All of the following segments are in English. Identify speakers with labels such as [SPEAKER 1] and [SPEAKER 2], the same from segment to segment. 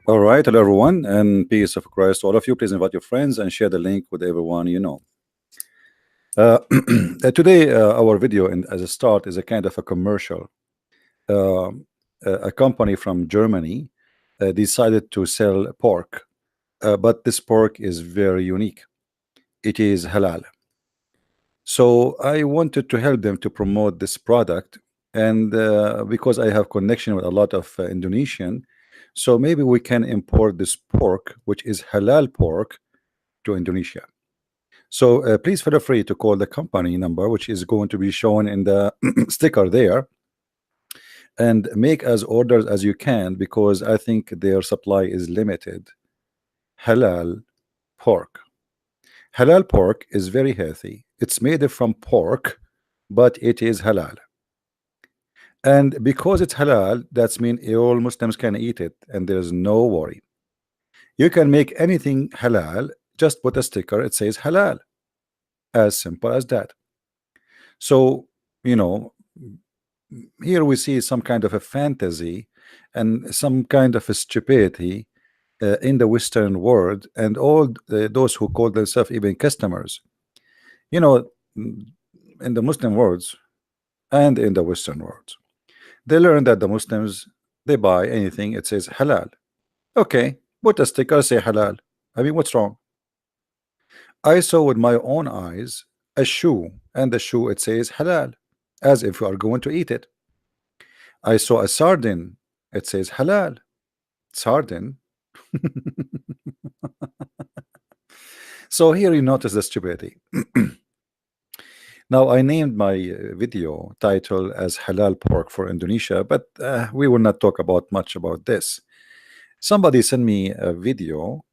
[SPEAKER 1] All right, hello everyone, and peace of Christ to all of you. Please invite your friends and share the link with everyone you know. Today, our video, as a start, is a kind of a commercial. A company from Germany decided to sell pork, but this pork is very unique. It is halal. So I wanted to help them to promote this product, and because I have connection with a lot of Indonesian, so maybe we can import this pork, which is halal pork, to Indonesia. So please feel free to call the company number, which is going to be shown in the sticker there, and make as orders as you can, because I think their supply is limited. Halal pork. Halal pork is very healthy. It's made from pork, but it is halal. And because it's halal, that's mean all Muslims can eat it, and there's no worry. You can make anything halal, just put a sticker, it says halal. As simple as that. So, you know, here we see some kind of a fantasy and some kind of a stupidity in the Western world, and all those who call themselves even customers. You know, in the Muslim worlds and in the Western world, they learn that the Muslims, they buy anything, it says halal. Okay, put a sticker, say halal. I mean, what's wrong? I saw with my own eyes a shoe, and the shoe it says halal, as if you are going to eat it. I saw a sardine, it says halal. Sardine. So here you notice the stupidity. Now I named my video title as halal pork for Indonesia, but we will not talk about much about this. Somebody sent me a video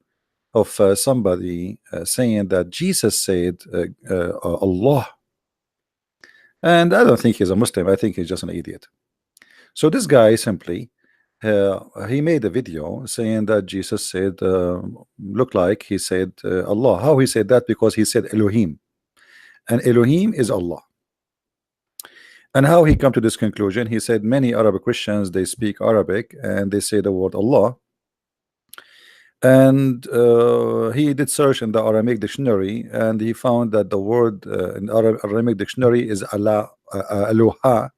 [SPEAKER 1] of somebody saying that Jesus said Allah, and I don't think he's a Muslim. I think he's just an idiot. So this guy simply he made a video saying that Jesus said look like he said Allah. How he said that? Because he said Elohim, and Elohim is Allah. And how he come to this conclusion? He said many Arab Christians, they speak Arabic and they say the word Allah, and he did search in the Aramaic dictionary, and he found that the word in Aramaic dictionary is Allah, Aloha,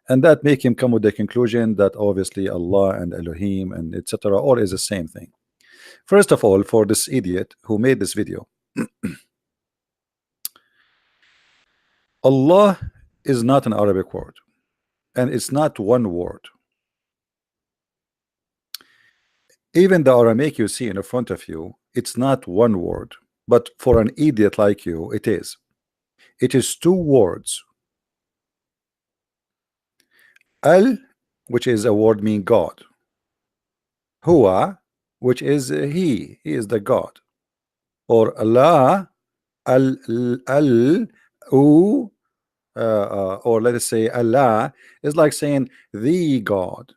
[SPEAKER 1] and that make him come with the conclusion that obviously Allah and Elohim and etc. all is the same thing. First of all, for this idiot who made this video, Allah is not an Arabic word, and it's not one word. Even the Aramaic you see in front of you, it's not one word, but for an idiot like you, it is. It is two words. Al, which is a word meaning God. Huwa, which is he is the God. Or Allah, al, u, or let us say Allah is like saying the God,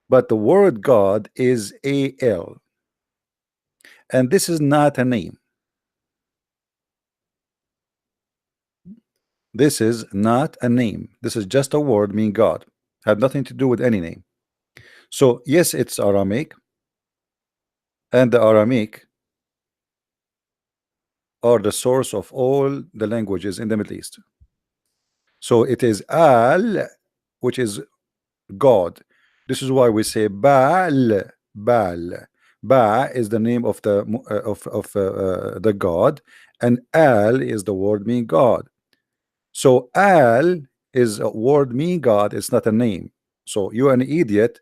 [SPEAKER 1] but the word God is al, and this is not a name. This is not a name. This is just a word meaning God. Have nothing to do with any name. So yes, it's Aramaic, and the Aramaic are the source of all the languages in the Middle East. So it is Al, which is God. This is why we say Baal. Baal. Ba is the name of the God, and Al is the word meaning God. So Al is a word meaning God. It's not a name. So you're an idiot.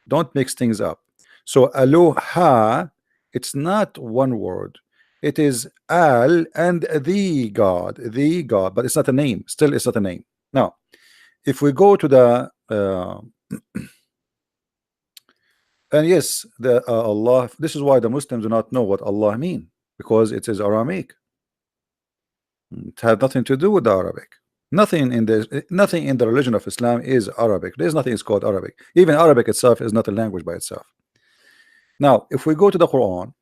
[SPEAKER 1] Don't mix things up. So Aloha, it's not one word. It is Al and the God, but it's not a name. Still, it's not a name. Now, if we go to the and yes, the Allah. This is why the Muslims do not know what Allah mean, because it is Aramaic. It had nothing to do with the Arabic. Nothing in the religion of Islam is Arabic. There's nothing is called Arabic. Even Arabic itself is not a language by itself. Now, if we go to the Quran,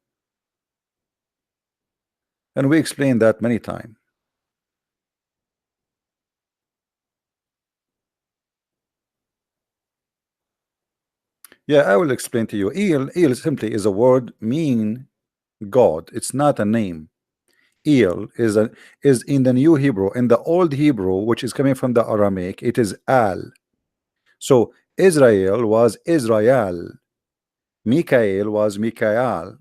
[SPEAKER 1] and we explain that many times, Yeah, I will explain to you. El simply is a word mean God. It's not a name. El is in the New Hebrew. In the Old Hebrew, which is coming from the Aramaic, it is Al. So Israel was Israel. Mikael was Mikael.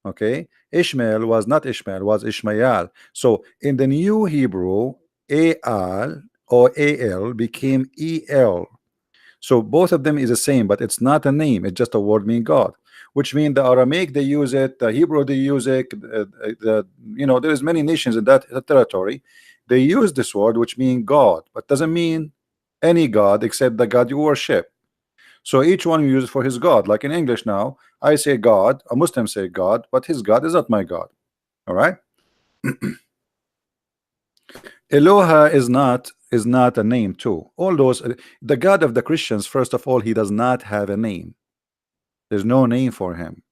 [SPEAKER 1] Okay, Ishmael was not Ishmael, was Ishmael. So in the New Hebrew, Al or Al became El. So both of them is the same, but it's not a name. It's just a word meaning God, which means the Aramaic they use it, the Hebrew they use it. There's many nations in that territory. They use this word, which means God, but doesn't mean any God except the God you worship. So each one uses for his God. Like in English now, I say God, a Muslim say God, but his God is not my God. All right. Eloha is not a name too. All those the God of the Christians, first of all, he does not have a name. There's no name for him.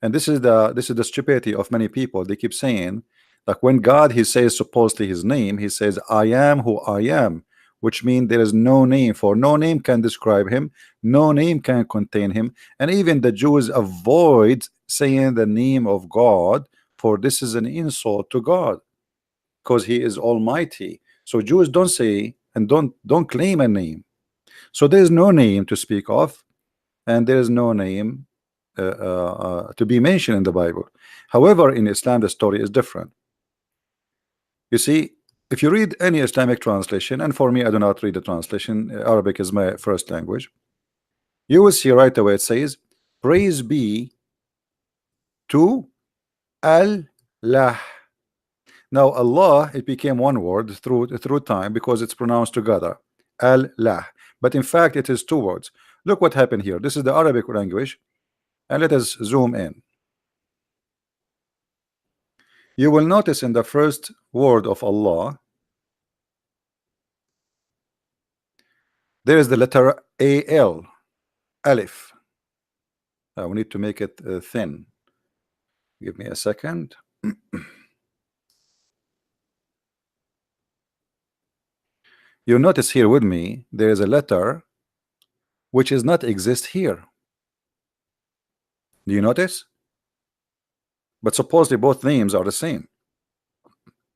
[SPEAKER 1] And this is the stupidity of many people. They keep saying, like when God he says supposedly his name, he says, I am who I am, which means there is no name, for no name can describe him, no name can contain him. And even the Jews avoid saying the name of God, for this is an insult to God, because he is almighty. So Jews don't say and don't claim a name. So there is no name to speak of, and there is no name to be mentioned in the Bible. However, in Islam the story is different. You see, if you read any Islamic translation, and for me I do not read the translation, Arabic is my first language, you will see right away it says, praise be to Allah. Now Allah, it became one word through time because it's pronounced together, Allah, but in fact it is two words. Look what happened here. This is the Arabic language, and let us zoom in. You will notice in the first word of Allah there is the letter AL, Alif. We need to make it thin. Give me a second. You notice here with me there is a letter which is not exist here. Do you notice? But supposedly both names are the same.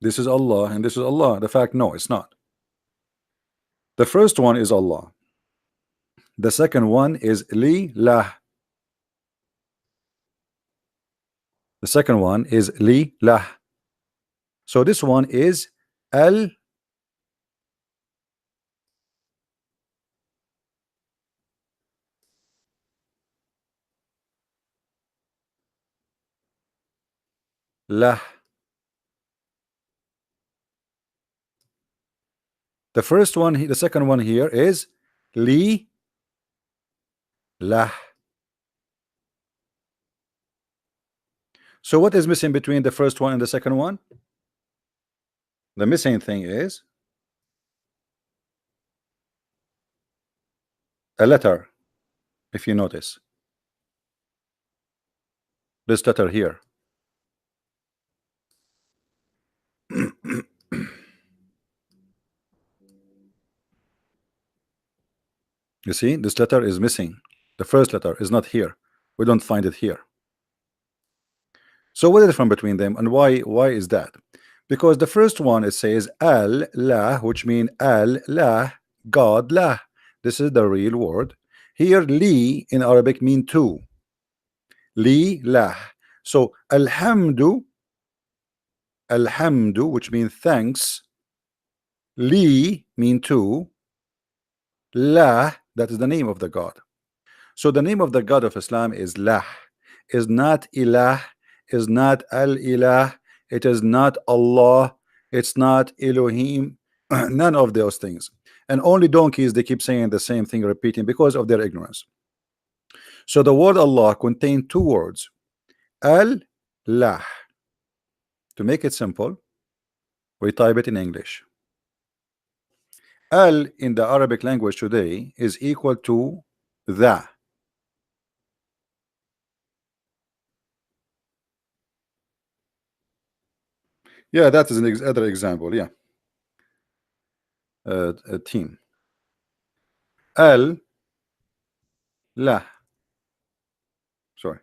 [SPEAKER 1] This is Allah and this is Allah. The fact, no, it's not. The first one is Allah. The second one is Li Lah. The second one is Li Lah. So this one is Al Lah. The first one, the second one here is Li Lah. So what is missing between the first one and the second one? The missing thing is a letter. If you notice this letter here, you see this letter is missing. The first letter is not here. We don't find it here. So what is the difference between them, and why is that? Because the first one it says Al Lah, which means Al Lah, God Lah. This is the real word. Here Li in Arabic mean two. Li Lah. So Alhamdu, which means thanks. Li mean two. Lah, that is the name of the God. So the name of the God of Islam is Lah, is not Ilah, is not Al-Ilah, it is not Allah, it's not Elohim, none of those things. And only donkeys, they keep saying the same thing, repeating, because of their ignorance. So the word Allah contains two words, Al-Lah. To make it simple, we type it in English. Al in the Arabic language today is equal to the. Yeah, that is an other example. Yeah, a team. Al lah. Sorry.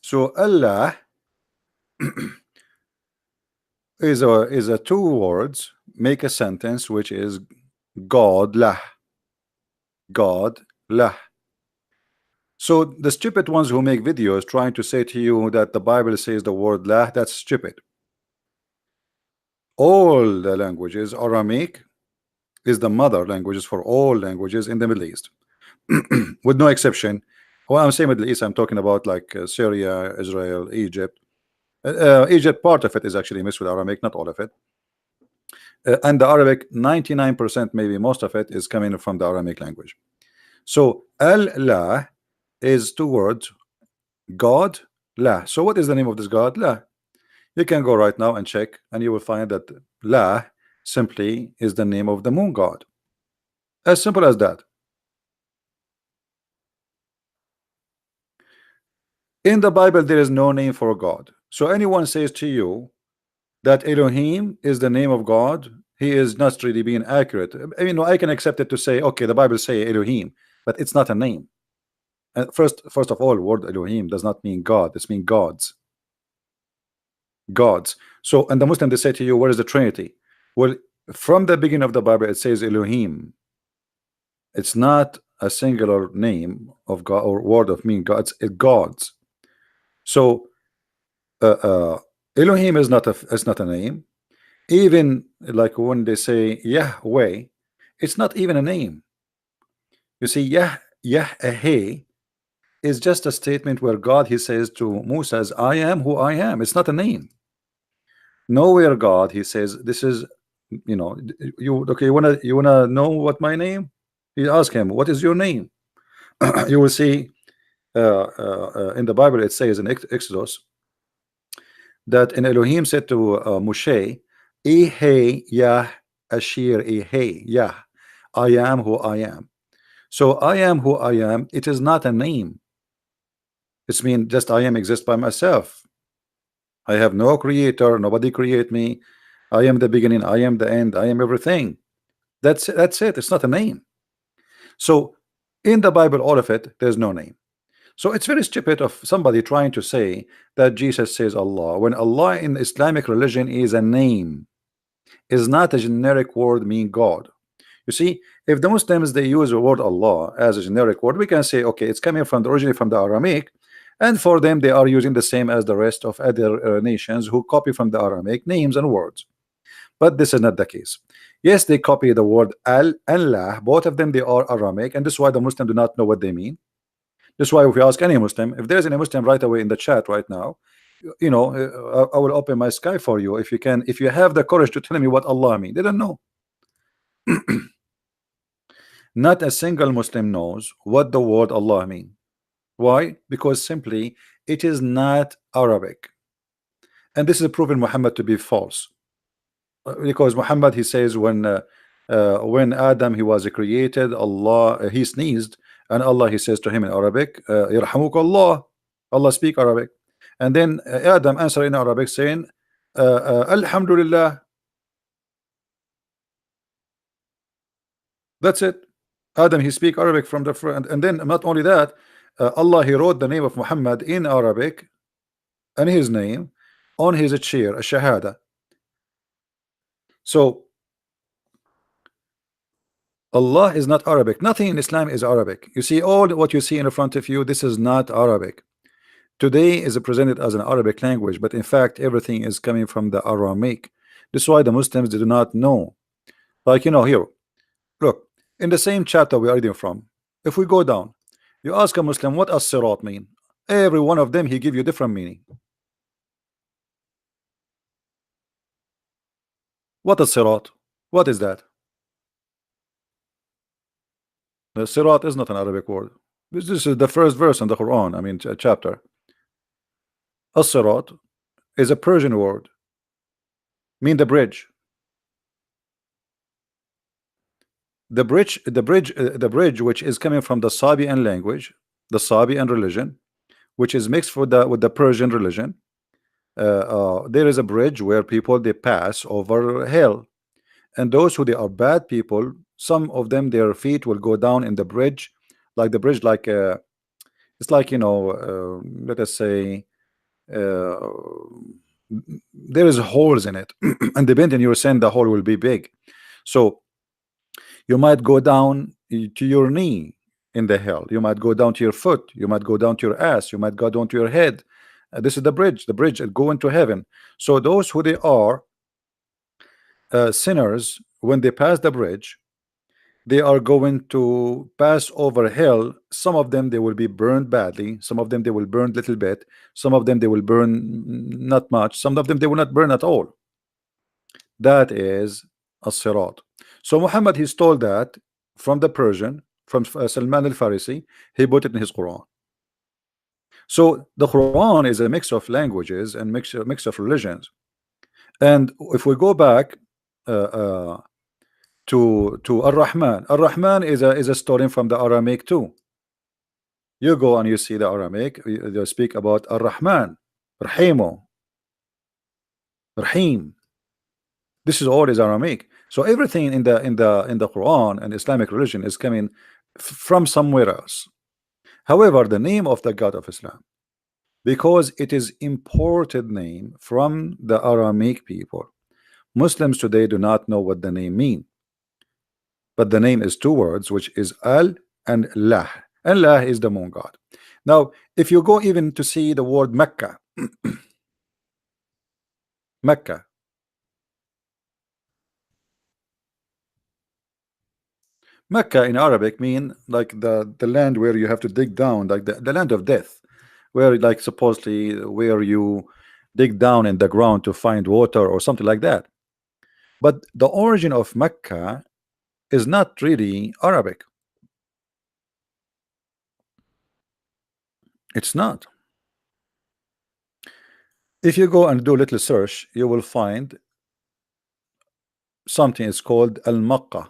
[SPEAKER 1] So Allah is a two words make a sentence which is God lah. God lah. So the stupid ones who make videos trying to say to you that the Bible says the word lah, that's stupid. All the languages, Aramaic is the mother languages for all languages in the Middle East, with no exception. When I'm saying Middle East, I'm talking about like Syria, Israel, Egypt. Egypt, part of it is actually mixed with Aramaic, not all of it. And the Arabic, 99%, maybe most of it, is coming from the Aramaic language. So Allah is two words, God, La. So what is the name of this God? La. You can go right now and check, and you will find that La simply is the name of the moon god. As simple as that. In the Bible, there is no name for God. So anyone says to you that Elohim is the name of God, he is not really being accurate. I mean, I can accept it to say, okay, the Bible say Elohim, but it's not a name. First of all, word Elohim does not mean God. It means gods. Gods. So, and the Muslim, they say to you, where is the Trinity? Well, from the beginning of the Bible, it says Elohim. It's not a singular name of God or word of mean gods. It's gods. So, Elohim is not a name. Even like when they say Yahweh, it's not even a name. You see, Yahweh is just a statement where God, he says to Moses, I am who I am. It's not a name. Nowhere God, he says, this is, you know, you okay, you wanna know what my name? You ask him, what is your name? You will see in the Bible, it says in Exodus that in Elohim said to Moshe, Ehe Yah Ashir Ehe Yah, I am who I am. So I am who I am, it is not a name. It's mean just I am exist by myself. I have no creator, nobody create me. I am the beginning, I am the end, I am everything. That's it. It's not a name. So in the Bible, all of it, there's no name. So it's very stupid of somebody trying to say that Jesus says Allah, when Allah in Islamic religion is a name, is not a generic word mean God. You see, if the Muslims, they use the word Allah as a generic word, we can say, okay, it's coming from originally from the Aramaic, and for them they are using the same as the rest of other nations who copy from the Aramaic names and words. But this is not the case. Yes, they copy the word Allah, both of them, they are Aramaic, and this is why the Muslims do not know what they mean. This is why if we ask any Muslim, if there's any Muslim right away in the chat right now, you know, I will open my sky for you if you can, if you have the courage to tell me what Allah means. They don't know. Not a single Muslim knows what the word Allah means. Why? Because simply it is not Arabic, and this is proven Muhammad to be false. Because Muhammad, he says when Adam, he was created, Allah, he sneezed, and Allah, he says to him in Arabic, Yarhamuk Allah. Allah speak Arabic, and then Adam answer in Arabic saying Alhamdulillah. That's it. Adam, he speak Arabic from the front, and then not only that, Allah, he wrote the name of Muhammad in Arabic and his name on his chair, a shahada. So Allah is not Arabic. Nothing in Islam is Arabic. You see, all what you see in front of you, this is not Arabic. Today is presented as an Arabic language, but in fact everything is coming from the Aramaic. This is why the Muslims do not know. Like, you know, here, look, in the same chapter we are reading from, if we go down, you ask a Muslim what as-sirat mean. Every one of them, he give you different meaning. What as-sirat? What is that? The sirat is not an Arabic word. This is the first verse in the Quran, I mean chapter. As-sirat is a Persian word, mean the bridge. The bridge which is coming from the Sabian language, the Sabian religion, which is mixed with the Persian religion. There is a bridge where people, they pass over hell. And those who they are bad people, some of them their feet will go down in the bridge, like the bridge, like it's like, you know, let us say uh, there is holes in it, and depending your sin, the hole will be big. So you might go down to your knee in the hell. You might go down to your foot. You might go down to your ass. You might go down to your head. This is the bridge, and go into heaven. So those who they are sinners, when they pass the bridge, they are going to pass over hell. Some of them they will be burned badly. Some of them they will burn little bit. Some of them they will burn not much. Some of them they will not burn at all. That is a sirat. So Muhammad he stole that from the Persian, from Salman al-Farisi. He put it in his Quran. So the Quran is a mix of languages and mix of religions. And if we go back to Ar-Rahman, Ar-Rahman is a story from the Aramaic too. You go and you see the Aramaic, they speak about Ar-Rahman, Rahimo, Rahim. This is all is Aramaic. So everything in the Quran and Islamic religion is coming from somewhere else. However, the name of the God of Islam, because it is imported name from the Aramaic people, Muslims today do not know what the name mean. But the name is two words, which is Al and Lah. And Lah is the moon god. Now, if you go even to see the word Mecca, Mecca, Mecca in Arabic mean like the land where you have to dig down, like the land of death, where like supposedly where you dig down in the ground to find water or something like that. But the origin of Mecca is not really Arabic. It's not. If you go and do a little search, you will find something is called Al-Makkah,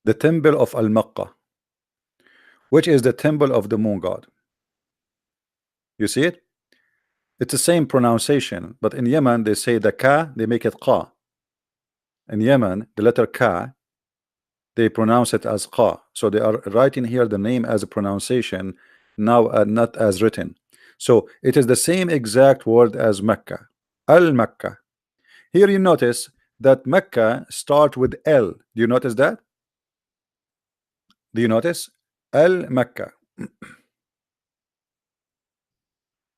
[SPEAKER 1] the temple of Al-Makkah, which is the temple of the moon god. You see it? It's the same pronunciation, but in Yemen they say the ka, they make it qa. In Yemen, the letter ka, they pronounce it as qa. So they are writing here the name as a pronunciation, now not as written. So it is the same exact word as Mecca, Al-Makkah. Here you notice that Mecca start with L. Do you notice that? Do you notice? Al-Makkah.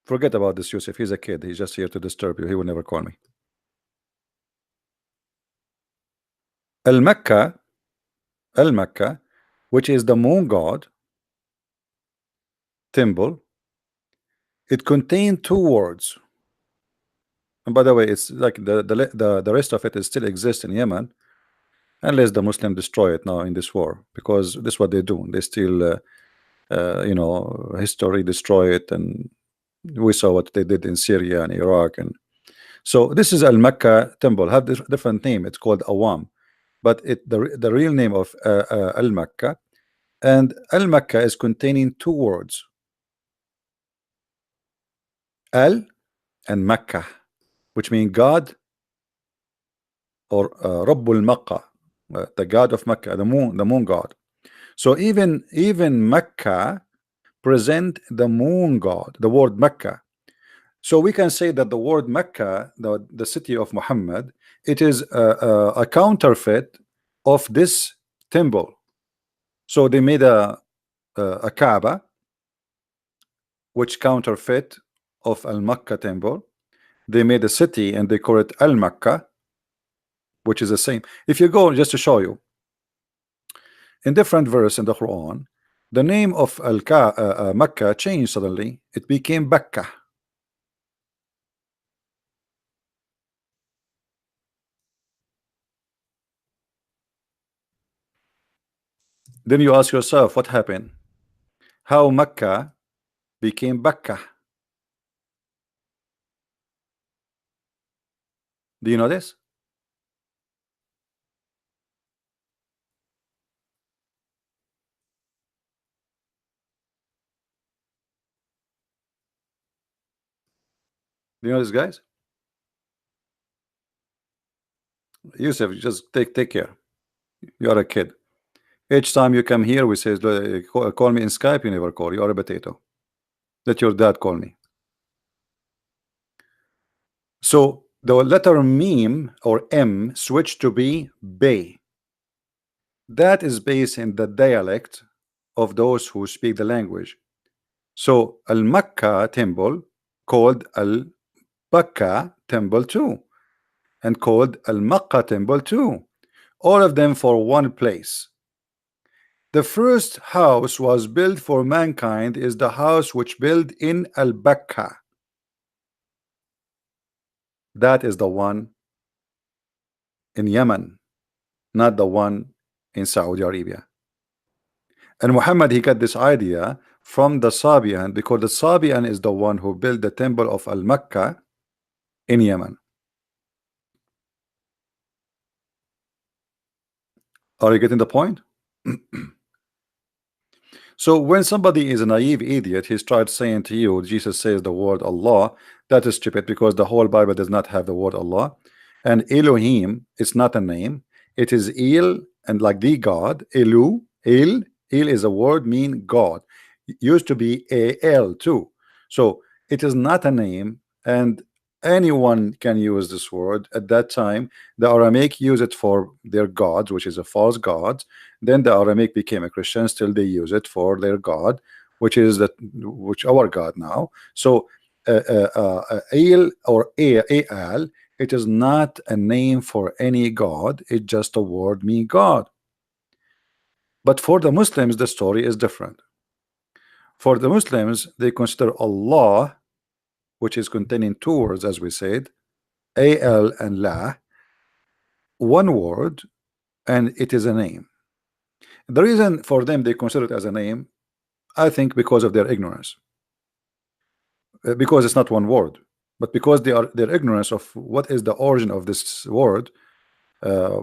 [SPEAKER 1] Forget about this, Yusuf. He's a kid. He's just here to disturb you. He will never call me. Al-Makkah, Al-Makkah, which is the moon god temple, it contained two words. And by the way, it's like the rest of it is still exists in Yemen, unless the Muslim destroy it now in this war, because this is what they do. They still, you know, history destroy it, and we saw what they did in Syria and Iraq. And so this is Al-Makkah temple, have this different name. It's called Awam, but the real name of Al-Makkah, and Al-Makkah is containing two words, Al and Makkah, which mean God, or Rabbul Makkah, the God of Makkah, the moon god. So even Mecca present the moon god, the word Mecca. So we can say that the word Mecca, the city of Muhammad, it is a counterfeit of this temple. So they made a Kaaba, which counterfeit of Al-Makkah temple. They made a city and they call it Al-Makkah, which is the same. If you go, just to show you, in different verse in the Quran, the name of Makkah changed suddenly. It became Bakka. Then you ask yourself, what happened? How Mecca became Bakka? Do you know this? Do you know this, guys? Yusuf, just take care. You are a kid. Each time you come here, we say, call me in Skype. You never call. You are a potato. Let your dad call me. So the letter meme or M switched to be Bay. That is based in the dialect of those who speak the language. So Al Makkah temple called Al Bakka temple too, and called Al Makkah temple too. All of them for one place. The first house was built for mankind is the house which built in Al Bakka. That is the one in Yemen, not the one in Saudi Arabia. And Muhammad, he got this idea from the Sabian because the Sabian is the one who built the temple of Al Makkah in Yemen. Are you getting the point? So when somebody is a naive idiot, he starts saying to you, Jesus says the word Allah, that is stupid because the whole Bible does not have the word Allah. And Elohim, it's not a name. It is El, and like the God, Elu, El is a word mean God. It used to be A-L too. So it is not a name, and anyone can use this word. At that time, the Aramaic use it for their gods, which is a false god. Then the Aramaic became a Christian. Still, they use it for their God, which our God now. So, El or Al, it is not a name for any God. It's just a word mean God. But for the Muslims, the story is different. For the Muslims, they consider Allah, which is containing two words, as we said, Al and La, one word, and it is a name. The reason for them they consider it as a name, I think because of their ignorance. Because it's not one word, but because their ignorance of what is the origin of this word, uh,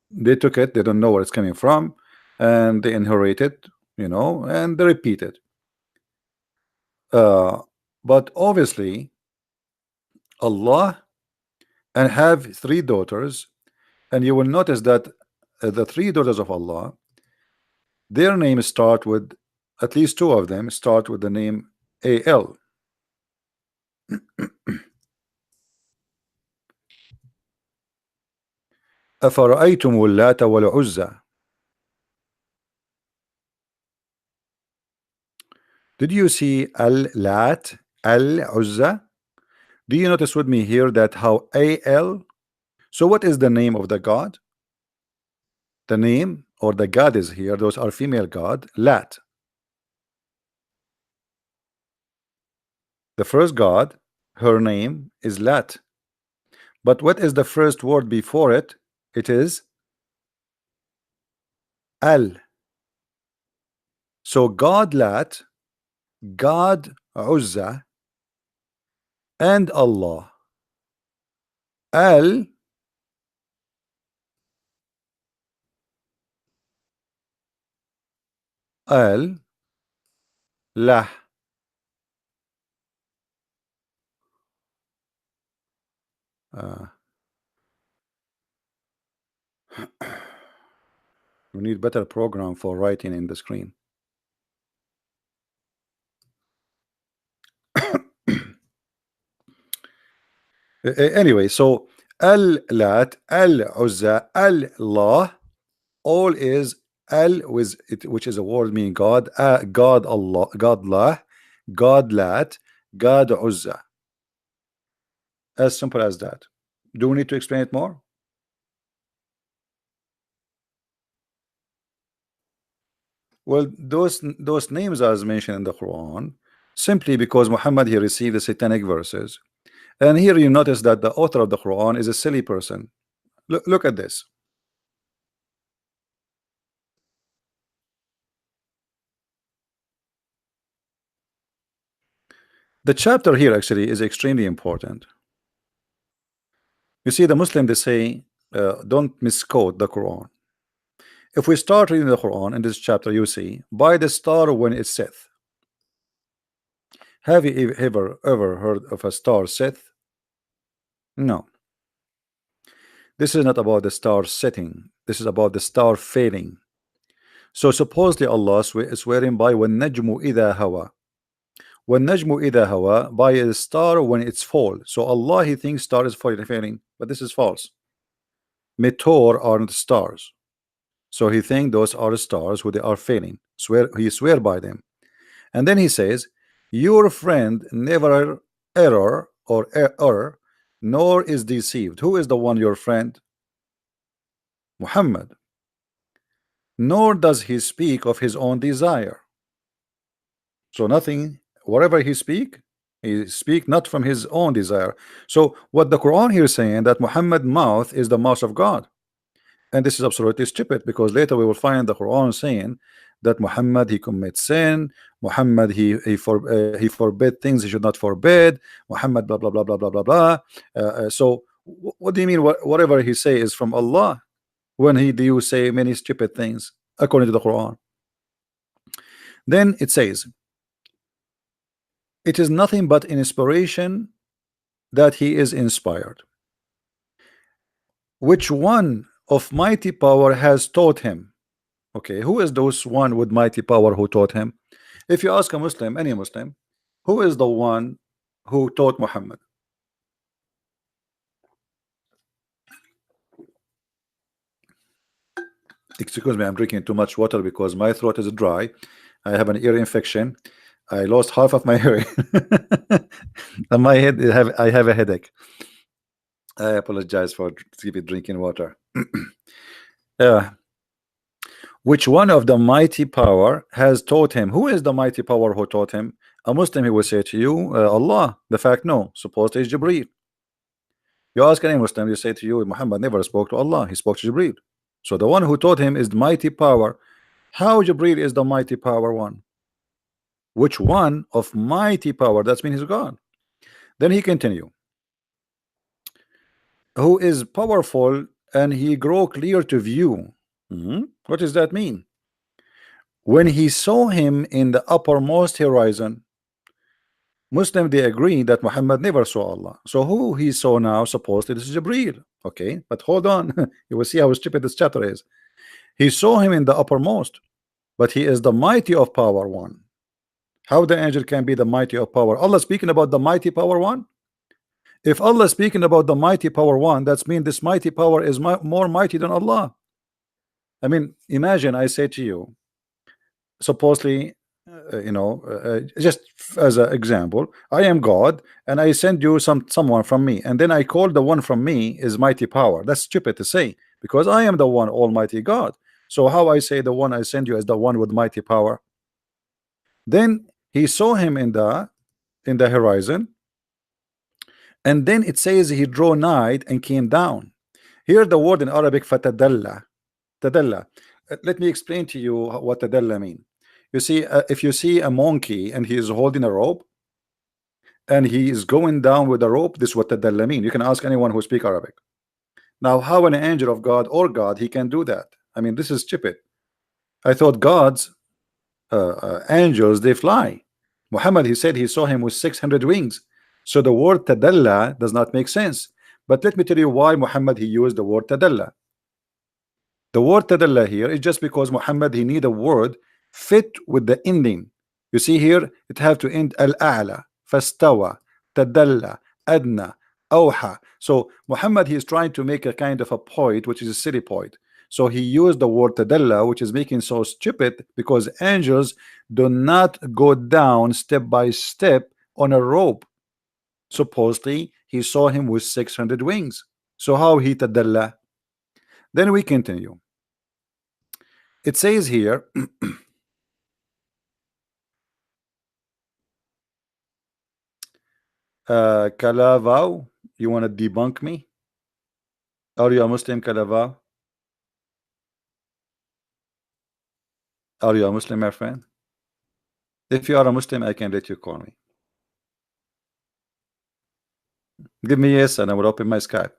[SPEAKER 1] they took it, they don't know where it's coming from, and they inherit it, and they repeat it. But obviously, Allah and have three daughters, and you will notice that the three daughters of Allah, their names start with, at least two of them start with the name Al. أفرأيتم اللات والعزى. Did you see Al-Lat, Al-Uzza? Do you notice with me here that how Al? So what is the name of the god? The name or the god is here. Those are female god, Lat. The first god, her name is Lat. But what is the first word before it? It is Al. So God Lat, God Uzza, and Allah. Al, Al, Lah. We need better program for writing in the screen. Anyway, so Al-Lat, Al-Uzza, Allah, all is Al with it, which is a word meaning God, God Allah, God La, God Lat, God Uzza. As simple as that. Do we need to explain it more? Well, those names as mentioned in the Quran, simply because Muhammad he received the satanic verses. And here you notice that the author of the Quran is a silly person. Look at this. The chapter here actually is extremely important. You see, the Muslim they say don't misquote the Quran. If we start reading the Quran in this chapter, you see, by the star when it seth. Have you ever heard of a star seth? No. This is not about the star setting. This is about the star failing. So supposedly Allah is swearing by وَالنَّجْمُ إِذَا هَوَى. وَالنَّجْمُ إِذَا هَوَى, by a star when it's fall. So Allah, he thinks star is failing, but this is false. Meteor aren't stars. So he thinks those are stars who they are failing. He swear by them. And then he says, your friend never err, nor is deceived. Who is the one your friend? Muhammad. Nor does he speak of his own desire. So nothing, whatever he speak not from his own desire. So what the Quran here is saying, that Muhammad mouth is the mouth of God. And this is absolutely stupid, because later we will find the Quran saying that Muhammad, he commits sin. Muhammad, he forbid things he should not forbid. Muhammad, blah blah blah blah blah blah blah. So what do you mean? Whatever he say is from Allah, when he do say many stupid things according to the Quran? Then it says, it is nothing but inspiration that he is inspired. Which one of mighty power has taught him? Okay, who is those one with mighty power who taught him? If you ask a Muslim, any Muslim, who is the one who taught Muhammad? Excuse me, I'm drinking too much water because my throat is dry. I have an ear infection. I lost half of my hearing. And my head, I have a headache. I apologize for drinking water. Which one of the mighty power has taught him? Who is the mighty power who taught him? A Muslim, he will say to you, Allah. The fact, no. Supposed it's Jibreel. You ask any Muslim, you say to you, Muhammad never spoke to Allah. He spoke to Jibreel. So the one who taught him is the mighty power. How Jibreel is the mighty power one? Which one of mighty power? That means he's God. Then he continue. Who is powerful and he grow clear to view. What does that mean? When he saw him in the uppermost horizon, Muslim, they agree that Muhammad never saw Allah. So who he saw now? Supposedly this is Gabriel. Okay, but hold on. You will see how stupid this chapter is. He saw him in the uppermost, but he is the mighty of power one. How the angel can be the mighty of power? Allah speaking about the mighty power one? If Allah speaking about the mighty power one, that's mean this mighty power is more mighty than Allah. I mean, imagine I say to you, supposedly, just as an example, I am God and I send you someone from me, and then I call the one from me is mighty power. That's stupid to say, because I am the one almighty God. So how I say the one I send you is the one with mighty power? Then he saw him in the horizon, and then it says he drew nigh and came down. Here the word in Arabic fatadalla. Tadalla. Let me explain to you what tadalla mean. You see, if you see a monkey and he is holding a rope and he is going down with the rope, this is what tadalla mean. You can ask anyone who speak Arabic. Now, how an angel of God or God he can do that? I mean, this is stupid. I thought God's angels, they fly. Muhammad, he said he saw him with 600 wings. So the word tadalla does not make sense. But let me tell you why Muhammad he used the word tadalla. The word tadalla here is just because Muhammad he need a word fit with the ending. You see here it have to end al-a'la, fastawa, tadalla, adna, awha. So Muhammad he is trying to make a kind of a point which is a city point. So he used the word tadalla, which is making so stupid, because angels do not go down step by step on a rope. Supposedly he saw him with 600 wings. So how he tadalla? Then we continue. It says here Kalavau, you want to debunk me? Are you a Muslim, Kalavau? Are you a Muslim, my friend? If you are a Muslim, I can let you call me. Give me yes, and I will open my Skype.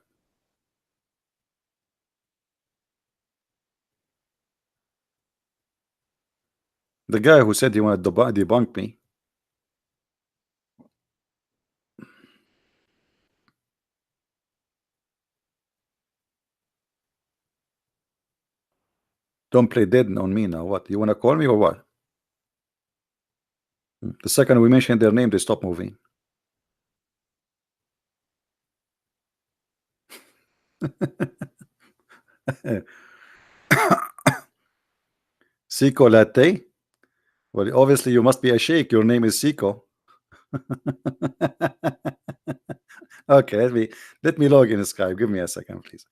[SPEAKER 1] The guy who said he wanted to debunk me. Don't play dead on me now. What? You want to call me or what? The second we mention their name, they stop moving. Siko Latte? Well, obviously you must be a sheikh. Your name is Siko. Okay, let me log in Skype. Give me a second, please.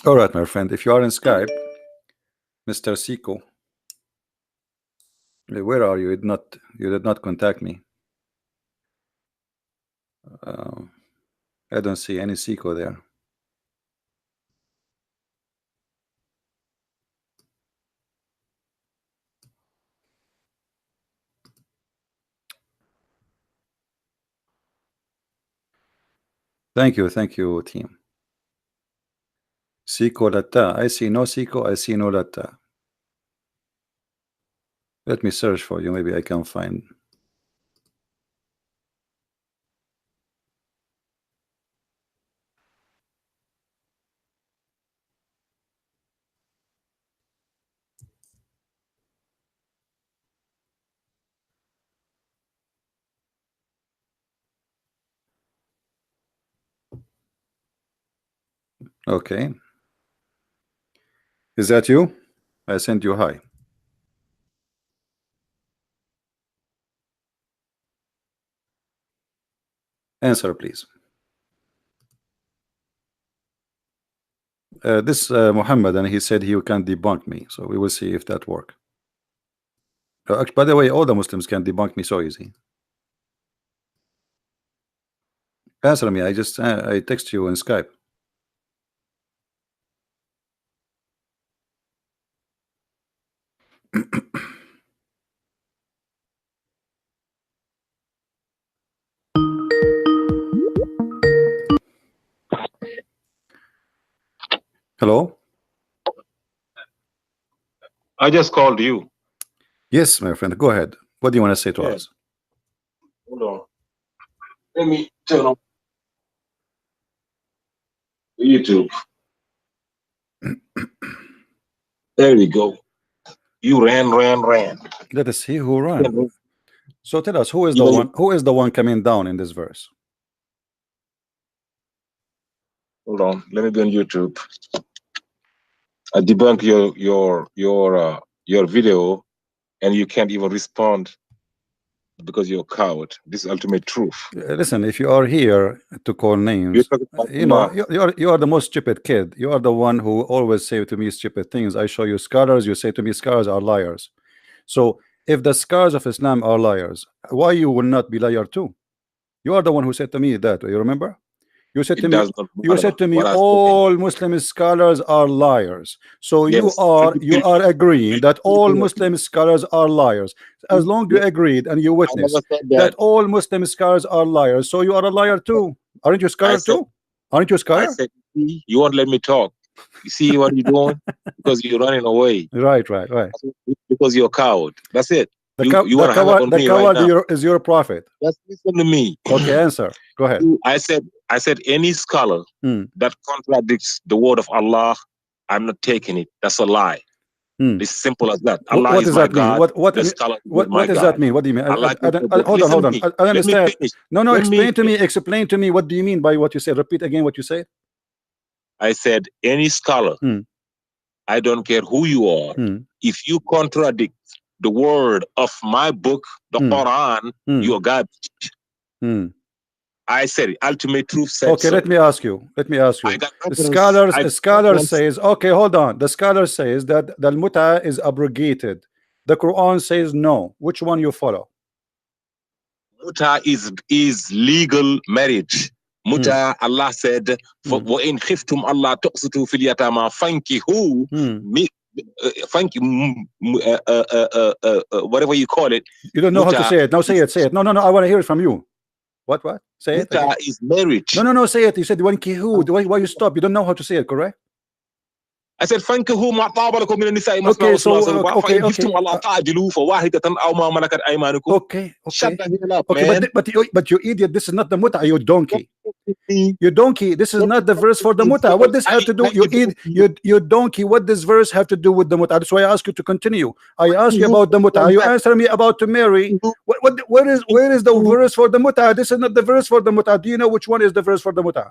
[SPEAKER 1] All right, my friend. If you are in Skype, Mr. Siko, where are you? You did not contact me. I don't see any Siko there. Thank you, team. Siko Latta. I see no Siko. I see no Latta. Let me search for you. Maybe I can find. Okay. Is that you? I sent you hi. Answer, please. This Muhammad, and he said he can debunk me. So we will see if that works. By the way, all the Muslims can debunk me so easy. Answer me. I text you in Skype. Hello?
[SPEAKER 2] I just called you.
[SPEAKER 1] Yes, my friend. Go ahead. What do you want to say to us?
[SPEAKER 2] Hold on. Let me turn on YouTube. There we go. You ran.
[SPEAKER 1] Let us see who ran. So tell us, who is the one coming down in this verse?
[SPEAKER 2] Hold on. Let me be on YouTube. I debunk your video, and you can't even respond because you're a coward. This is ultimate truth.
[SPEAKER 1] Listen, if you are here to call names, you know, you are the most stupid kid. You are the one who always say to me stupid things. I show you scholars, you say to me scholars are liars. So if the scholars of Islam are liars, why you will not be liar too? You are the one who said to me that. You remember? You said to me, all Muslim scholars are liars. So yes. you are agreeing that all Muslim scholars are liars. As long as you agreed and you witnessed that all Muslim scholars are liars, so you are a liar too. Aren't you a scholar too? Aren't you a scholar?
[SPEAKER 2] I said, you won't let me talk. You see what you're doing? Because you're running away.
[SPEAKER 1] Right.
[SPEAKER 2] Because you're a coward. That's it.
[SPEAKER 1] The coward is your prophet.
[SPEAKER 2] Just listen to me.
[SPEAKER 1] Okay, answer. Go ahead.
[SPEAKER 2] I said any scholar that contradicts the word of Allah, I'm not taking it. That's a lie. It's simple as that. Allah
[SPEAKER 1] what does that mean?
[SPEAKER 2] God,
[SPEAKER 1] what does that mean? What do you mean? Hold on. I understand. No. Explain to me. What do you mean by what you said? Repeat again what you said.
[SPEAKER 2] I said any scholar. I don't care who you are. If you contradict the word of my book, the Quran, you're garbage. I said it. Ultimate truth said
[SPEAKER 1] okay, so. Let me ask you. The scholar says, okay, hold on. The scholar says that the muta is abrogated. The Quran says no. Which one you follow?
[SPEAKER 2] Muta is legal marriage. Muta, Allah said, وَإِنْ خِفْتُمْ أَلَّا تُقْسِطُوا فِي الْيَتَامَى فَانكِحُوا whatever you call it.
[SPEAKER 1] You don't know how to say it. Now say it. No. I want to hear it from you. What? Say it
[SPEAKER 2] Muta
[SPEAKER 1] again.
[SPEAKER 2] is marriage.
[SPEAKER 1] No. Say it. You said wankihu. Why you stop? You don't know how to say it, correct?
[SPEAKER 2] I said, "Fankihu ma tabalakum min an-nisa'i masna
[SPEAKER 1] Okay,
[SPEAKER 2] wa
[SPEAKER 1] so
[SPEAKER 2] thulatha fa in
[SPEAKER 1] okay.
[SPEAKER 2] khiftum alla ta'dilu fa wahidatan aw ma malakat aymanukum."
[SPEAKER 1] Okay.
[SPEAKER 2] Shut the hell up,
[SPEAKER 1] Okay,
[SPEAKER 2] man.
[SPEAKER 1] but you idiot, this is not the muta, you donkey. You donkey, this is not the verse for the muta. What does have to do? You donkey, what does verse have to do with the muta? That's why I ask you to continue. I ask you about the muta. You answer me about to marry. Where is the verse for the muta? This is not the verse for the muta. Do you know which one is the verse for the muta?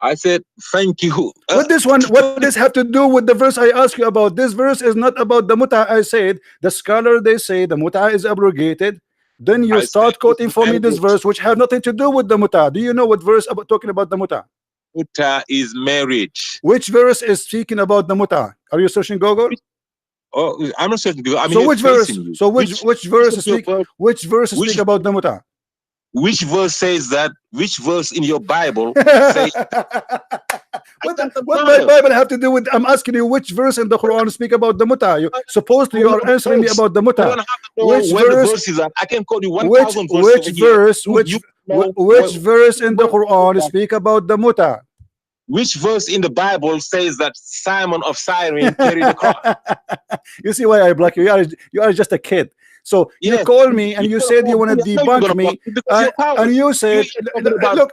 [SPEAKER 2] I said, "Thank you."
[SPEAKER 1] What does have to do with the verse I ask you about? This verse is not about the muta. I said the scholar, they say the muta is abrogated. Then you start quoting for me this verse which have nothing to do with the muta. Do you know what verse about talking about the muta?
[SPEAKER 2] Muta is marriage.
[SPEAKER 1] Which verse is speaking about the muta? Are you searching Google?
[SPEAKER 2] Oh, I'm not searching Google.
[SPEAKER 1] So which verse? So which verse speak about the muta?
[SPEAKER 2] Which verse says that? Which verse in your Bible says?
[SPEAKER 1] What my Bible have to do with? I'm asking you which verse in the Quran speak about the muta. Supposedly you are answering me about the muta. Which verse?
[SPEAKER 2] I can quote you 1,000 verses.
[SPEAKER 1] Which verse in the Quran speak about the muta?
[SPEAKER 2] Which verse in the Bible says that Simon of Cyrene carried the cross?
[SPEAKER 1] You see why I block you? You are just a kid. So you call me and you said you want to debunk me, and you said,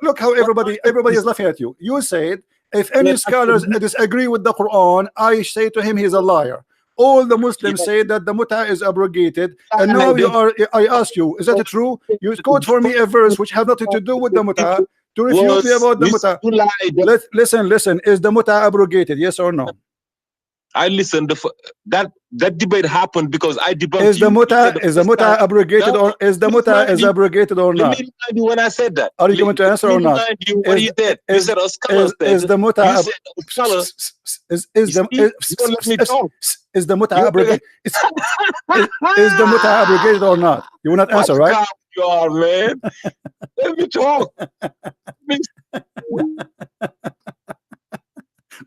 [SPEAKER 1] look how everybody is laughing at you. You said if any scholars disagree with the Quran, I say to him he's a liar. All the Muslims say that the muta is abrogated, and now I ask you, is that true? You quote for me a verse which has nothing to do with the muta to refute me about the muta. Listen, is the muta abrogated? Yes or no?
[SPEAKER 2] I listened. That debate happened because I debunked.
[SPEAKER 1] Is the muta abrogated or is the muta abrogated or not?
[SPEAKER 2] Let me remind you when I said that.
[SPEAKER 1] Are you going to answer or not?
[SPEAKER 2] What you said? You said a scholar.
[SPEAKER 1] Is the muta? Is the muta abrogated? Is the muta abrogated or not? You will not answer, right?
[SPEAKER 2] You are, man. Let me talk.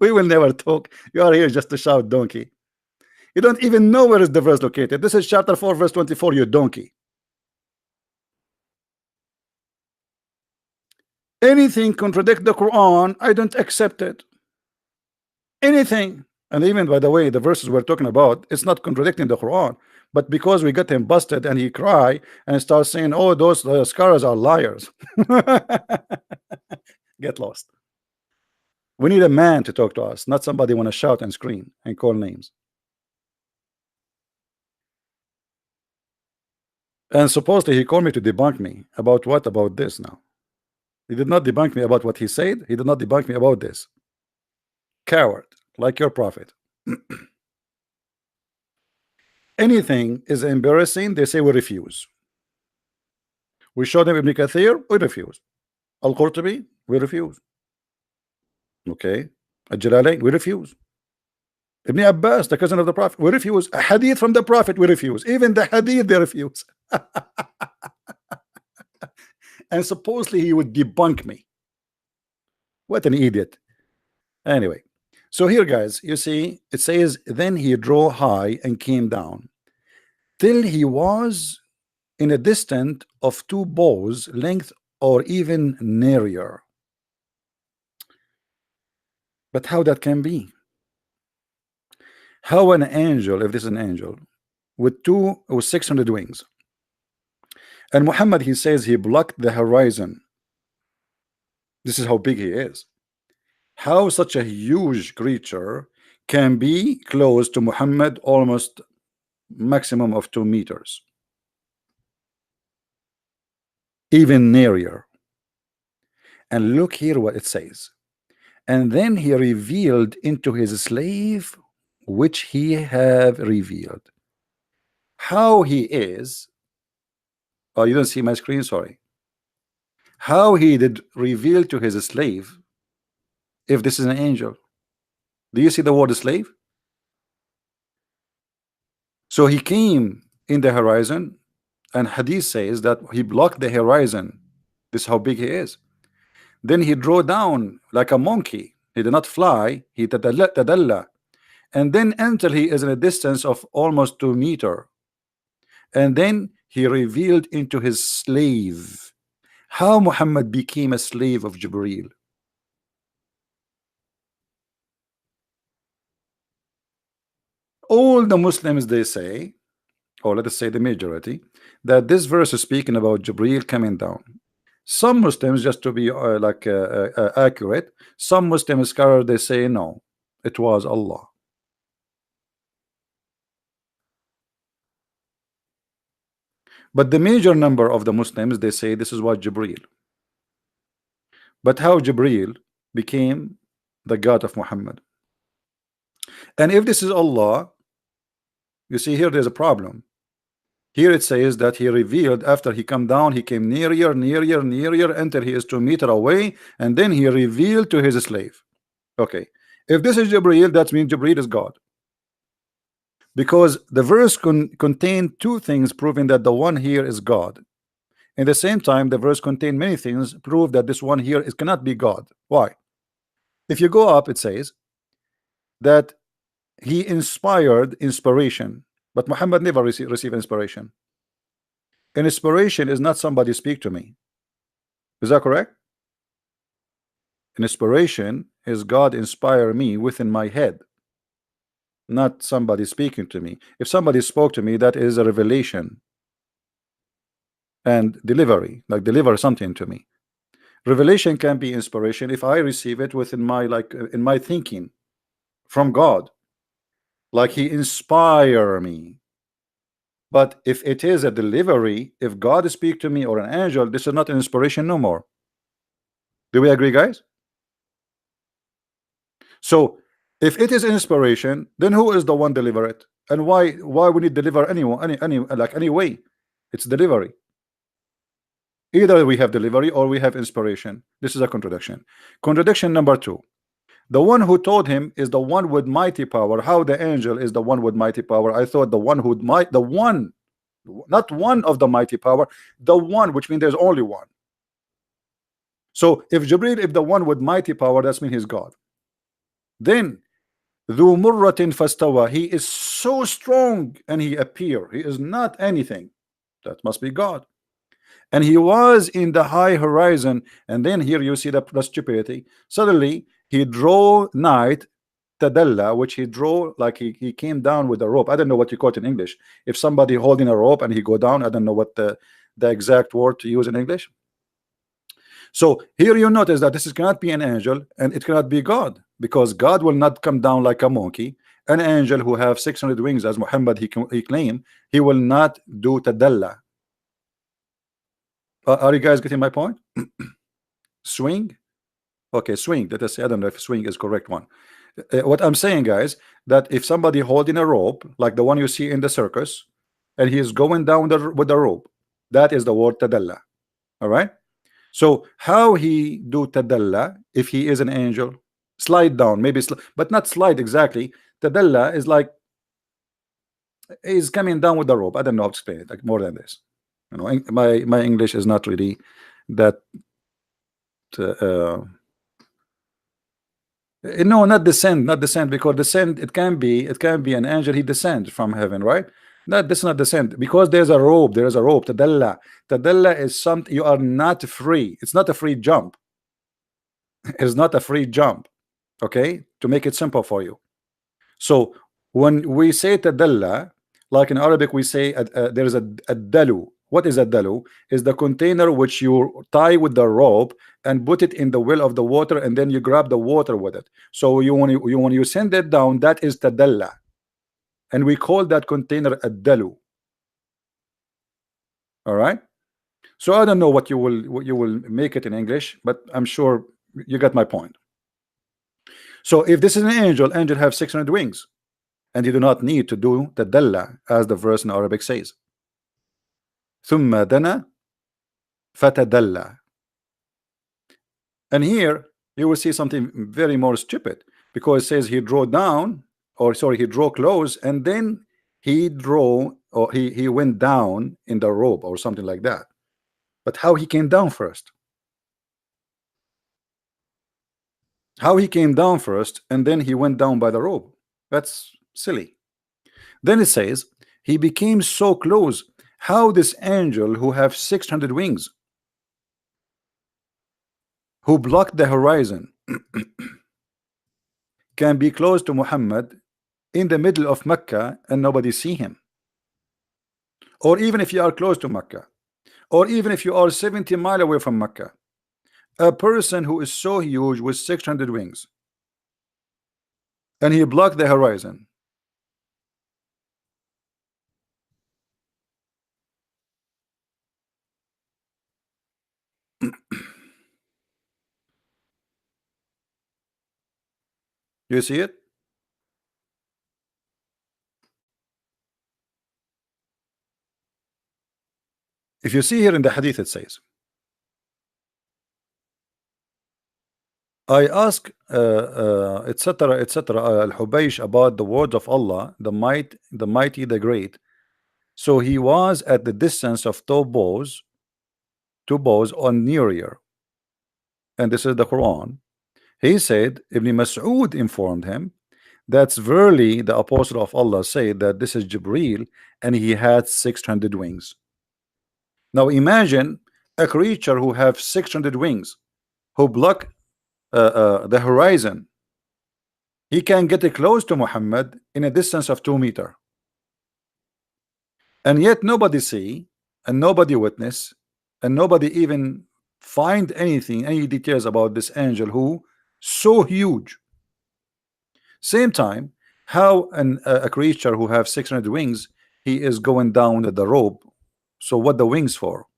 [SPEAKER 1] We will never talk. You are here just to shout, donkey. You don't even know where is the verse located. This is chapter 4 verse 24, you donkey. Anything contradict the Quran, I don't accept it. Anything. And even, by the way, the verses we're talking about, it's not contradicting the Quran, but because we got him busted and he cry and starts saying, oh, those scholars are liars. Get lost. We need a man to talk to us, not somebody want to shout and scream and call names. And supposedly he called me to debunk me about what? About this now. He did not debunk me about what he said. He did not debunk me about this. Coward, like your prophet. Anything is embarrassing, they say we refuse. We show them Ibn Kathir, we refuse. Al-Qurtubi, we refuse. Okay. Al-Jalalain, we refuse. Ibn Abbas, the cousin of the Prophet, we refuse. A hadith from the Prophet, we refuse. Even the hadith, they refuse. And supposedly he would debunk me. What an idiot. Anyway, so here, guys, you see, it says, then he drew high and came down till he was in a distance of 2 bows length or even nearer. But how that can be? How an angel, if this is an angel, with 600 wings, and Muhammad, he says he blocked the horizon. This is how big he is. How such a huge creature can be close to Muhammad, almost maximum of 2 meters, even nearer. And look here what it says. And then he revealed into his slave which he have revealed. How he is. Oh, you don't see my screen, sorry. How he did reveal to his slave, if this is an angel. Do you see the word slave? So he came in the horizon, and hadith says that he blocked the horizon. This is how big he is. Then he drew down like a monkey. He did not fly. He tadalla. And then until he is in a distance of almost 2 meters. And then he revealed into his slave. how Muhammad became a slave of Jibreel. All the Muslims, they say, or let us say the majority, that this verse is speaking about Jibreel coming down. Some Muslims, just to be accurate, some Muslim scholars, they say no, it was Allah. But the major number of the Muslims, they say this is what Jibreel. But how Jibreel became the God of Muhammad? And if this is Allah, you see here there's a problem. Here it says that he revealed after he come down, he came nearer, until he is 2 meters away, and then he revealed to his slave. Okay, if this is Jibreel, that means Jibreel is God. Because the verse contained two things proving that the one here is God. In the same time, the verse contained many things prove that this one here is cannot be God. Why? If you go up, it says that he inspired inspiration, but Muhammad never received inspiration. An inspiration is not somebody speak to me. Is that correct? An inspiration is God inspire me within my head, not somebody speaking to me. If somebody spoke to me, that is a revelation and delivery, like deliver something to me. Revelation can be inspiration if I receive it within my in my thinking from God, like he inspire me. But if it is a delivery, if God speak to me or an angel, this is not an inspiration no more. Do we agree, guys? So if it is inspiration, then who is the one deliver it? And why we need deliver anyone any way? It's delivery. Either we have delivery or we have inspiration. This is a contradiction. Contradiction number two. The one who told him is the one with mighty power. How the angel is the one with mighty power? I thought the one who might, the one, not one of the mighty power, the one, which means there's only one. So if Jibreel, if the one with mighty power, that's mean he's God. Then Dhu murratin fastawa, he is so strong and he appear. He is not anything. That must be God. And he was in the high horizon, and then here you see the stupidity. Suddenly he drew night tadalla, which he drew like he came down with a rope. I don't know what you call it in English. If somebody holding a rope and he go down, I don't know what the exact word to use in English. So here you notice that this cannot be an angel and it cannot be God, because God will not come down like a monkey. An angel who have 600 wings, as Muhammad he claimed, he will not do tadalla. Are you guys getting my point? Swing? Okay, swing. Let us say, I don't know if swing is correct one. What I'm saying, guys, that if somebody holding a rope, like the one you see in the circus, and he is going down with the rope, that is the word tadalla. All right? So how he do tadalla if he is an angel? Slide down, maybe, but not slide exactly. Tadalla is like he's coming down with the rope. I don't know how to explain it, like more than this. You know, my English is not really that no, not descend, because descend, it can be an angel, he descends from heaven, right? This is not descend, because there's a rope, tadalla is something you are not free. It's not a free jump. It's not a free jump. Okay, to make it simple for you. So when we say tadalla, like in Arabic we say there is a dalu. What is a dalu? Is the container which you tie with the rope and put it in the well of the water, and then you grab the water with it. So when you send it down, that is tadalla, and we call that container a dalu. All right. So I don't know what you will make it in English, but I'm sure you got my point. So if this is an angel have 600 wings, and you do not need to do tadalla, as the verse in Arabic says. ثم دنا فتدلى. And here you will see something very more stupid, because it says he drew down, or sorry, he drew close, and then he went down in the rope or something like that. But how he came down first? How he came down first and then he went down by the rope? That's silly. Then it says he became so close. How this angel who have 600 wings who blocked the horizon can be close to Muhammad in the middle of Mecca and nobody see him. Or even if you are close to Mecca, or even if you are 70 miles away from Mecca, a person who is so huge with 600 wings and he blocked the horizon. You see it? If you see here in the hadith, it says, I ask etc etc al-Hubaysh about the words of Allah, the mighty, the great. So he was at the distance of two bows on near ear, and this is the Quran. He said, Ibn Mas'ud informed him, that's verily the apostle of Allah said that this is Jibril and he had 600 wings. Now imagine a creature who have 600 wings, who block the horizon. He can get close to Muhammad in a distance of 2 meters, and yet nobody see and nobody witness and nobody even find anything, any details about this angel who so huge. Same time, how a creature who have 600 wings, he is going down the rope. So what the wings for?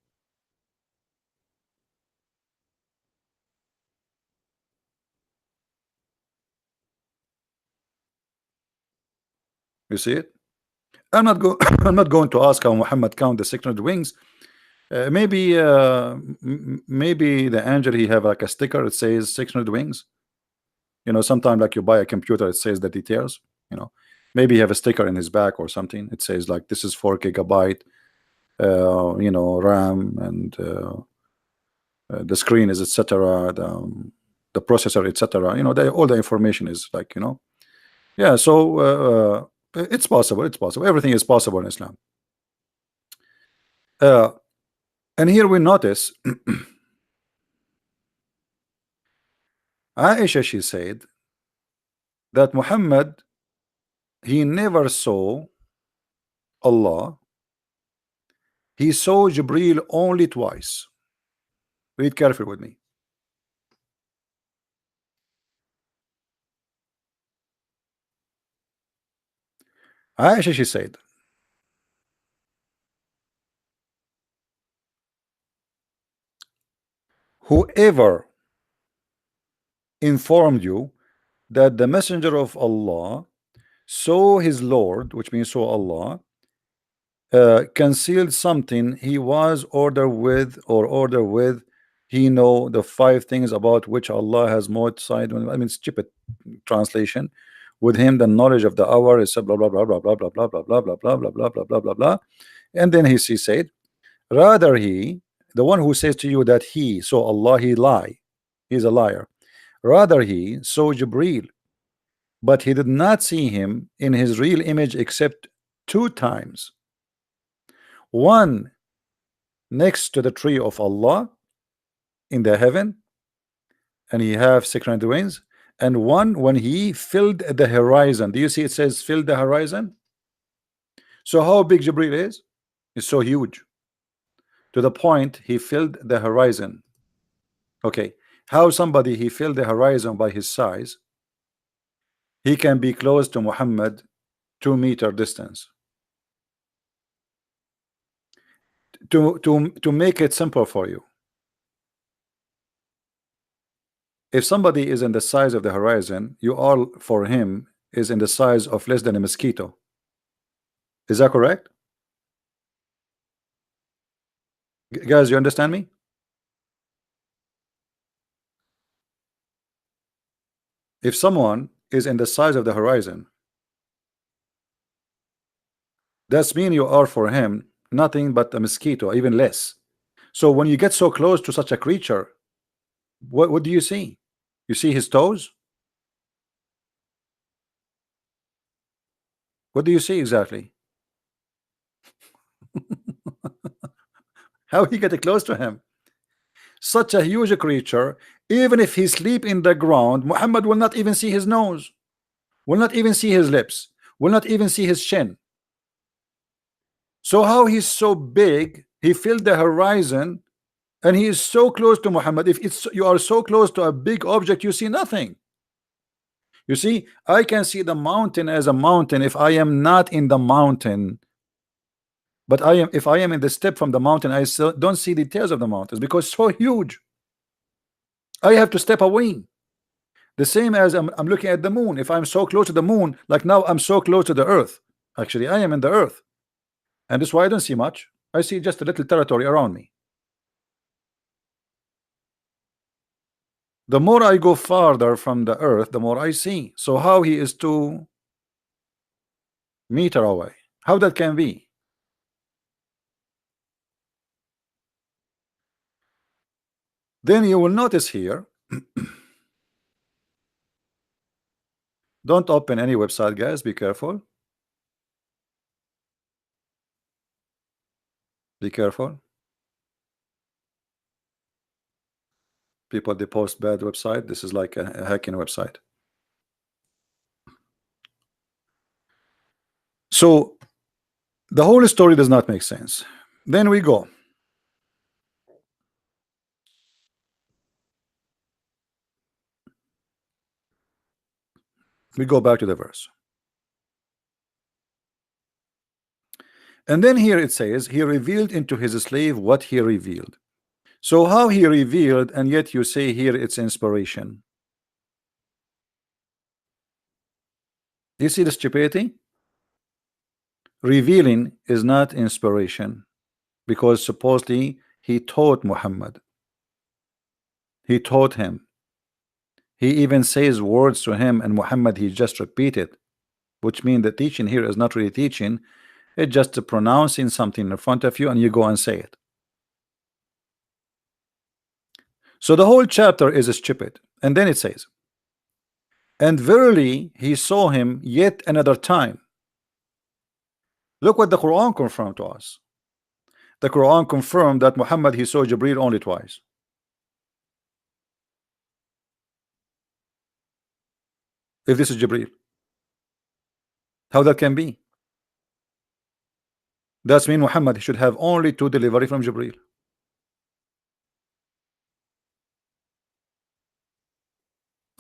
[SPEAKER 1] You see it? I'm not go I'm not going to ask how Muhammad count the 600 wings. Maybe the angel he have like a sticker, it says 600 wings. You know, sometimes like you buy a computer, it says the details. You know, maybe he have a sticker in his back or something. It says like this is 4 gigabyte, you know, RAM, and the screen is etc. The processor etc. You know, all the information is like, you know, yeah. So it's possible. It's possible. Everything is possible in Islam. Uh, and here we notice Aisha, she said that Muhammad, he never saw Allah. He saw Jibril only twice. Read carefully with me. Aisha, she said, whoever informed you that the messenger of Allah saw his Lord, which means saw Allah, concealed something he was ordered with, he know the 5 things about which Allah has modified. I mean, stupid translation. With him the knowledge of the hour is blah blah blah blah blah blah blah blah blah blah blah blah blah blah blah blah blah. And then he said, rather he, the one who says to you that he saw Allah, he lie, he's a liar. Rather he saw Jibril, but he did not see him in his real image except 2 times. One next to the tree of Allah in the heaven, and he have 600 wings, and one when he filled the horizon. Do you see it says filled the horizon? So how big Jibril is? It's so huge, to the point he filled the horizon. Okay, how somebody he filled the horizon by his size, he can be close to Muhammad 2 meter distance. To make it simple for you, if somebody is in the size of the horizon, you are for him is in the size of less than a mosquito. Is that correct? Guys, you understand me? If someone is in the size of the horizon, that's mean you are for him nothing but a mosquito, even less. So when you get so close to such a creature, what do you see? You see his toes? What do you see exactly? How he get close to him? such a huge creature, even if he sleep in the ground, Muhammad will not even see his nose, will not even see his lips, will not even see his chin. So how he's so big, he filled the horizon, and he is so close to Muhammad. If it's you are so close to a big object, you see nothing. You see, I can see the mountain as a mountain if I am not in the mountain. But I am, if I am in the step from the mountain, I still don't see details of the mountains because it's so huge. I have to step away. The same as I'm looking at the moon. If I'm so close to the moon, like now I'm so close to the earth. Actually, I am in the earth. And that's why I don't see much. I see just a little territory around me. The more I go farther from the earth, the more I see. So how he is 2 meters away? How that can be? Then you will notice here, don't open any website, guys, be careful. Be careful. People, they post bad website. This is like a hacking website. So the whole story does not make sense. Then we go. We go back to the verse. And then here it says, he revealed into his slave what he revealed. So how he revealed, and yet you say here it's inspiration. You see the stupidity? Revealing is not inspiration, because supposedly he taught Muhammad. He taught him. He even says words to him, and Muhammad he just repeated, which means the teaching here is not really teaching. It's just pronouncing something in front of you, and you go and say it. So the whole chapter is stupid. And then it says, and verily he saw him yet another time. Look what the Quran confirmed to us. The Quran confirmed that Muhammad he saw Gabriel only twice. If this is Gabriel, how that can be? That's mean Muhammad should have only 2 delivery from Gabriel.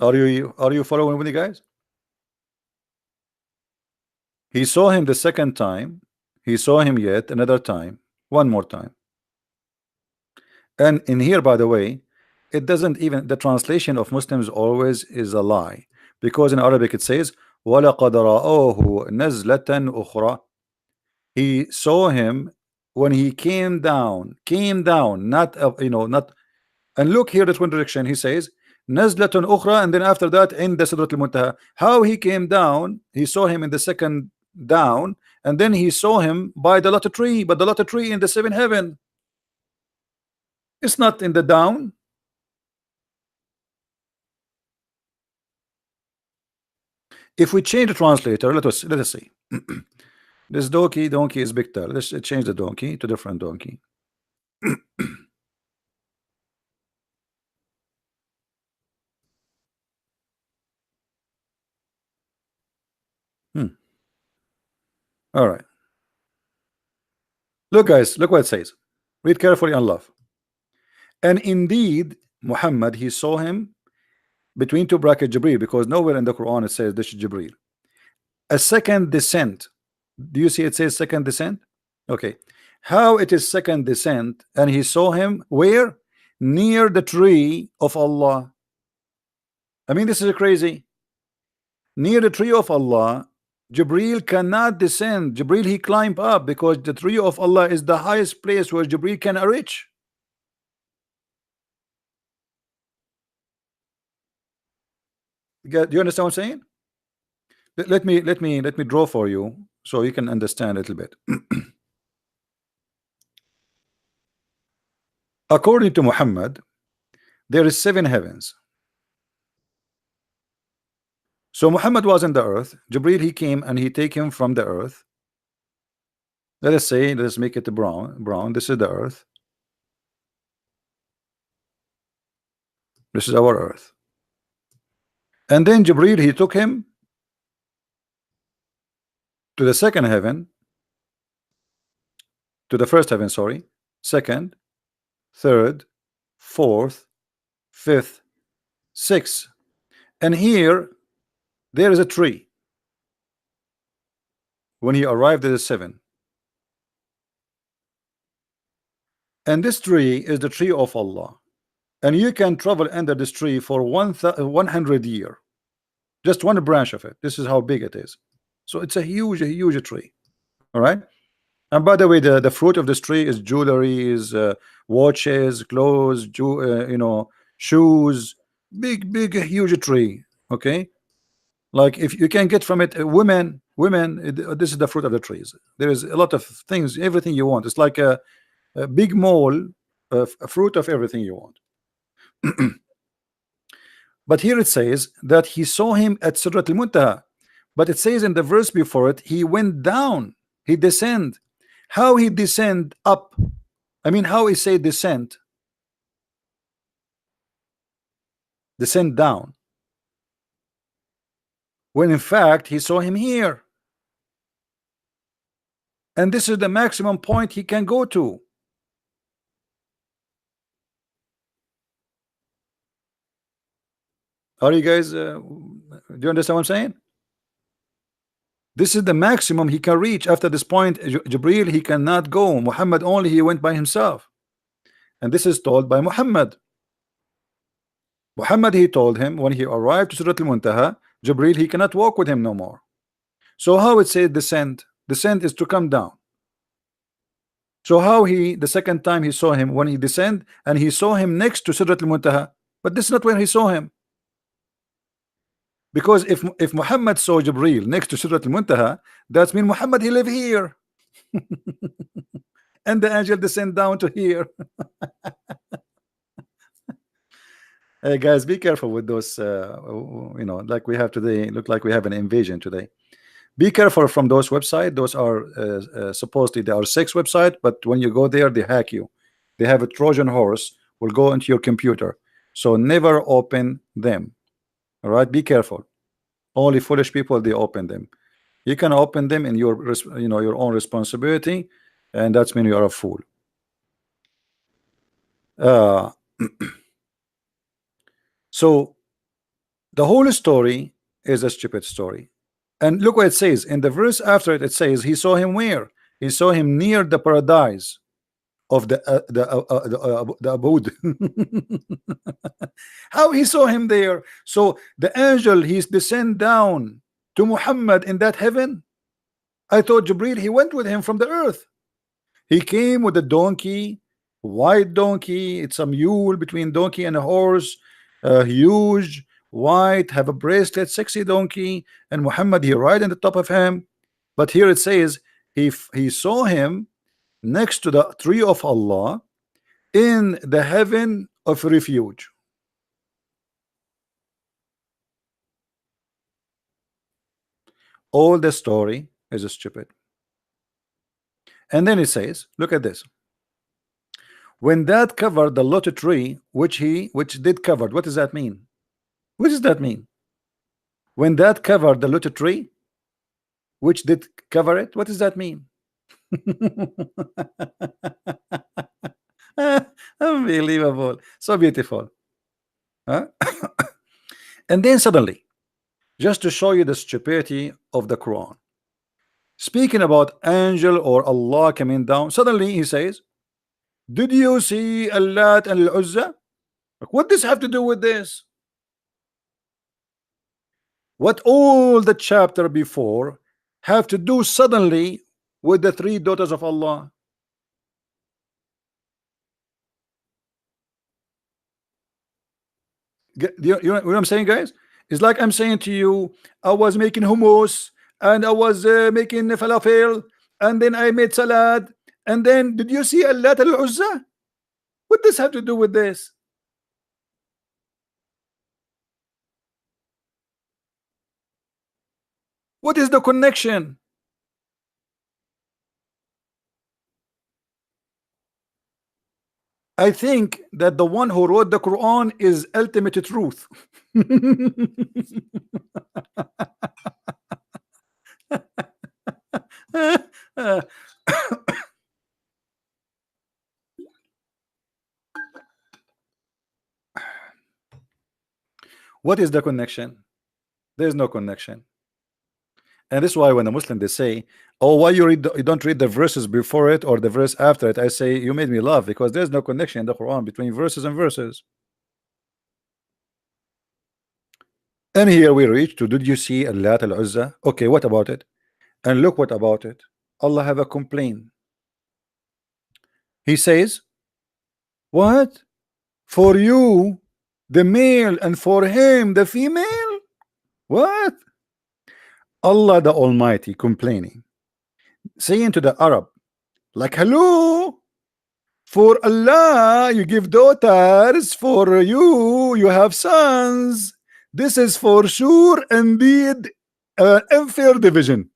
[SPEAKER 1] Are you following with me, guys? He saw him the second time. He saw him yet another time, one more time. And in here, by the way, it doesn't even, the translation of Muslims always is a lie, because in Arabic it says وَلَقَدْ رَآهُ نَزْلَةً أُخْرَى. He saw him when he came down, not not. And look here, the contradiction. He says نَزْلَةٌ أُخْرَى, and then after that in the Sidratul Muntaha. How he came down? He saw him in the second down, and then he saw him by the lot tree, but the lot tree in the 7th heaven. It's not in the down. If we change the translator, let us see. This donkey is Bictal. Let's change the donkey to different donkey. All right. Look, guys, look what it says. Read carefully and love. And indeed, Muhammad, he saw him between 2 brackets Jibril, because nowhere in the Quran it says this is Jibril. A second descent. Do you see it says second descent? Okay. How it is second descent, and he saw him where? Near the tree of Allah. I mean, this is crazy. Near the tree of Allah, Jibril cannot descend. Jibril he climbed up, because the tree of Allah is the highest place where Jibril can reach. Do you understand what I'm saying? Let me draw for you so you can understand a little bit. According to Muhammad, there is 7 heavens. So Muhammad was in the earth. Jibril he came and he take him from the earth. Let us say, let's make it brown. This is the earth. This is our earth. And then Jibril, he took him to the second heaven, to the first heaven, sorry, second, third, fourth, fifth, sixth. And here there is a tree when he arrived at the seven. And this tree is the tree of Allah. And you can travel under this tree for 100 years. Just one branch of it. This is how big it is. So it's a huge tree. All right. And by the way, the fruit of this tree is jewelry, is watches, clothes, shoes. Big, huge tree. Okay. Like if you can get from it, women, this is the fruit of the trees. There is a lot of things, everything you want. It's like a big mall of a fruit of everything you want. But here it says that he saw him at Sidrat al-Muntaha. But it says in the verse before it, he went down, he descend. How he descend up? I mean, how he say descend? Descend down. When in fact he saw him here. And this is the maximum point he can go to. Are you guys, do you understand what I'm saying? This is the maximum he can reach. After this point, Jibril, he cannot go. Muhammad only, he went by himself. And this is told by Muhammad. Muhammad, he told him when he arrived to Surat al-Muntaha, Jibril, he cannot walk with him no more. So how it says descend? Descend is to come down. So how the second time he saw him, when he descend, and he saw him next to Surat al-Muntaha, but this is not where he saw him. Because if Muhammad saw Jibril next to Surat al-Muntaha, that means Muhammad, he live here. And the angel descend down to here. Hey guys, be careful with those, like we have today. Look like we have an invasion today. Be careful from those websites. Those are supposedly they are sex website, but when you go there, they hack you. They have a Trojan horse will go into your computer. So never open them. All right, be careful. Only foolish people, they open them. You can open them in your your own responsibility, and that's mean you are a fool. So the whole story is a stupid story. And look what it says in the verse after it. It says he saw him where? He saw him near the paradise of the abode. How he saw him there? So the angel, he's descend down to Muhammad in that heaven. I thought Jibril, he went with him from the earth. He came with a donkey, white donkey. It's a mule between donkey and a horse, huge, white, have a bracelet, sexy donkey. And Muhammad, he ride on the top of him. But here it says he saw him next to the tree of Allah in the heaven of refuge. All the story is stupid. And then it says, look at this. When that covered the lotus tree, which did covered, what does that mean? What does that mean? When that covered the lotus tree, which did cover it, what does that mean? Unbelievable, so beautiful. Huh? And then suddenly, just to show you the stupidity of the Quran, speaking about angel or Allah coming down, suddenly he says, did you see Allat and Al-Uzza? What does have to do with this? What all the chapter before have to do suddenly with the three daughters of Allah? You know what I'm saying, guys? It's like I'm saying to you, I was making hummus and I was making falafel, and then I made salad, and then did you see Allat al-Uzza? What does have to do with this? What is the connection? I think that the one who wrote the Quran is ultimate truth. What is the connection? There's no connection. And this is why when a Muslim they say, "Oh, why you don't read the verses before it or the verse after it?" I say, "You made me laugh because there's no connection in the Quran between verses and verses." And here we reach to, did you see Al-Lat Al-Uzza? Okay, what about it? And look what about it. Allah have a complaint. He says, "What? For you, the male, and for him, the female?" What? Allah the Almighty complaining, saying to the Arab, like, "Hello, for Allah you give daughters, for you have sons. This is for sure indeed unfair division."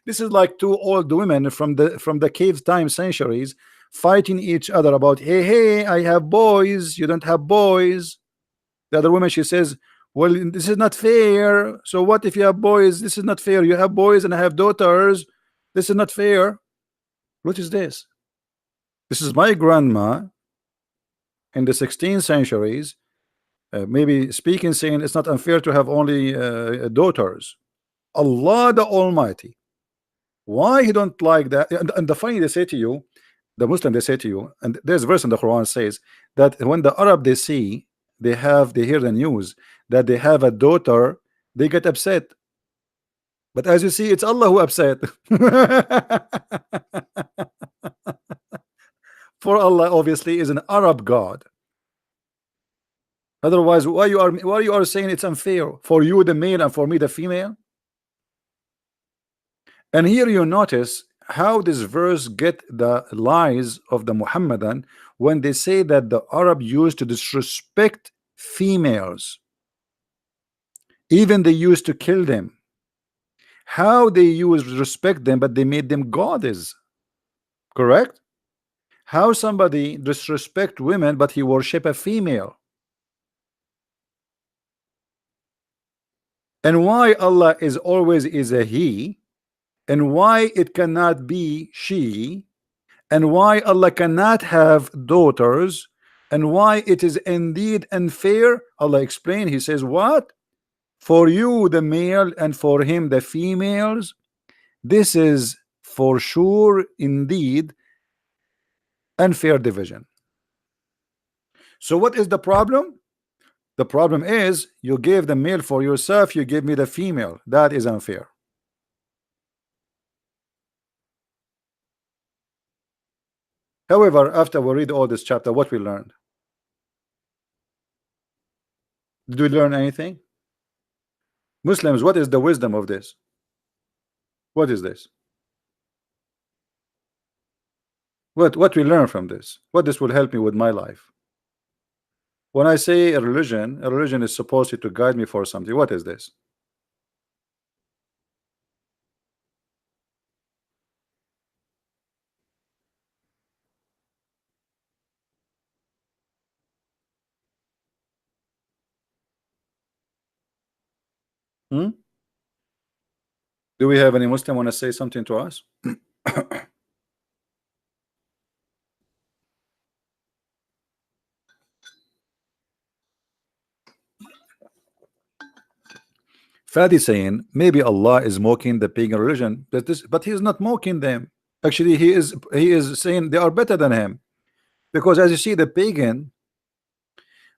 [SPEAKER 1] This is like two old women from the cave time centuries fighting each other about, "Hey, hey, I have boys, you don't have boys." The other woman, she says, "Well, this is not fair. So what if you have boys? This is not fair. You have boys and I have daughters. This is not fair." What is this? This is my grandma in the 16th centuries, maybe speaking, saying it's not unfair to have only daughters. Allah the Almighty, why he don't like that? And the funny, they say to you, the Muslim, they say to you, and there's a verse in the Quran says that when the Arab they see, they hear the news that they have a daughter, they get upset. But as you see, it's Allah who upset. For Allah obviously is an Arab God. Otherwise, why you are saying it's unfair for you the male and for me the female? And here you notice how this verse get the lies of the Muhammadan when they say that the Arab used to disrespect females, even they used to kill them. How they used respect them, but they made them goddess. Correct? How somebody disrespect women, but he worship a female? And why Allah is always is a he, and why it cannot be she, and why Allah cannot have daughters, and why it is indeed unfair? Allah explained, he says, what? For you the male and for him the females, this is for sure indeed unfair division. So what is the problem? The problem is you gave the male for yourself, you give me the female. That is unfair. However, after we read all this chapter, what we learned? Did we learn anything? Muslims, what is the wisdom of this? What is this? What we learn from this? What this will help me with my life? When I say a religion is supposed to guide me for something. What is this? Hmm? Do we have any Muslim want to say something to us? Fadi saying maybe Allah is mocking the pagan religion, but he's not mocking them. Actually, he is saying they are better than him, because as you see, the pagan,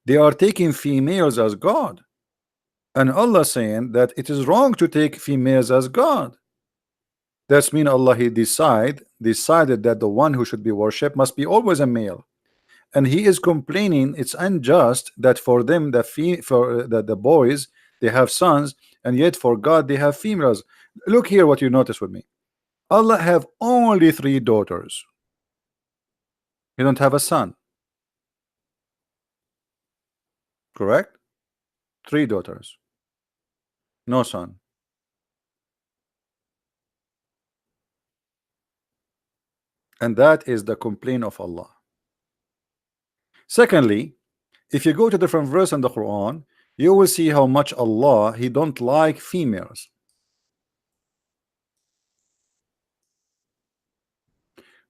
[SPEAKER 1] they are taking females as God, and Allah saying that it is wrong to take females as God. That's mean Allah he decided that the one who should be worshipped must be always a male, and he is complaining it's unjust that for them the boys they have sons, and yet for God they have females. Look here, what you notice with me. Allah have only 3 daughters. He don't have a son. Correct? 3 daughters, no son. And that is the complaint of Allah. Secondly, if you go to different verse in the Quran, you will see how much Allah, He don't like females.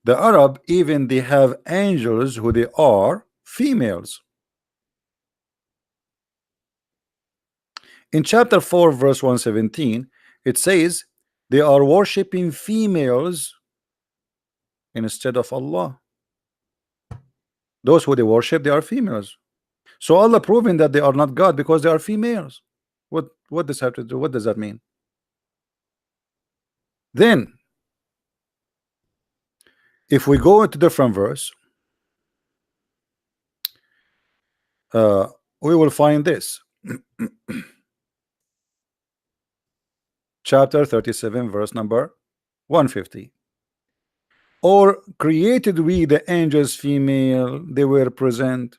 [SPEAKER 1] The Arab, even they have angels who they are females. In chapter 4 verse 117, it says they are worshipping females instead of Allah. Those who they worship, they are females. So Allah proving that they are not God because they are females. What does have to do? What does that mean? Then if we go into different verse, we will find this. Chapter 37 verse number 150. Or created we the angels female, they were present.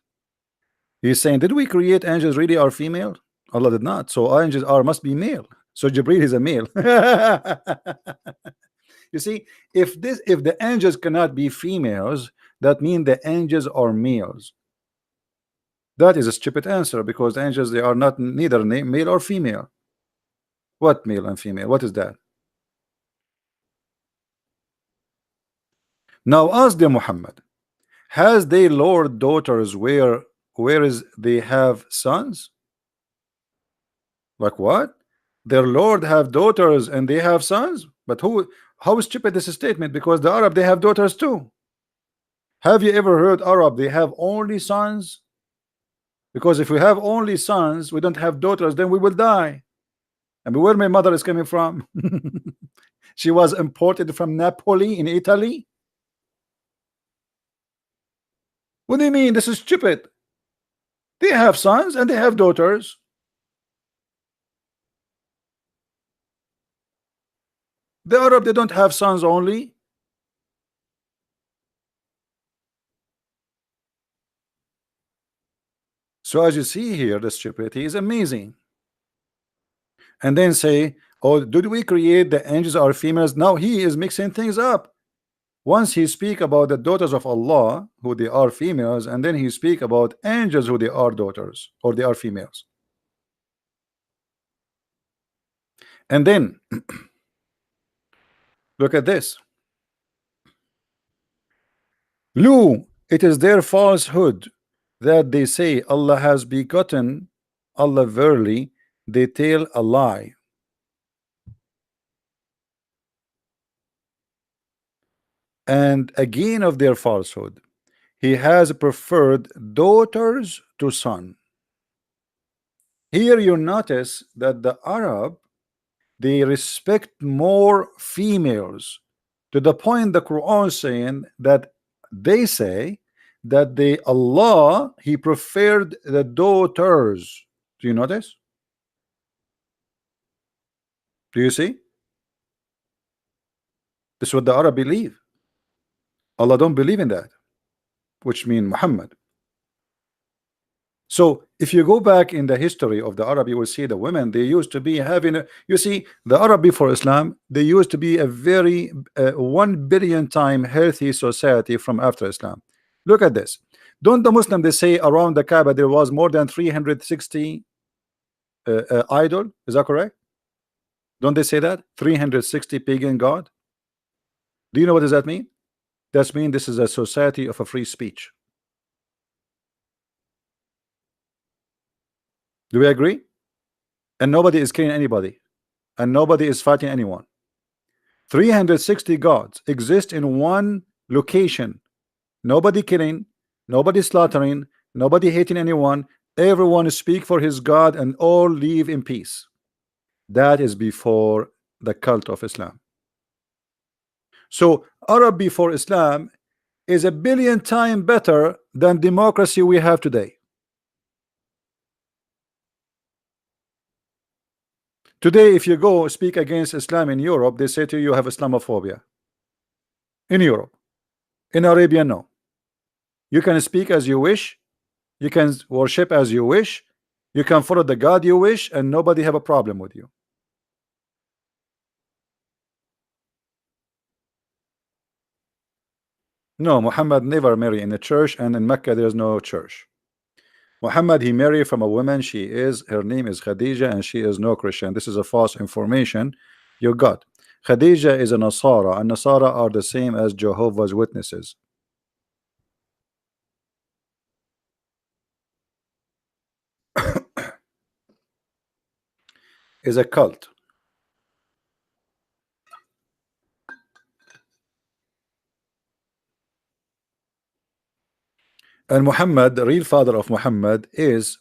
[SPEAKER 1] He's saying, did we create angels really are female? Allah did not. So angels are must be male. So Jibreel is a male. You see, if the angels cannot be females, that means the angels are males. That is a stupid answer, because the angels, they are not neither male or female. What male and female? What is that? Now ask them, Muhammad, has they Lord daughters whereas they have sons? Like what? Their Lord have daughters and they have sons? But how stupid is this statement? Because the Arab, they have daughters too. Have you ever heard Arab they have only sons? Because if we have only sons, we don't have daughters, then we will die. And where my mother is coming from? She was imported from Napoli in Italy. What do you mean? This is stupid. They have sons and they have daughters. The Arab, they don't have sons only. So as you see here, the stupidity is amazing. And then say, oh, did we create the angels are females? Now he is mixing things up. Once he speak about the daughters of Allah, who they are females, and then he speak about angels who they are daughters, or they are females. And then look at this. Lu, it is their falsehood that they say Allah has begotten. Allah verily, they tell a lie. And again of their falsehood, he has preferred daughters to son. Here you notice that the Arab, they respect more females, to the point the Quran saying that they say that Allah, he preferred the daughters. Do you notice? Do you see? This is what the Arab believe. Allah don't believe in that, which mean Muhammad. So if you go back in the history of the Arab, you will see the women, they used to be having you see, the Arab before Islam, they used to be a very 1 billion time healthy society from after Islam. Look at this. Don't the Muslim, they say around the Kaaba there was more than 360 idol? Is that correct? Don't they say that? 360 pagan god? Do you know what does that mean? That means this is a society of a free speech. Do we agree? And nobody is killing anybody, and nobody is fighting anyone. 360 gods exist in one location. Nobody killing, nobody slaughtering, nobody hating anyone. Everyone speak for his God and all live in peace. That is before the cult of Islam. So Arab before Islam is a billion times better than democracy we have today. Today, if you go speak against Islam in Europe, they say to you, you have Islamophobia. In Europe. In Arabia, no. You can speak as you wish. You can worship as you wish. You can follow the God you wish, and nobody have a problem with you. No, Muhammad never married in a church, and in Mecca there is no church. Muhammad, he married from a woman. Her name is Khadija, and she is no Christian. This is a false information you got. Khadija is a Nasara, and Nasara are the same as Jehovah's Witnesses. Is a cult. And Muhammad, the real father of Muhammad, is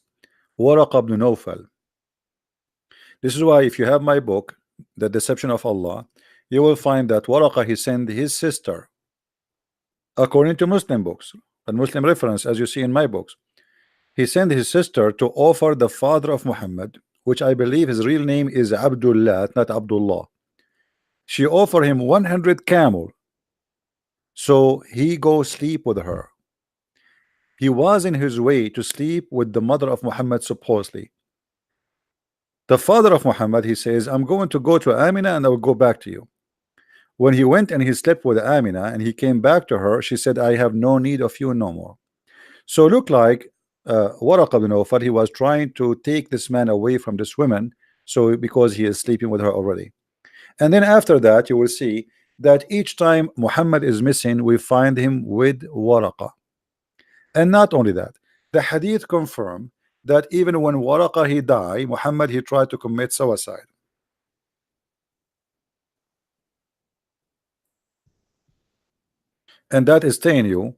[SPEAKER 1] Waraqa ibn Nawfal. This is why if you have my book, The Deception of Allah, you will find that Waraqa, he sent his sister, according to Muslim books and Muslim reference, as you see in my books. He sent his sister to offer the father of Muhammad, which I believe his real name is Abdullah, not Abdullah. She offered him 100 camel, so he go sleep with her. He was in his way to sleep with the mother of Muhammad, supposedly. The father of Muhammad, he says, I'm going to go to Amina and I will go back to you. When he went and he slept with Amina and he came back to her, she said, I have no need of you no more. So look like Waraqa bin Nawfal, he was trying to take this man away from this woman, so because he is sleeping with her already. And then after that, you will see that each time Muhammad is missing, we find him with Waraqa. And not only that, the hadith confirm that even when Waraqa he died, Muhammad he tried to commit suicide. And that is telling you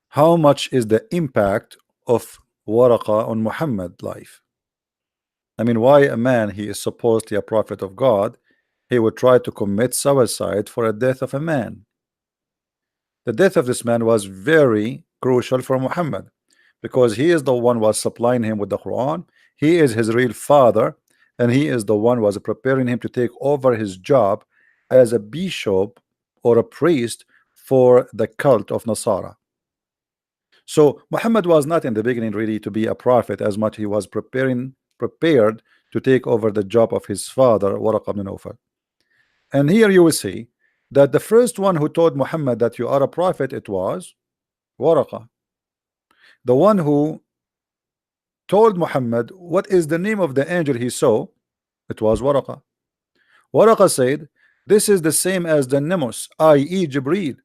[SPEAKER 1] how much is the impact of Waraqa on Muhammad's life. I mean, why a man, he is supposedly a prophet of God, he would try to commit suicide for a death of a man. The death of this man was very crucial for Muhammad, because he is the one was supplying him with the Quran. He is his real father, and he is the one was preparing him to take over his job as a bishop or a priest for the cult of Nasara. So Muhammad was not in the beginning really to be a prophet, as much he was prepared to take over the job of his father Waraqa ibn Nawfal. And here you will see that the first one who told Muhammad that you are a prophet, it was Waraqa. The one who told Muhammad what is the name of the angel he saw, it was Waraqa. Waraqa said, this is the same as the Nemus, i.e. Jibreel,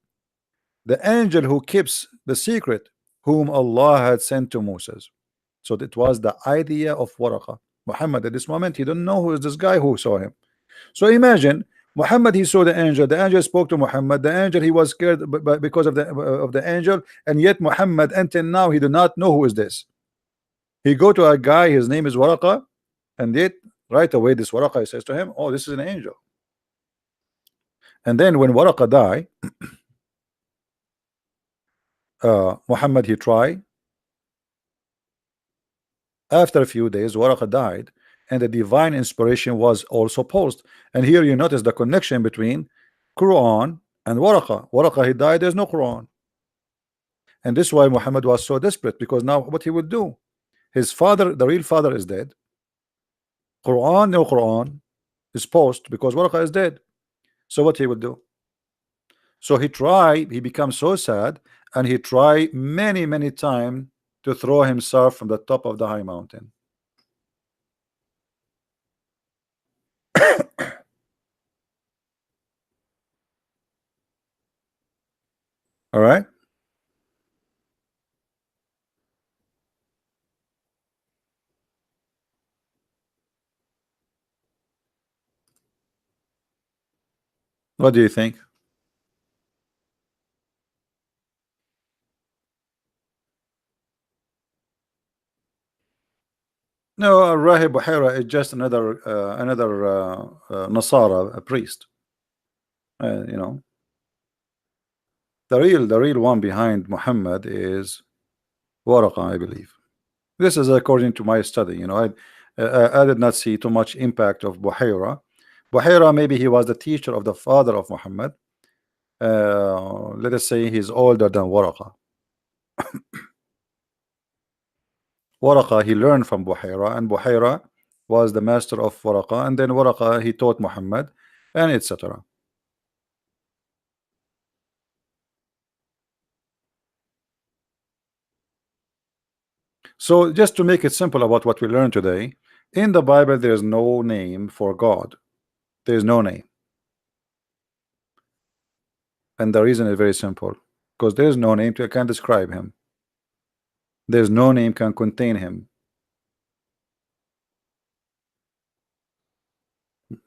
[SPEAKER 1] the angel who keeps the secret, whom Allah had sent to Moses. So it was the idea of Waraqa. Muhammad at this moment, he don't know who is this guy who saw him. So imagine Muhammad, he saw the angel spoke to Muhammad, the angel, he was scared because of the angel, and yet Muhammad until now he do not know who is this. He go to a guy, his name is Waraqa, and yet right away this Waraqa says to him, oh, this is an angel. And then when Waraqa died, Muhammad he tried. After a few days, Waraqa died, and the divine inspiration was also posed. And here you notice the connection between Quran and Waraqa. Waraqa he died, there's no Quran. And this is why Muhammad was so desperate, because now what he would do? His father, the real father, is dead. Quran, no Quran is post because Waraqa is dead. So what he would do? So he tried, he becomes so sad, and he tried many times to throw himself from the top of the high mountain. All right. What do you think? No, Rahib Buhaira is just another Nasara, a priest. You know, the real one behind Muhammad is Waraqa, I believe. This is according to my study. You know, I did not see too much impact of Buhaira. Buhaira, maybe he was the teacher of the father of Muhammad. Let us say he's older than Waraqa. Waraqa, he learned from Buhaira, and Buhaira was the master of Waraqa, and then Waraqa, he taught Muhammad, and etc. So just to make it simple about what we learned today, in the Bible there's no name for God. There's no name. And the reason is very simple. Because there's no name to can describe him. There's no name can contain him.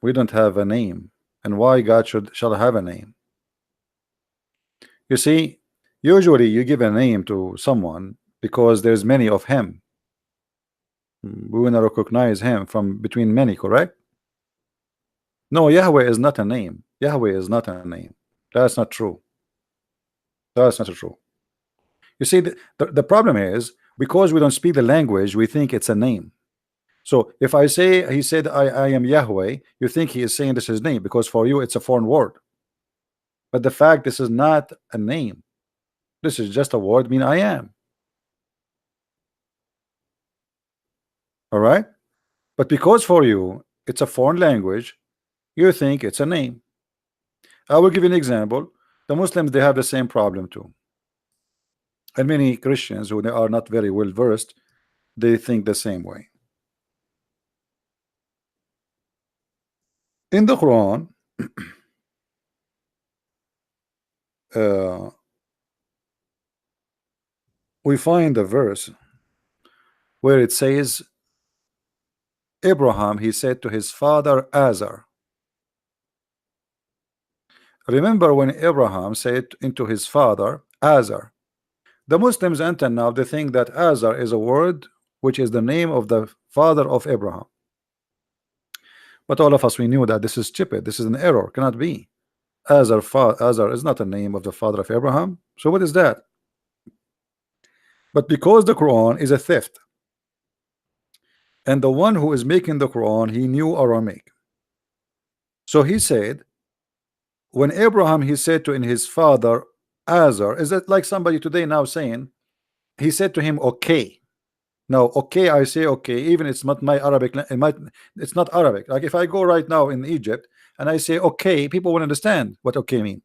[SPEAKER 1] We don't have a name. And why God shall have a name? You see, usually you give a name to someone because there's many of him. We want to recognize him from between many, correct? No, Yahweh is not a name. Yahweh is not a name. That's not true. That's not true. You see, the problem is because we don't speak the language, we think it's a name. So if I say he said I am Yahweh, you think he is saying this is his name because for you it's a foreign word. But the fact this is not a name. This is just a word mean I am. All right? But because for you it's a foreign language, you think it's a name. I will give you an example. The Muslims, they have the same problem too. And many Christians who are not very well versed, they think the same way. In the Quran, we find a verse where it says Abraham, he said to his father Azar. Remember when Abraham said into his father Azar, the Muslims until now they think that Azar is a word which is the name of the father of Abraham. But all of us, we knew that this is stupid. This is an error. Cannot be. Azar is not the name of the father of Abraham. So what is that? But because the Quran is a theft, and the one who is making the Quran, he knew Aramaic. So he said, when Abraham he said to in his father Azar, is that like somebody today now saying, he said to him, okay. Now, okay, I say okay, even it's not my Arabic, it's not Arabic. Like if I go right now in Egypt and I say okay, people will understand what okay mean.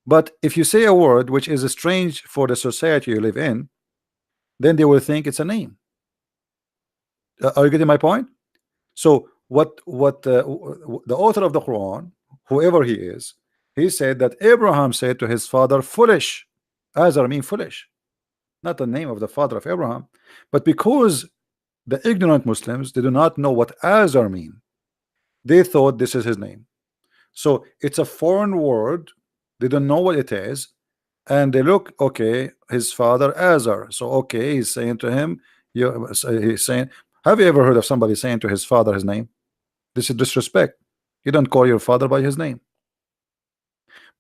[SPEAKER 1] But if you say a word which is strange for the society you live in, then they will think it's a name. Are you getting my point? So what the author of the Quran, whoever he is, he said that Abraham said to his father, foolish. Azar mean foolish, not the name of the father of Abraham. But because the ignorant Muslims, they do not know what Azar mean, they thought this is his name. So it's a foreign word, they don't know what it is, and they look, okay, his father Azar. So okay, he's saying to him, he's saying, have you ever heard of somebody saying to his father his name? This is disrespect. You don't call your father by his name.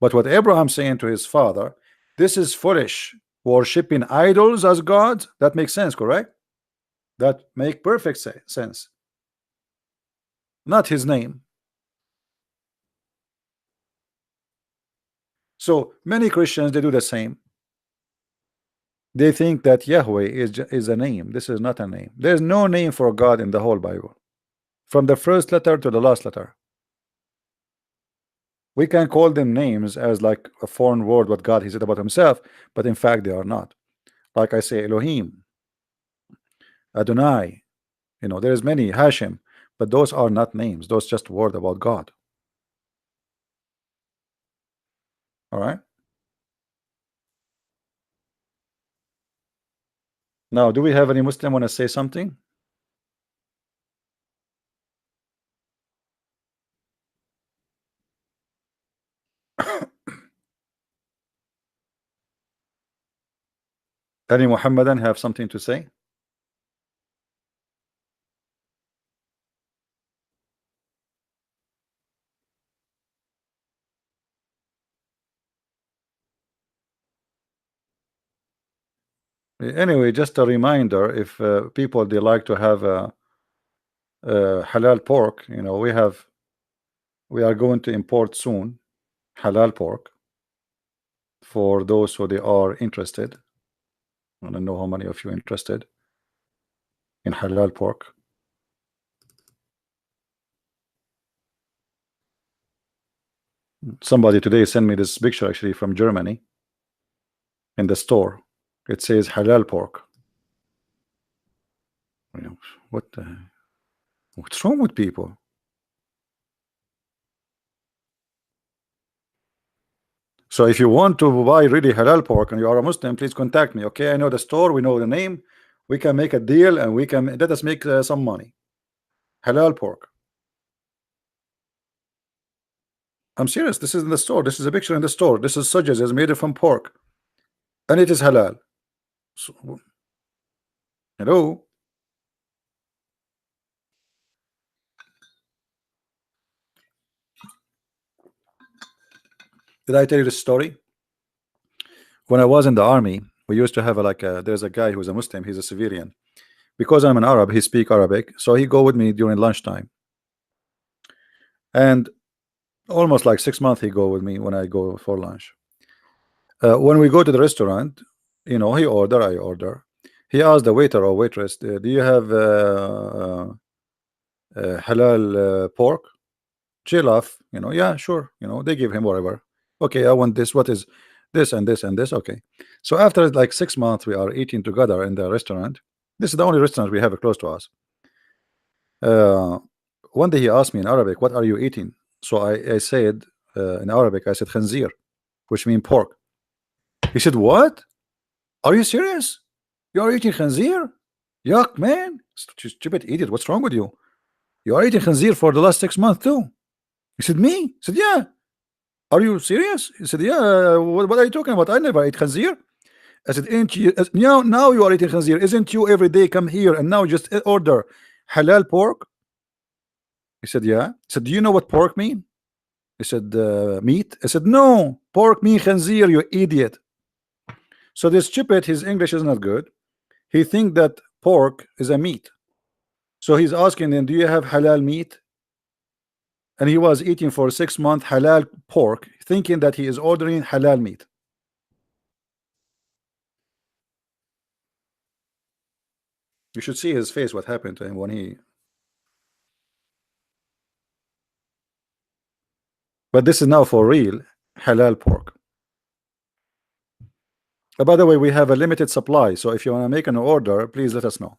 [SPEAKER 1] But what Abraham saying to his father, this is foolish. Worshipping idols as gods, that makes sense, correct? That make perfect sense. Not his name. So many Christians, they do the same. They think that Yahweh is a name. This is not a name. There's no name for God in the whole Bible, from the first letter to the last letter. We can call them names as like a foreign word, what God he said about himself, but in fact they are not. Like I say Elohim, Adonai, you know, there's many, Hashem, but those are not names. Those just word about God. All right. Now, do we have any Muslim want to say something? Any Muhammadan have something to say? Anyway, just a reminder, if people they like to have halal pork, you know, we are going to import soon halal pork for those who they are interested. I don't know how many of you interested in halal pork. Somebody today sent me this picture actually from Germany in the store. It says halal pork. What what's wrong with people? So if you want to buy really halal pork and you are a Muslim, please contact me. Okay, I know the store, we know the name, we can make a deal, and we can let us make some money. Halal pork. I'm serious. This is in the store. This is a picture in the store. This is sujas is made from pork, and it is halal. So, hello. Did I tell you the story? When I was in the army, we used to have there's a guy who's a Muslim. He's a civilian. Because I'm an Arab, he speak Arabic, so he go with me during lunchtime. And almost like 6 months he go with me when I go for lunch. When we go to the restaurant, he order, I order. He asked the waiter or waitress, do you have halal pork? She laugh, yeah, sure. They give him whatever. Okay, I want this. What is this and this and this? Okay. So after like 6 months, we are eating together in the restaurant. This is the only restaurant we have close to us. One day he asked me in Arabic, what are you eating? So I said in Arabic, I said khanzir, which means pork. He said, what? Are you serious? You are eating khanzir? Yuck, man. Stupid idiot. What's wrong with you? You are eating khanzir for the last 6 months too. He said, me? He said, yeah. Are you serious? He said, yeah. What are you talking about? I never ate khanzir. I said, ain't you? Now you are eating khanzir. Isn't you every day come here and now just order halal pork? He said, yeah. He said, do you know what pork mean? He said, meat. I said, no. Pork mean khanzir, you idiot. So this stupid, his English is not good. He think that pork is a meat. So he's asking him, do you have halal meat? And he was eating for 6 months halal pork, thinking that he is ordering halal meat. You should see his face, what happened to him when he... But this is now for real halal pork. By the way, we have a limited supply, so if you want to make an order, please let us know.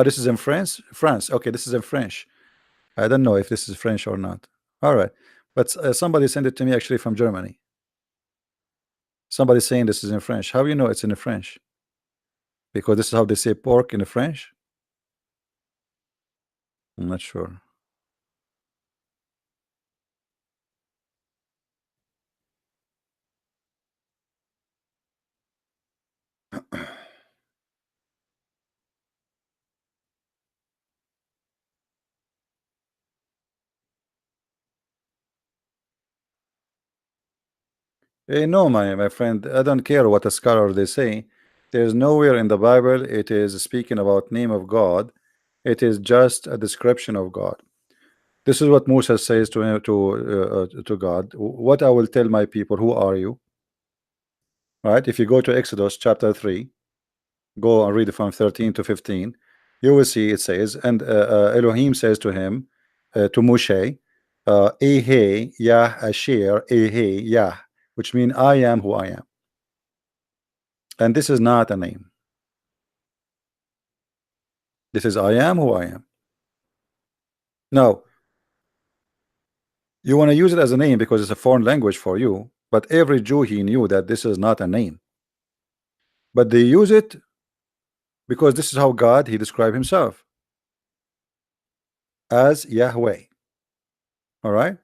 [SPEAKER 1] This is in France. Okay, this is in French. I don't know if this is French or not. All right, but somebody sent it to me actually from Germany. Somebody saying this is in French. How do you know it's in the French? Because this is how they say pork in the French. I'm not sure. No, my friend, I don't care what a scholar they say. There's nowhere in the Bible it is speaking about name of God. It is just a description of God. This is what Musa says to God. What I will tell my people, who are you? Right? If you go to Exodus chapter 3, go and read it from 13 to 15, you will see it says, and Elohim says to him, to Moshe, Ehe Yah Asher Ehe Yah, which means I am who I am. And this is not a name. This is I am who I am. Now, you want to use it as a name because it's a foreign language for you, but every Jew, he knew that this is not a name. But they use it because this is how God, he described himself as Yahweh. All right?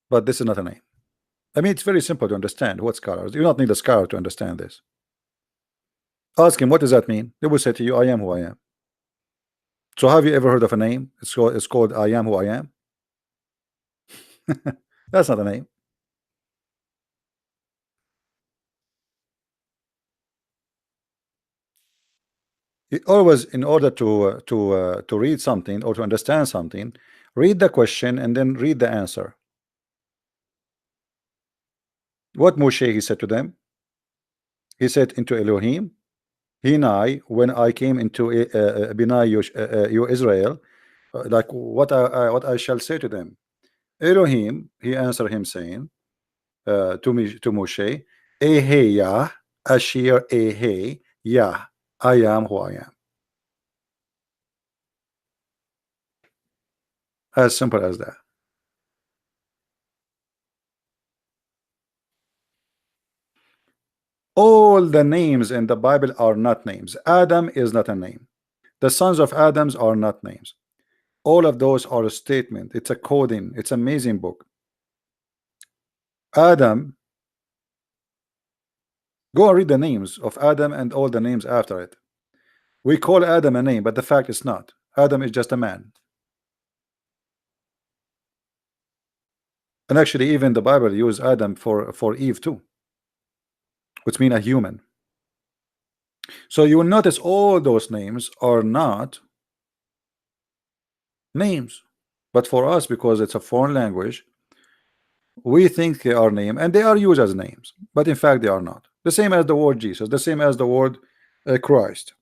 [SPEAKER 1] But this is not a name. I mean, it's very simple to understand. What scholars? You don't need a scholar to understand this. Ask him, what does that mean? They will say to you, I am who I am. So have you ever heard of a name? It's called I am who I am. That's not a name. Always, in order to read something or to understand something, read the question and then read the answer. What Moshe he said to them? He said into Elohim, Hinai, when I came into Binai you Israel, like what I shall say to them. Elohim, he answered him saying to Moshe, Ehe Yah, Ashir Ehe, yeah, I am who I am. As simple as that. All the names in the Bible are not names. Adam is not a name. The sons of Adams are not names. All of those are a statement. It's a coding. It's an amazing book. Adam, go and read the names of Adam and all the names after it. We call Adam a name, but the fact is not. Adam is just a man. And actually, even the Bible uses Adam for Eve too, which means a human. So you will notice all those names are not names. But for us, because it's a foreign language, we think they are names, and they are used as names, but in fact they are not. The same as the word Jesus, the same as the word Christ,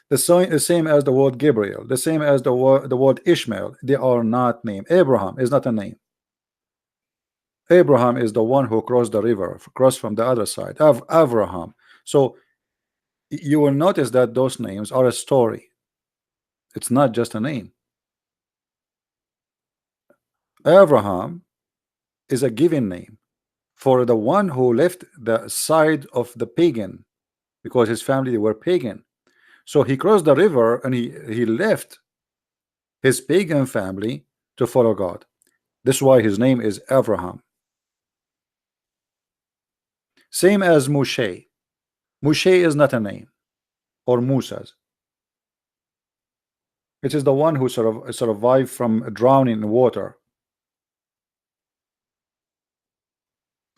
[SPEAKER 1] the same as the word Gabriel, the same as the word Ishmael. They are not names. Abraham is not a name. Abraham is the one who crossed the river, crossed from the other side. Abraham. So you will notice that those names are a story. It's not just a name. Abraham is a given name for the one who left the side of the pagan, because his family were pagan. So he crossed the river and he left his pagan family to follow God. This is why his name is Abraham. Same as Moshe. Moshe is not a name, or Musa's. It is the one who survived from drowning in water.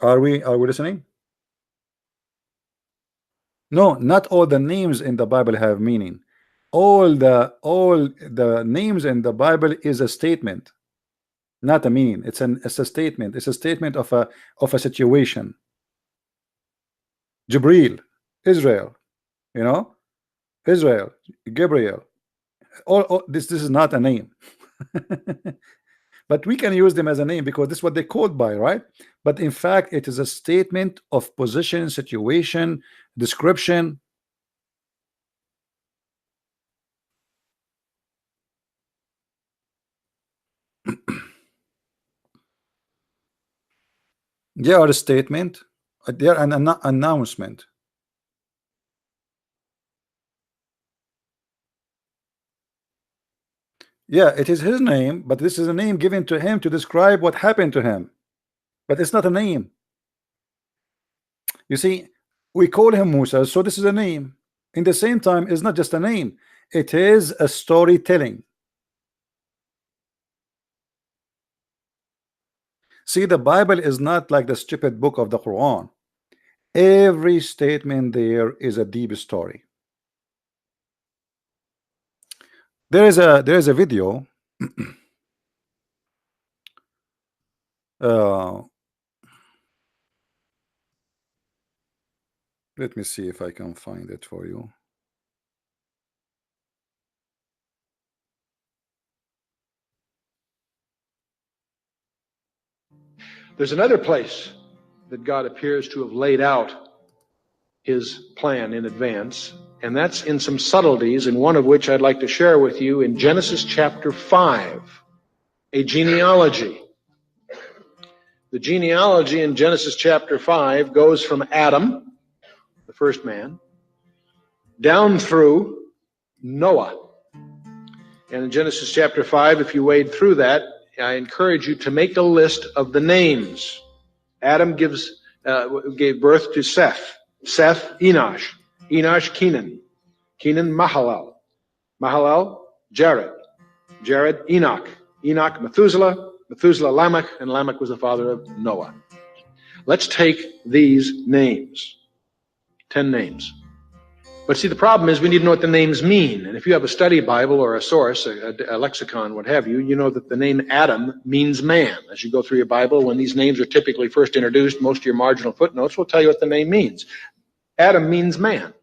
[SPEAKER 1] Are we listening? No, not all the names in the Bible have meaning. All the names in the Bible is a statement, not a meaning. It's a statement. It's a statement of a situation. Gabriel, Israel, you know, Israel, Gabriel. All this is not a name. But we can use them as a name because this is what they called by, right? But in fact, it is a statement of position, situation, description. They are a statement. They are an announcement. Yeah, it is his name, but this is a name given to him to describe what happened to him. But it's not a name. You see, we call him Musa, so this is a name. In the same time, it's not just a name. It is a storytelling. See, the Bible is not like the stupid book of the Quran. Every statement there is a deep story. There is a video. Let me see if I can find it for you.
[SPEAKER 3] There's another place that God appears to have laid out his plan in advance, and that's in some subtleties, and one of which I'd like to share with you in Genesis chapter 5, a genealogy. The genealogy in Genesis chapter 5 goes from Adam, the first man, down through Noah. And in Genesis chapter 5, if you wade through that, I encourage you to make a list of the names. Adam gave birth to Seth. Seth, Enosh. Enosh, Kenan. Kenan, Mahalalel. Mahalalel, Jared. Jared, Enoch. Enoch, Methuselah. Methuselah, Lamech. And Lamech was the father of Noah. Let's take these names. 10 names. But see, the problem is we need to know what the names mean. And if you have a study Bible or a source, a lexicon, what have you, you know that the name Adam means man. As you go through your Bible, when these names are typically first introduced, most of your marginal footnotes will tell you what the name means. Adam means man.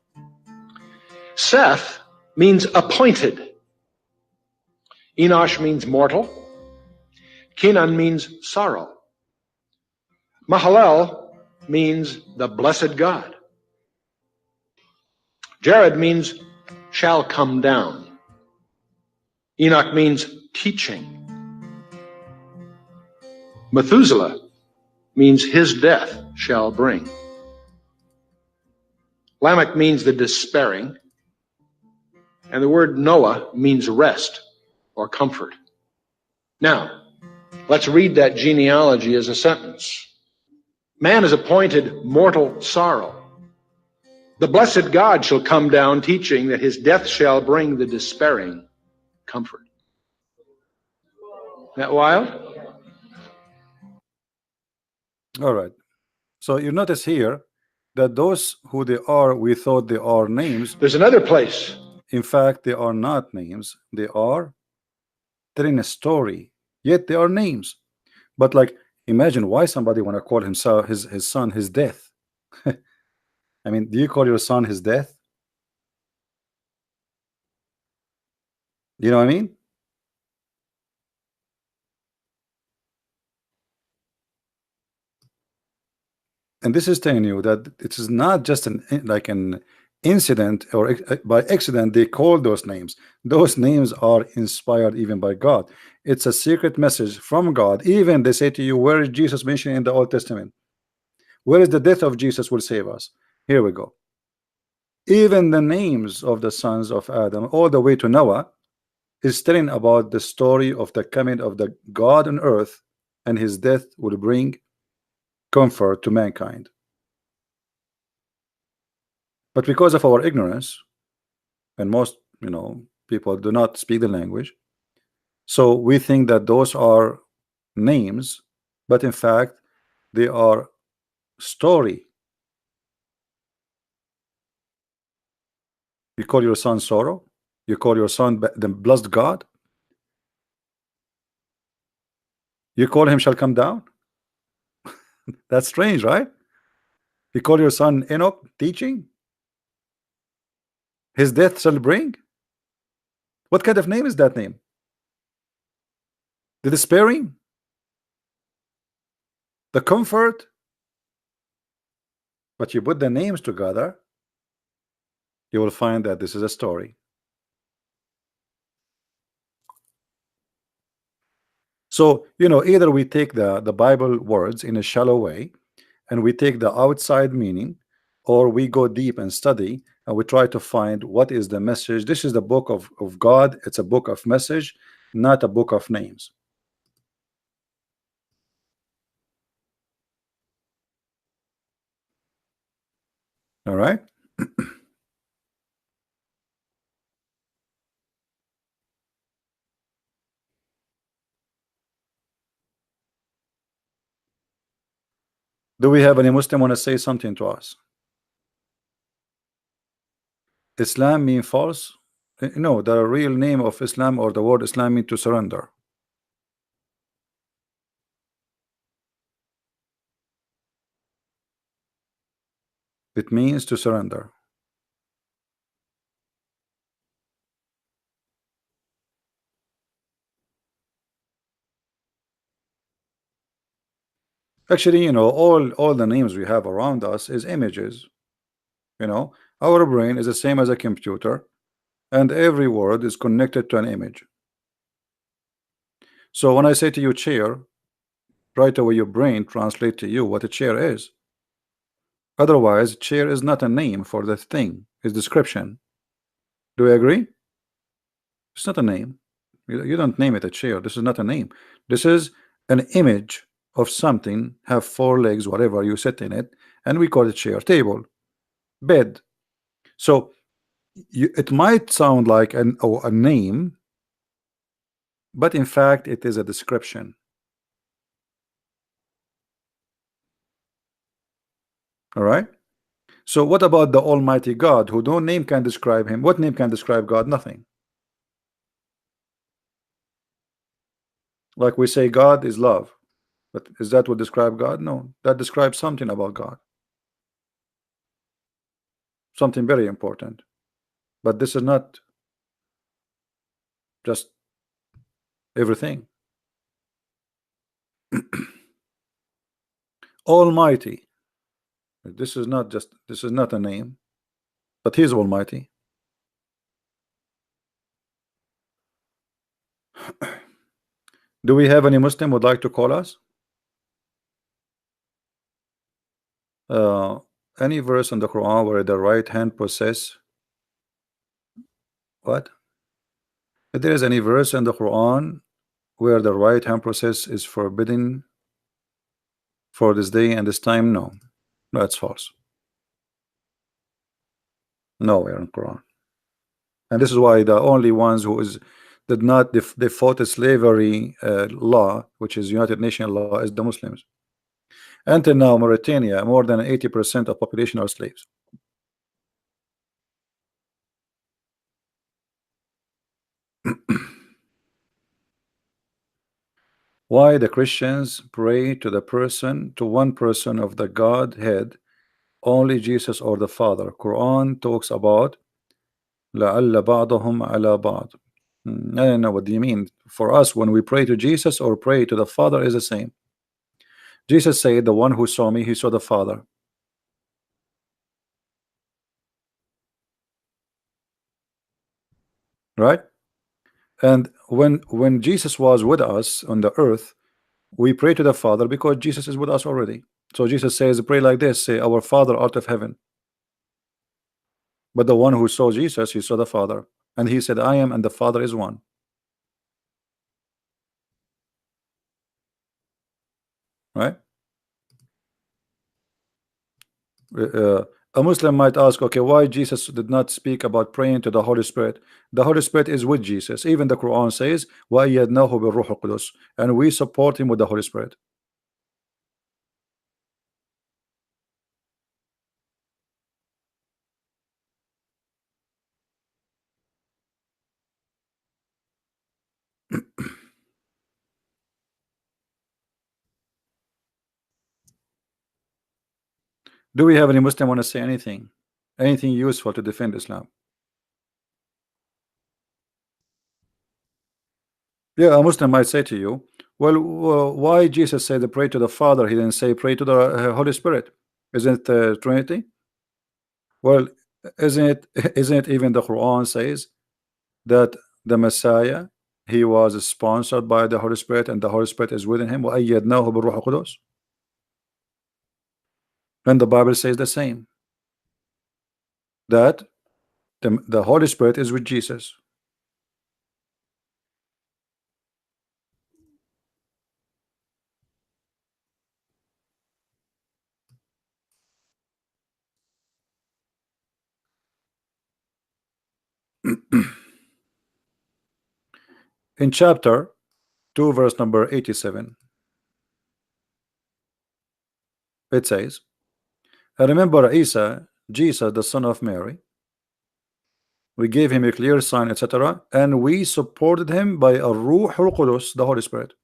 [SPEAKER 3] Seth means appointed. Enosh means mortal. Kenan means sorrow. Mahalalel means the blessed God. Jared means shall come down. Enoch means teaching. Methuselah means his death shall bring. Lamech means the despairing. And the word Noah means rest or comfort. Now, let's read that genealogy as a sentence. Man is appointed mortal sorrow. The blessed God shall come down, teaching that his death shall bring the despairing comfort. Isn't that wild?
[SPEAKER 1] All right. So you notice here that those who they are, we thought they are names.
[SPEAKER 3] There's another place.
[SPEAKER 1] In fact, they are not names. They are telling a story. Yet they are names. But like, imagine why somebody want to call himself his son his death. I mean, do you call your son his death? You know what I mean? And this is telling you that it is not just an incident or by accident they call those names. Those names are inspired even by God. It's a secret message from God. Even they say to you, where is Jesus mentioned in the Old Testament? Where is the death of Jesus will save us? Here we go. Even the names of the sons of Adam all the way to Noah is telling about the story of the coming of the God on earth, and his death will bring comfort to mankind. But because of our ignorance, and most people do not speak the language, so we think that those are names, but in fact they are story. You call your son sorrow? You call your son the blessed God? You call him shall come down? That's strange, right? You call your son Enoch teaching? His death shall bring? What kind of name is that name? The despairing? The comfort? But you put the names together, you will find that this is a story. So, either we take the Bible words in a shallow way and we take the outside meaning, or we go deep and study and we try to find what is the message. This is the book of God. It's a book of message, not a book of names. All right. Do we have any Muslim want to say something to us? Islam mean false? No, the real name of Islam or the word Islam mean to surrender. It means to surrender. Actually, all the names we have around us is images. Our brain is the same as a computer, and every word is connected to an image. So when I say to you chair, right away your brain translate to you what a chair is. Otherwise, chair is not a name for the thing, it's description. Do we agree? It's not a name. You don't name it a chair. This is not a name. This is an image of something, have four legs, whatever, you sit in it, and we call it chair. Table, bed. So it might sound like a name, but in fact it is a description. All right. So what about the Almighty God, who no name can describe him? What name can describe God? Nothing. Like we say God is love, but is that what describe God? No, that describes something about God, something very important. But this is not just everything. Almighty, this is not a name, but he is Almighty. Do we have any Muslim would like to call us? Any verse in the Quran where the right hand possess what? If there is any verse in the Quran where the right hand process is forbidden for this day and this time, no, that's false. Nowhere in Quran. And this is why the only ones who did not default to slavery law, which is United Nations law, is the Muslims. Until now, Mauritania, more than 80% of population are slaves. Why the Christians pray to one person of the Godhead, only Jesus or the Father? Quran talks about لَعَلَّ بَعْضَهُمْ عَلَى بَعْض. I don't know what do you mean. For us, when we pray to Jesus or pray to the Father is the same. Jesus said, the one who saw me, he saw the Father. Right? And when Jesus was with us on the earth, we pray to the Father because Jesus is with us already. So Jesus says, pray like this, say, our Father out of heaven. But the one who saw Jesus, he saw the Father. And he said, I am and the Father is one. Right? A Muslim might ask, okay, why Jesus did not speak about praying to the Holy Spirit? The Holy Spirit is with Jesus. Even the Quran says, وَأَيَّدْنَاهُ بِالرُّوحِ الْقُدُسِ, and we support him with the Holy Spirit. Do we have any Muslim want to say anything? Anything useful to defend Islam? Yeah, a Muslim might say to you, well, why Jesus said pray to the Father, he didn't say pray to the Holy Spirit? Isn't it the Trinity? Well, isn't it even the Quran says that the Messiah, he was sponsored by the Holy Spirit and the Holy Spirit is within him? وَأَيَّدْنَاهُ بِالرُّوحِ الْقُدُسِ. And the Bible says the same, that the Holy Spirit is with Jesus. In chapter 2 verse number 87, it says, remember Isa, Jesus the son of Mary, we gave him a clear sign, etc., and we supported him by a Ruh al-Qudus, the Holy Spirit.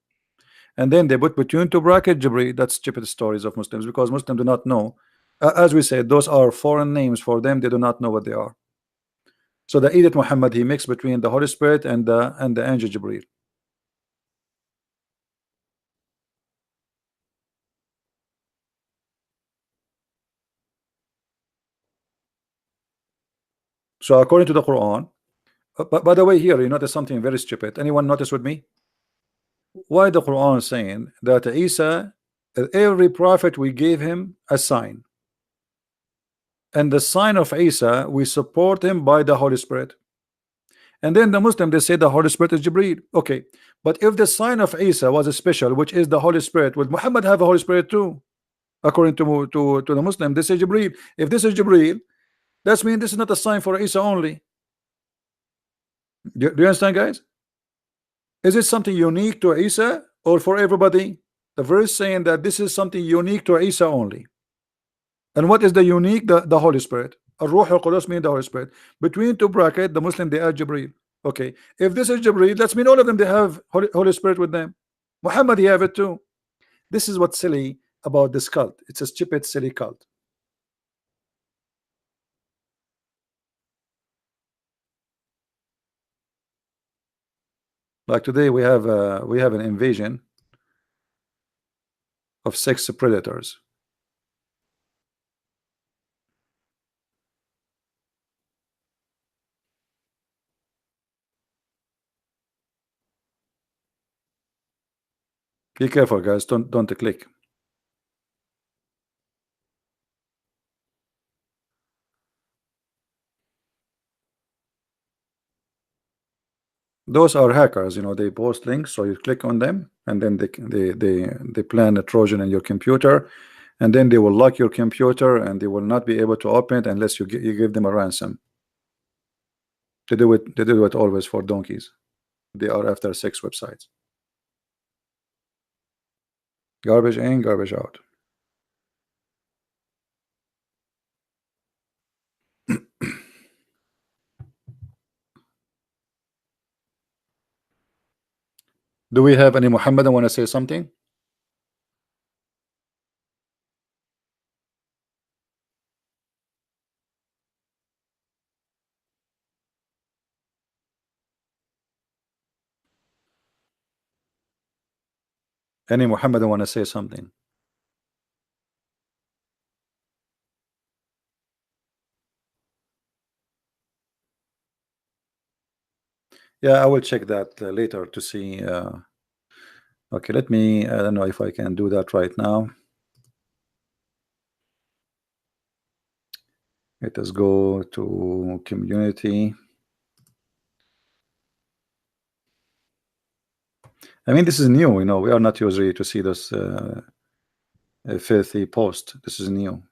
[SPEAKER 1] And then they put between two bracket Jibreel. That's stupid stories of Muslims, because Muslims do not know. As we said, those are foreign names for them. They do not know what they are. So the Edith Muhammad, he mixed between the Holy Spirit and the angel Jibreel. So according to the Quran, but by the way, here you notice something very stupid. Anyone notice with me? Why the Quran is saying that Isa, every prophet we gave him a sign, and the sign of Isa we support him by the Holy Spirit. And then the Muslim, they say the Holy Spirit is Jibreel. Okay, but if the sign of Isa was a special, which is the Holy Spirit, would Muhammad have a Holy Spirit too? According to the Muslim, they say Jibreel. If this is Jibreel, that means this is not a sign for Isa only. Do you understand, guys? Is it something unique to Isa or for everybody? The verse saying that this is something unique to Isa only. And what is the unique? The Holy Spirit. Ar-Ruh al-Qudus means the Holy Spirit. Between two brackets, the Muslim, they add Jibreel. Okay, if this is Jibreel, that's mean all of them, they have Holy Spirit with them. Muhammad, he have it too. This is what's silly about this cult. It's a stupid, silly cult. Like today, we have an invasion of sex predators. Be careful, guys. Don't click. Those are hackers, you know. They post links, so you click on them, and then they plant a Trojan in your computer, and then they will lock your computer, and they will not be able to open it unless you give them a ransom. They do it always for donkeys. They are after sex websites. Garbage in, garbage out. Do we have any Muhammad want to say something? Any Muhammad want to say something? Yeah, I will check that later to see. Okay, let me. I don't know if I can do that right now. Let us go to community. I mean, this is new. You know, we are not usually to see this filthy post. This is new.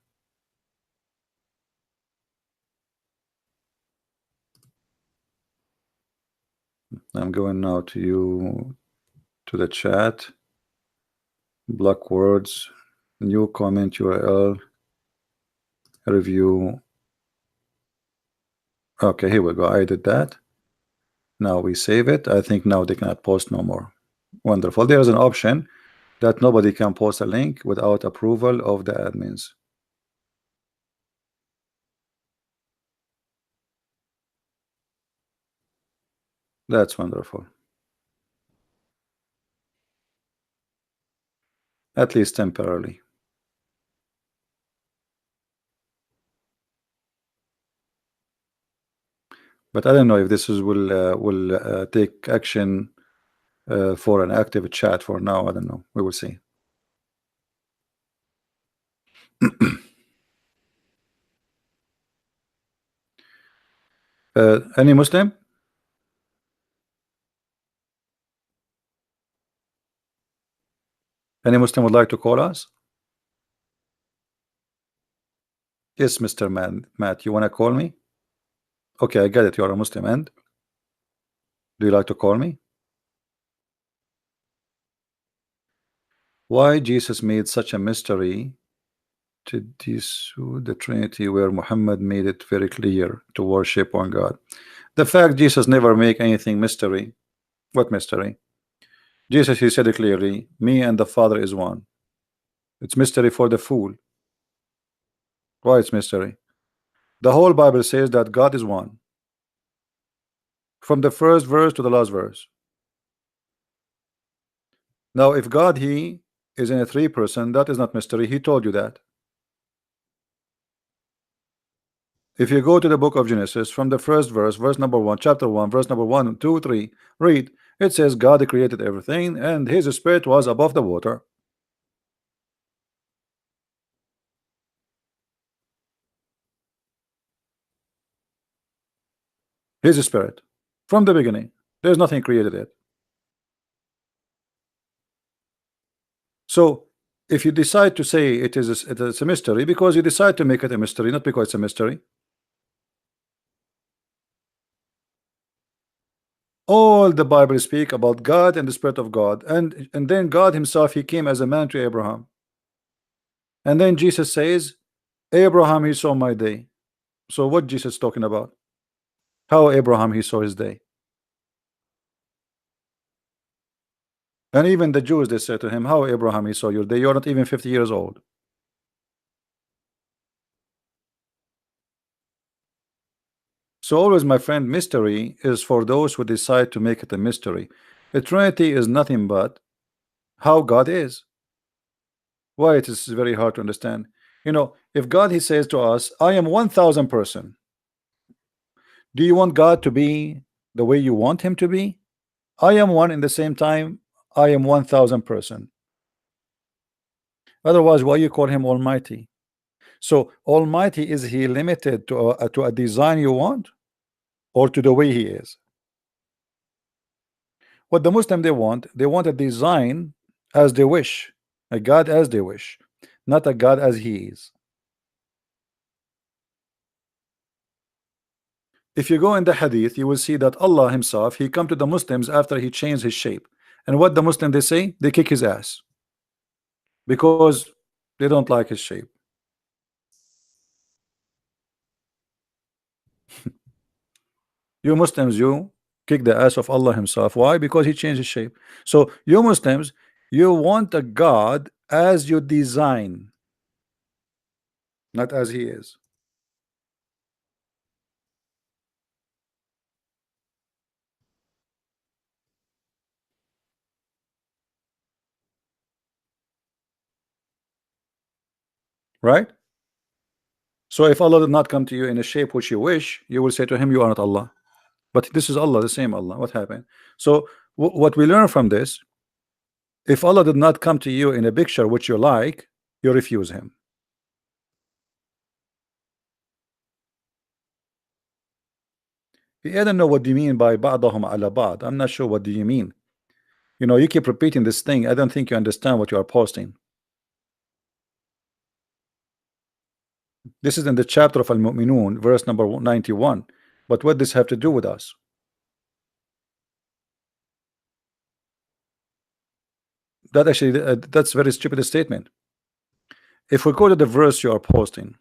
[SPEAKER 1] I'm going now to you to the chat. Block words. New comment URL. Review. Okay, here we go. I did that. Now we save it. I think now they cannot post no more. Wonderful. There's an option that nobody can post a link without approval of the admins. That's wonderful. At least temporarily. But I don't know if this will take action for an active chat for now. I don't know. We will see. Any Muslim? Any Muslim would like to call us? Yes, Mr. Matt, you want to call me? Okay, I get it. You are a Muslim. And do you like to call me? Why Jesus made such a mystery to dissuade the Trinity, where Muhammad made it very clear to worship one God? The fact Jesus never make anything mystery. What mystery? Jesus, he said it clearly, me and the Father is one. It's mystery for the fool. Why it's mystery? The whole Bible says that God is one, from the first verse to the last verse. Now if God he is in a 3-person, that is not mystery. He told you that. If you go to the book of Genesis, from the first verse, verse number 1, chapter 1, verse number 1, 2, 3, read. It says God created everything, and his spirit was above the water. His spirit from the beginning. There's nothing created yet. So if you decide to say it is a mystery, because you decide to make it a mystery, not because it's a mystery. All the Bible speak about God and the Spirit of God, and then God himself, he came as a man to Abraham, and then Jesus says, Abraham, he saw my day. So what Jesus talking about? How Abraham he saw his day? And even the Jews, they said to him, how Abraham he saw your day? You're not even 50 years old. So always, my friend, mystery is for those who decide to make it a mystery. The Trinity is nothing but how God is. Why it is very hard to understand. You know, if God he says to us, I am 1,000%. Do you want God to be the way you want him to be? I am one in the same time I am 1000%. Otherwise, why you call him Almighty? So Almighty, is he limited to a design you want, or to the way he is? What the Muslim they want a design as they wish, a God as they wish, not a God as he is. If you go in the hadith, you will see that Allah himself, he come to the Muslims after he changed his shape, and what the Muslim they say, they kick his ass because they don't like his shape. You Muslims, you kick the ass of Allah himself. Why? Because he changed his shape. So you Muslims, you want a God as you design, not as he is. Right? So if Allah did not come to you in a shape which you wish, you will say to him, you are not Allah. But this is Allah, the same Allah. What happened? So what we learn from this, if Allah did not come to you in a picture which you like, you refuse him. I don't know what do you mean by ba'dahum ala ba'd. I'm not sure what do you mean. You know, you keep repeating this thing. I don't think you understand what you are posting. This is in the chapter of Al-Mu'minun, verse number 91. But what does this have to do with us? That actually, that's very stupid statement. If we go to the verse you are posting,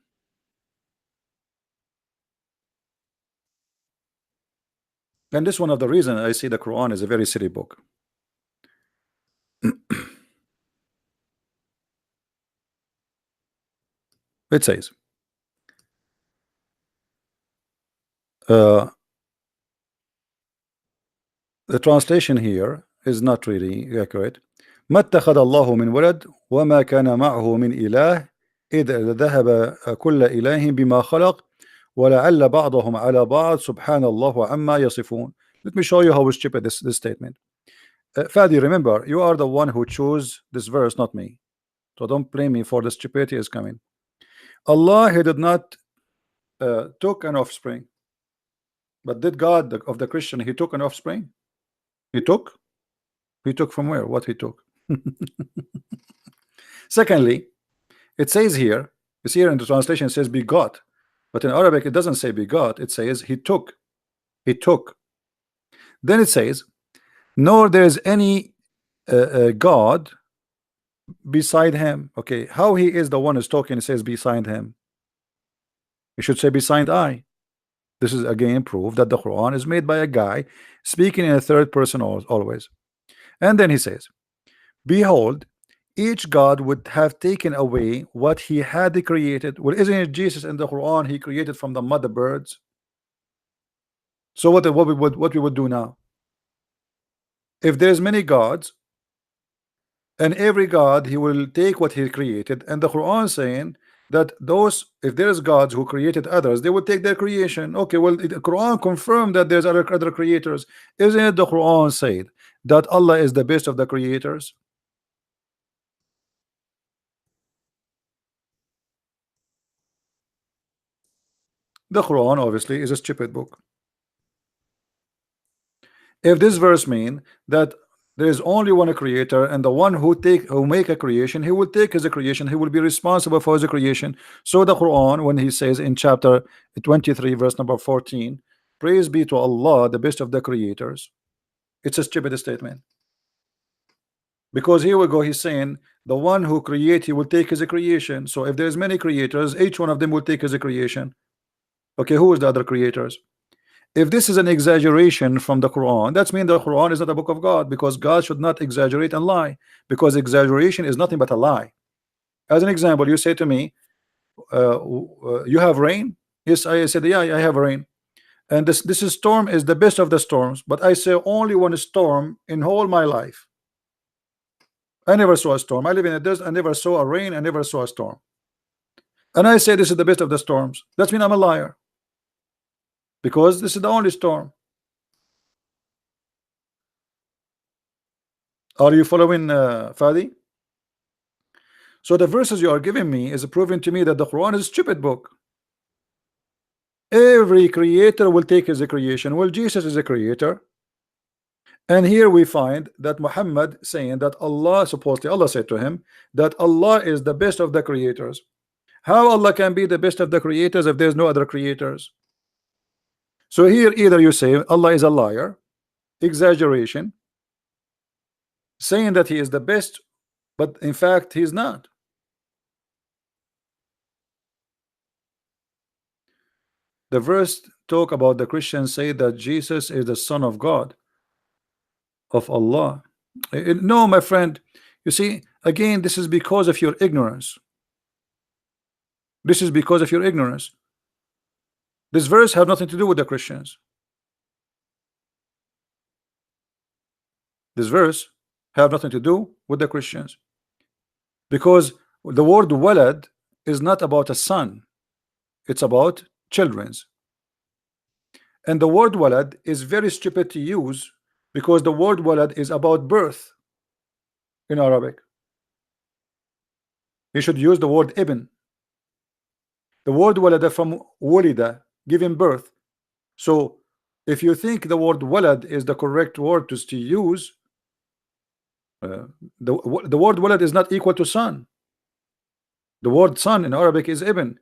[SPEAKER 1] and this is one of the reasons I see the Quran is a very silly book. It says, the translation here is not really accurate. ما اتخذ الله من ولد وما كان معه من إله إذ ذهب كل إله بما خلق ولعل بعضهم على بعض سبحان الله عما يصفون. Let me show you how stupid this statement. Fadi, remember, you are the one who chose this verse, not me. So don't blame me for the stupidity is coming. Allah, he did not took an offspring. But did God of the Christian, he took an offspring? He took? He took from where? What he took? Secondly, it says here, it's here in the translation, it says begot. But in Arabic, it doesn't say begot, it says he took. He took. Then it says, nor there is any God beside him. Okay, how he is the one who's talking, it says beside him. You should say beside I. This is again proof that the Quran is made by a guy speaking in a third person always. And then he says, behold, each God would have taken away what he had created. Well, isn't it Jesus in the Quran, he created from the mother birds? So what we would do now? If there's many gods, and every God he will take what he created, and the Quran saying that those, if there's gods who created others, they would take their creation. Okay, well, the Quran confirmed that there's other creators. Isn't it the Quran said that Allah is the best of the creators? The Quran obviously is a stupid book. If this verse mean that there is only one creator, and the one who make a creation, he will take his creation, he will be responsible for his creation. So the Quran, when he says in chapter 23 verse number 14, praise be to Allah, the best of the creators, it's a stupid statement, because here we go, he's saying the one who create, he will take his creation. So if there's many creators, each one of them will take his creation. Okay, who is the other creators? If this is an exaggeration from the Quran, that's mean the Quran is not a book of God, because God should not exaggerate and lie, because exaggeration is nothing but a lie. As an example, you say to me, you have rain? Yes, I said, yeah, I have rain. And this storm is the best of the storms, but I say only one storm in whole my life. I never saw a storm. I live in a desert. I never saw a rain. I never saw a storm. And I say this is the best of the storms. That means I'm a liar, because this is the only storm. Are you following, Fadi? So the verses you are giving me is proving to me that the Quran is a stupid book. Every creator will take as a creation. Well, Jesus is a creator. And here we find that Muhammad saying that Allah, supposedly Allah said to him that Allah is the best of the creators. How Allah can be the best of the creators if there's no other creators? So here either you say Allah is a liar, exaggeration, saying that he is the best, but in fact he's not. The verse talk about the Christians say that Jesus is the Son of God, of Allah. No, my friend, you see, again, this is because of your ignorance. This is because of your ignorance. This verse have nothing to do with the Christians. This verse have nothing to do with the Christians, because the word walad is not about a son, it's about children's. And the word walad is very stupid to use, because the word walad is about birth in Arabic. You should use the word ibn. The word walada from walida, giving birth. So if you think the word walad is the correct word to use, the word walad is not equal to son. The word son in Arabic is ibn.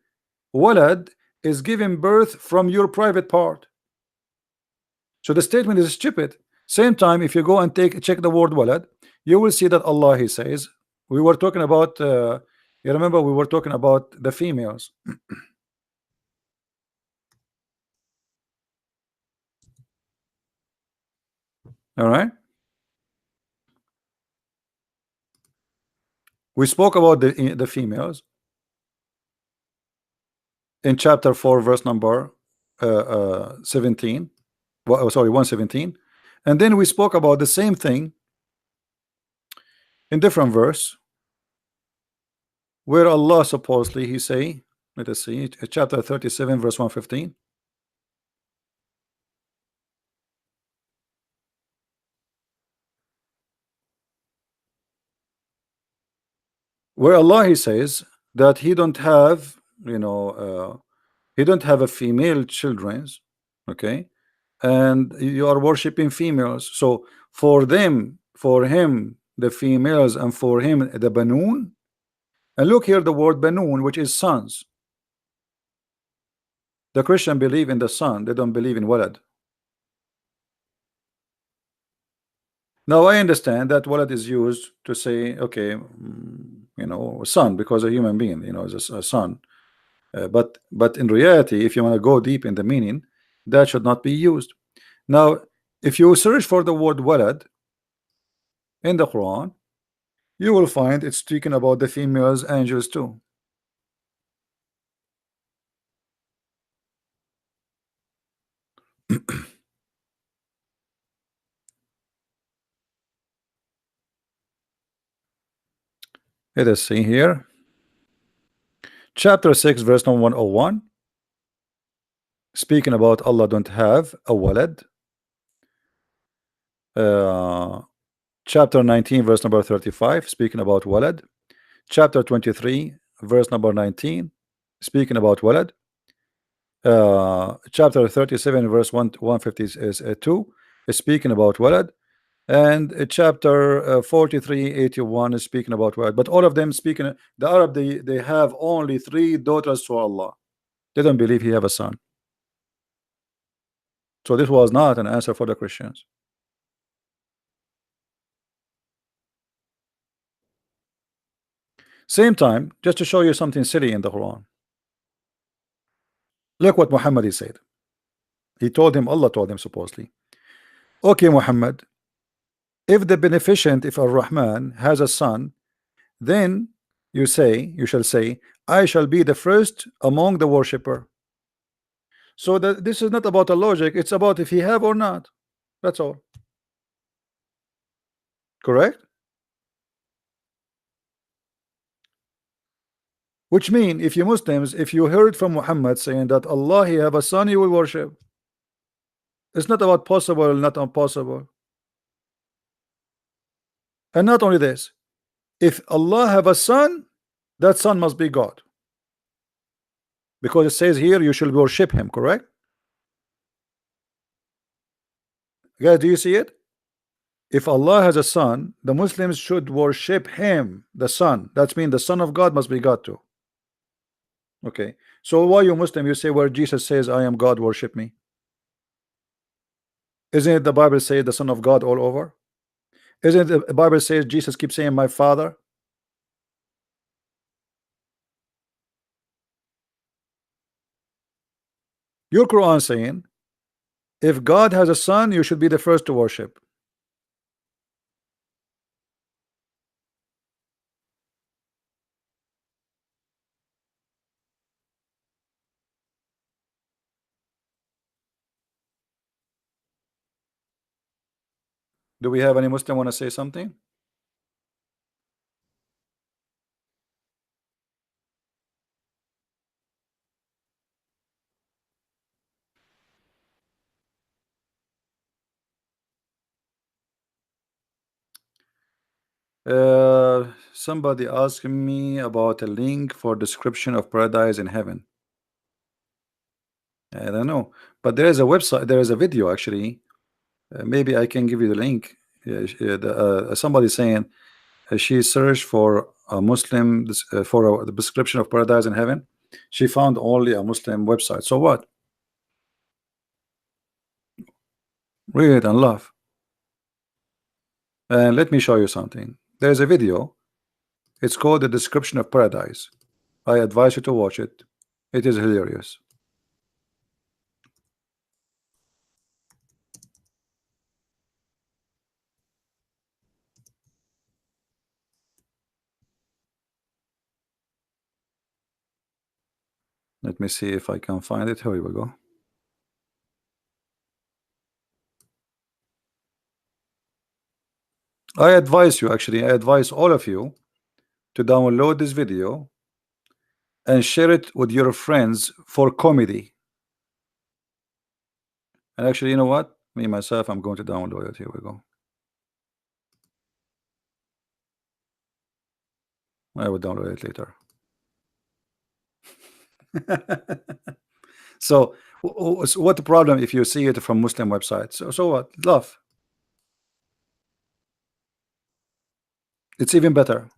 [SPEAKER 1] Walad is giving birth from your private part. So the statement is stupid. Same time, if you go and check the word walad, you will see that Allah, he says, we were talking about you remember we were talking about the females. All right, we spoke about the females in chapter 4 verse number 17, well, sorry, 117, and then we spoke about the same thing in different verse where Allah supposedly he say, let us see, chapter 37 verse 115, where Allah he says that he don't have, he don't have a female children's, okay, and you are worshiping females. So for them, for him the females, and for him the banoon. And look here, the word banoon, which is sons. The Christian believe in the son, they don't believe in walad. Now I understand that walad is used to say, okay, son, because a human being, is a son. But in reality, if you want to go deep in the meaning, that should not be used. Now, if you search for the word walad in the Quran, you will find it's speaking about the females, angels too. Let us see here. Chapter 6 verse number 101, speaking about Allah don't have a walad. Chapter 19 verse number 35, speaking about walad. Chapter 23 verse number 19, speaking about walad. Chapter 37 verse 152 is speaking about walad. And chapter 43:81 is speaking about walad. But all of them speaking, the Arab, they have only 3 daughters to Allah. They don't believe he have a son. So this was not an answer for the Christians. Same time, just to show you something silly in the Quran. Look what Muhammad said. He told him, Allah told him supposedly, okay Muhammad, if the beneficent, if Ar-Rahman has a son, then you shall say, I shall be the first among the worshipper. So that this is not about a logic, it's about if he have or not. That's all. Correct? Which mean if you Muslims, if you heard from Muhammad saying that Allah he have a son, you will worship. It's not about possible or not impossible. And not only this, if Allah have a son, that son must be God, because it says here you should worship him, correct? Guys, do you see it? If Allah has a son, the Muslims should worship him, the son. That means the son of God must be God too. Okay, so why you Muslim, you say where Jesus says I am God, worship me? Isn't it the Bible say the son of God all over? Isn't it the Bible says Jesus keeps saying my father? Your Quran saying if God has a son, you should be the first to worship. Do we have any Muslim want to say something? Somebody asked me about a link for description of paradise in heaven. I don't know, but there is a website, there is a video actually. Maybe I can give you the link. Somebody saying she searched for a Muslim for the description of paradise in heaven. She found only a Muslim website. So what? Read and laugh. And let me show you something. There's a video. It's called the description of paradise. I advise you to watch it. It is hilarious. Let me see if I can find it. Here we go. I advise you, actually, I advise all of you to download this video and share it with your friends for comedy. And actually, you know what? Me myself, I'm going to download it. Here we go. I will download it later. So what the problem if you see it from Muslim websites? So what? Love. It's even better.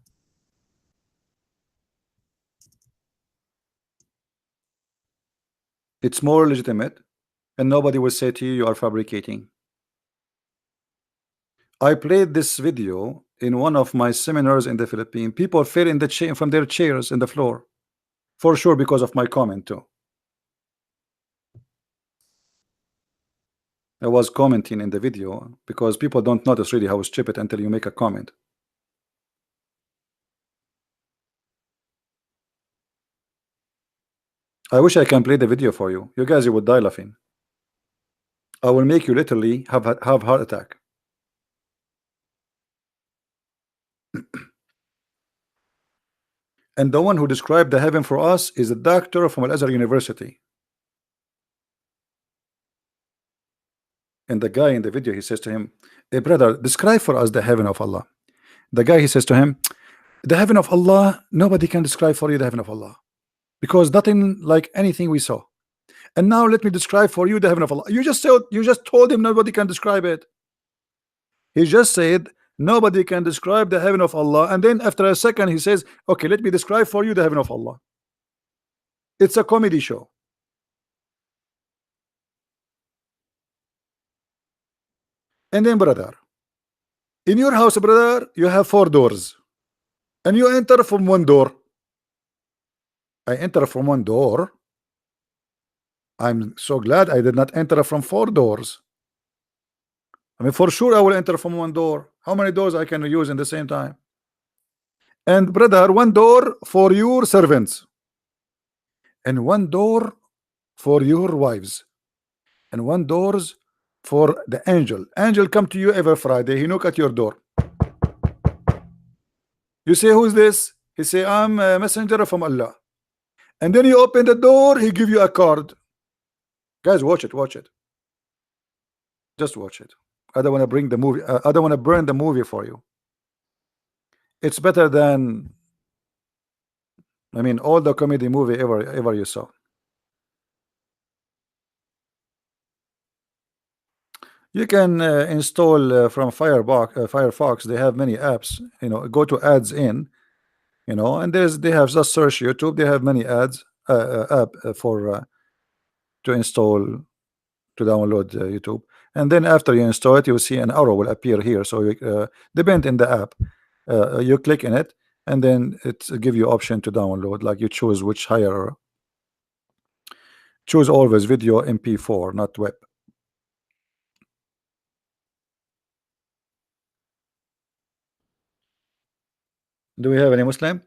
[SPEAKER 1] It's more legitimate, and nobody will say to you you are fabricating. I played this video in one of my seminars in the Philippines. People fell in the chair from their chairs in the floor, for sure, because of my comment too. I was commenting in the video because people don't notice really how stupid until you make a comment. I wish I can play the video for you. You guys, you would die laughing. I will make you literally have heart attack. And the one who described the heaven for us is a doctor from Al-Azhar University. And the guy in the video, he says to him, hey brother, describe for us the heaven of Allah. The guy, he says to him, the heaven of Allah, nobody can describe for you the heaven of Allah, because nothing like anything we saw. And now let me describe for you the heaven of Allah. You just told him nobody can describe it. He just said nobody can describe the heaven of Allah, and then after a second he says, okay, let me describe for you the heaven of Allah. It's a comedy show. And then, brother, in your house, brother, you have 4 doors, and you enter from one door. I enter from one door. I'm so glad I did not enter from 4 doors. I mean, for sure I will enter from one door. How many doors I can use in the same time? And brother, one door for your servants, and one door for your wives, and one doors for the angel. Angel come to you every Friday. He knock at your door. You say, who's this? He say, I'm a messenger from Allah. And then you open the door, he give you a card. Guys, watch it, watch it. Just watch it. I don't want to bring the movie. I don't want to burn the movie for you. It's better than, I mean, all the comedy movie ever you saw. You can install from Firefox. They have many apps. You know, go to ads in. You know, and they have just search YouTube. They have many ads app for to install, to download YouTube. And then after you install it, you will see an arrow will appear here. So you, depend in the app, you click in it, and then it give you option to download. Like you choose which higher. Choose always video MP4, not web. Do we have any Muslim?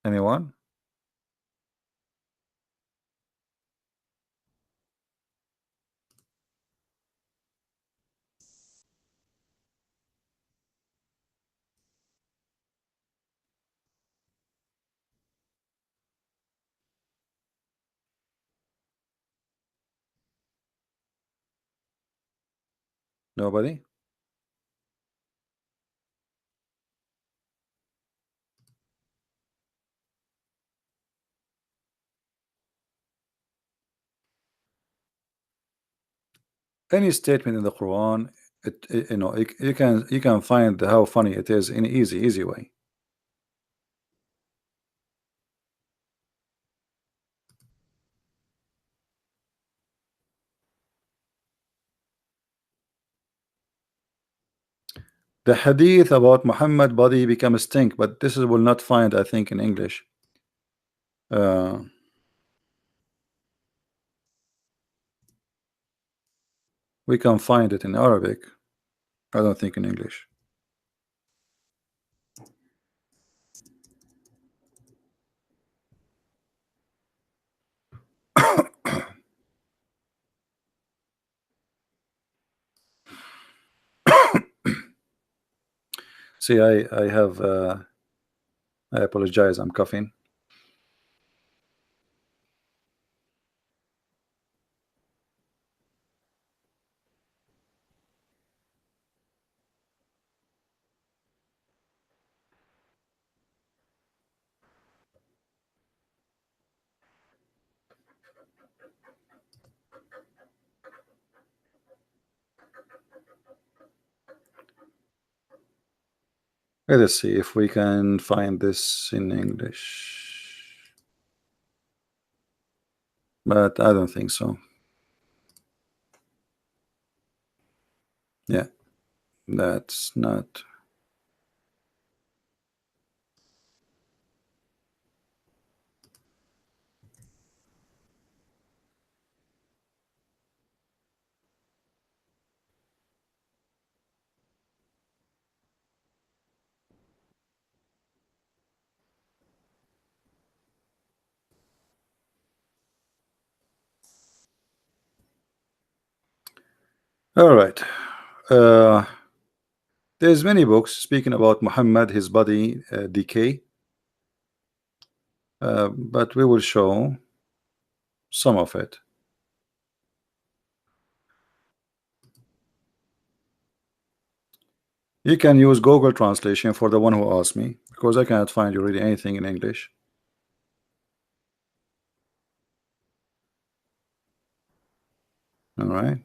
[SPEAKER 1] Anyone? Nobody? Any statement in the Quran, you know, you can find how funny it is in easy way. The hadith about Muhammad body become stink, but this is will not find, I think, in English. We can find it in Arabic. I don't think in English. See, I have I apologize, I'm coughing. Let us see if we can find this in English, but I don't think so. Yeah, that's not. All right. There's many books speaking about Muhammad, his body decay, but we will show some of it. You can use Google translation for the one who asked me, because I cannot find you really anything in English. All right.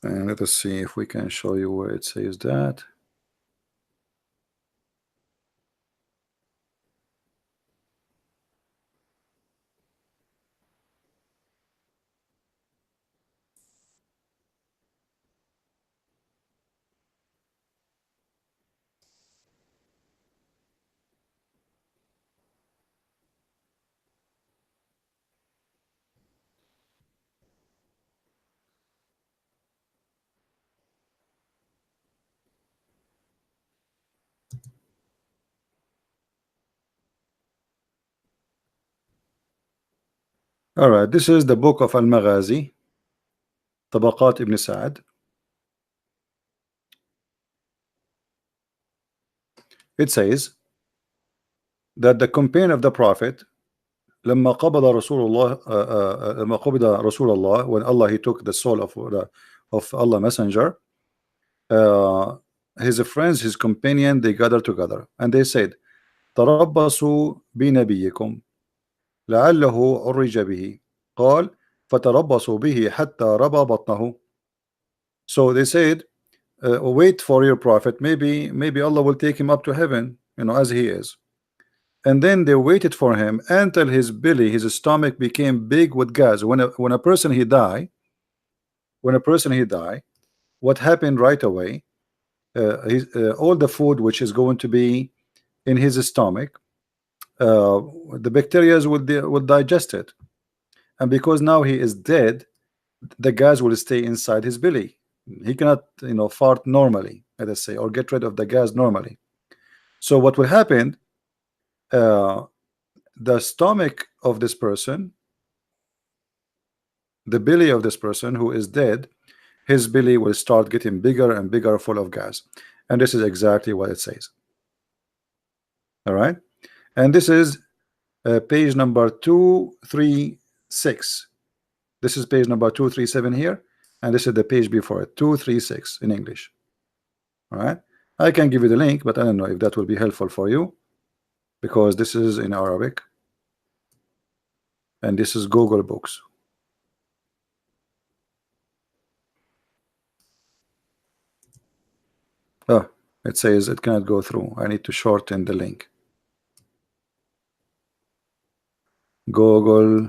[SPEAKER 1] And let us see if we can show you where it says that. All right, this is the book of Al-Maghazi, Tabaqat ibn Sa'ad. It says that the companion of the Prophet, لما قبض رسول الله لما قبض رسول الله, when Allah he took the soul of Allah Messenger, his friends, his companion, they gathered together and they said, تربصوا بنبيكم لعله عرج به. قال فتربصوا به حتى ربى بطنه. So they said, wait for your prophet, maybe Allah will take him up to heaven, as he is. And then they waited for him until his belly, his stomach became big with gas. When a person he die, what happened right away? All the food which is going to be in his stomach, the bacteria would digest it, and because now he is dead, the gas will stay inside his belly. He cannot, fart normally, let us say, or get rid of the gas normally. So what will happen? The stomach of this person, the belly of this person who is dead, his belly will start getting bigger and bigger, full of gas. And this is exactly what it says. All right, and this is page number 236. This is page number 237 here, and this is the page before it, 236 in English. All right, I can give you the link, but I don't know if that will be helpful for you, because this is in Arabic and this is Google Books. Oh, it says it cannot go through. I need to shorten the link. Google.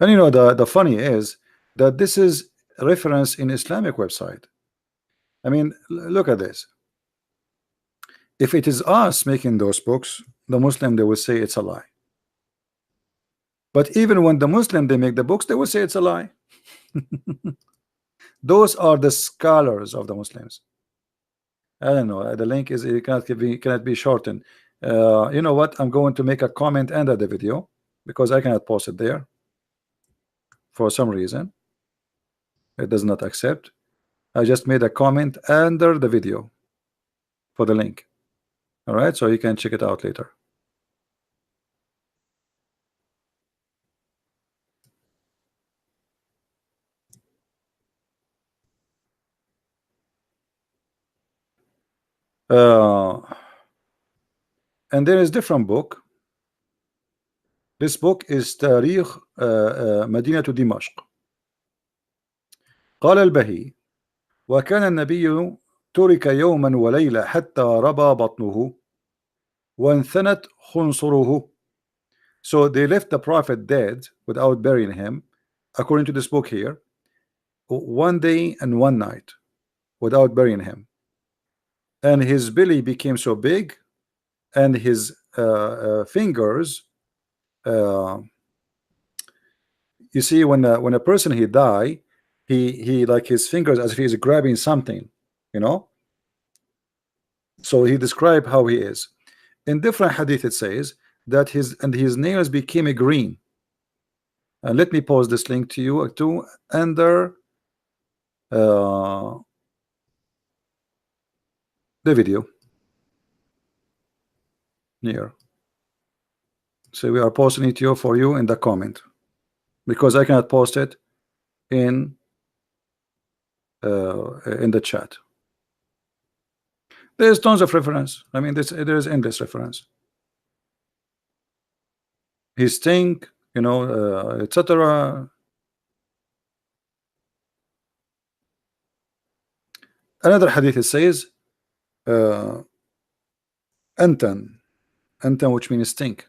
[SPEAKER 1] And the funny is that this is a reference in Islamic website. I mean, look at this. If it is us making those books, the Muslim, they will say it's a lie. But even when the Muslim, they make the books, they will say it's a lie. Those are the scholars of the Muslims. I don't know. The link is, it cannot be shortened. You know what? I'm going to make a comment under the video because I cannot post it there. For some reason, it does not accept. I just made a comment under the video for the link. All right, so you can check it out later. And there is different book. This book is تاريخ مدينة دمشق. قال البهي وكان النبي ترك يوما وليلة حتى ربى بطنه وانثنت خنصره. So they left the prophet dead without burying him, according to this book here, 1 day and 1 night without burying him, and his belly became so big, and his fingers, you see, when a person he die, he like his fingers as if he's grabbing something, so he described how he is. In different hadith it says that his nails became green. And let me post this link to you too under the video here. So we are posting it for you in the comment, because I cannot post it in the chat. There's tons of reference. I mean, there's endless reference. His stink, etc. Another hadith it says antan, which means stink.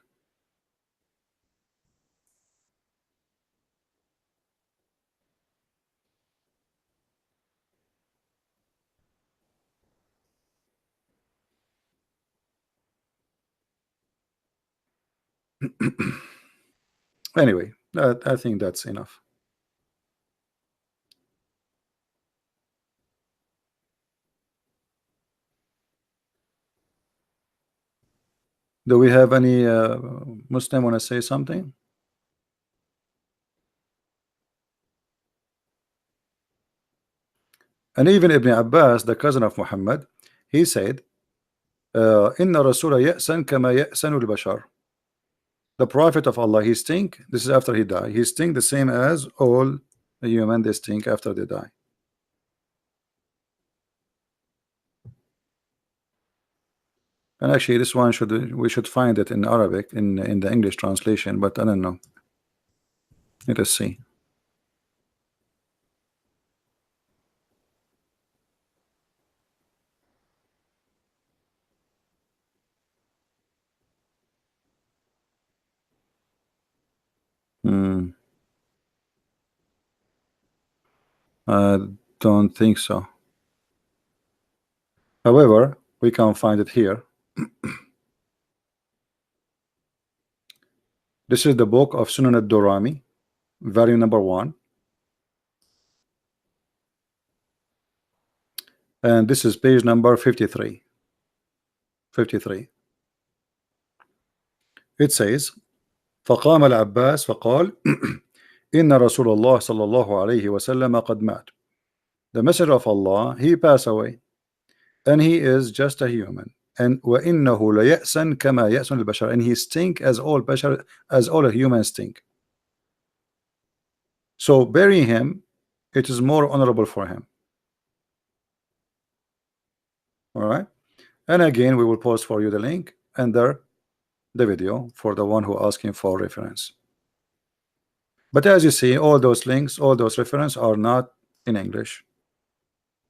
[SPEAKER 1] Anyway, I think that's enough. Do we have any Muslim want to say something? And even Ibn Abbas, the cousin of Muhammad, he said, "Inna Rasula ya'san kama ya'sanu al-bashar." The Prophet of Allah, he stink. This is after he died. He stink the same as all human. They stink after they die. And actually, this one we should find it in Arabic in the English translation, but I don't know. Let us see. I don't think so. However, we can find it here. This is the book of Sunan al-Durami, volume number 1. And this is page number 53. 53. It says, فقام العباس فقال إن رسول الله صلى الله عليه وسلم قد مات. The messenger of Allah, he passed away, and he is just a human. And وإنه ليأسن كما يأسن البشر, and he stink as all bashar, as all humans stink. So bury him, it is more honorable for him. All right. And again, we will post for you the link under the video for the one who asking for reference. But as you see, all those links, all those references are not in English,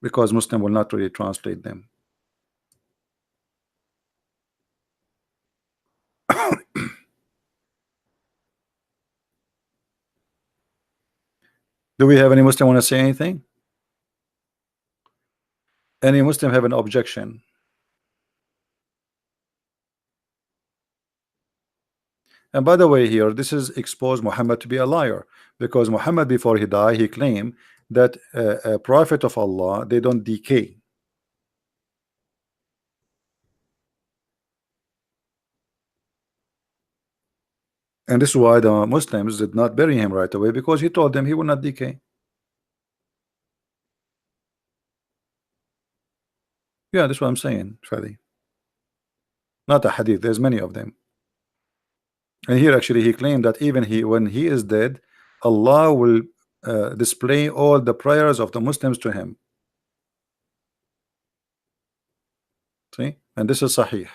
[SPEAKER 1] because Muslim will not really translate them. Do we have any Muslim want to say anything? Any Muslim have an objection? And by the way, here, this is expose Muhammad to be a liar, because Muhammad, before he died, he claimed that a prophet of Allah, they don't decay. And this is why the Muslims did not bury him right away, because he told them he will not decay. Yeah, that's what I'm saying, Fadi. Not a hadith, there's many of them. And here actually he claimed that even when he is dead, Allah will display all the prayers of the Muslims to him. See? And this is Sahih.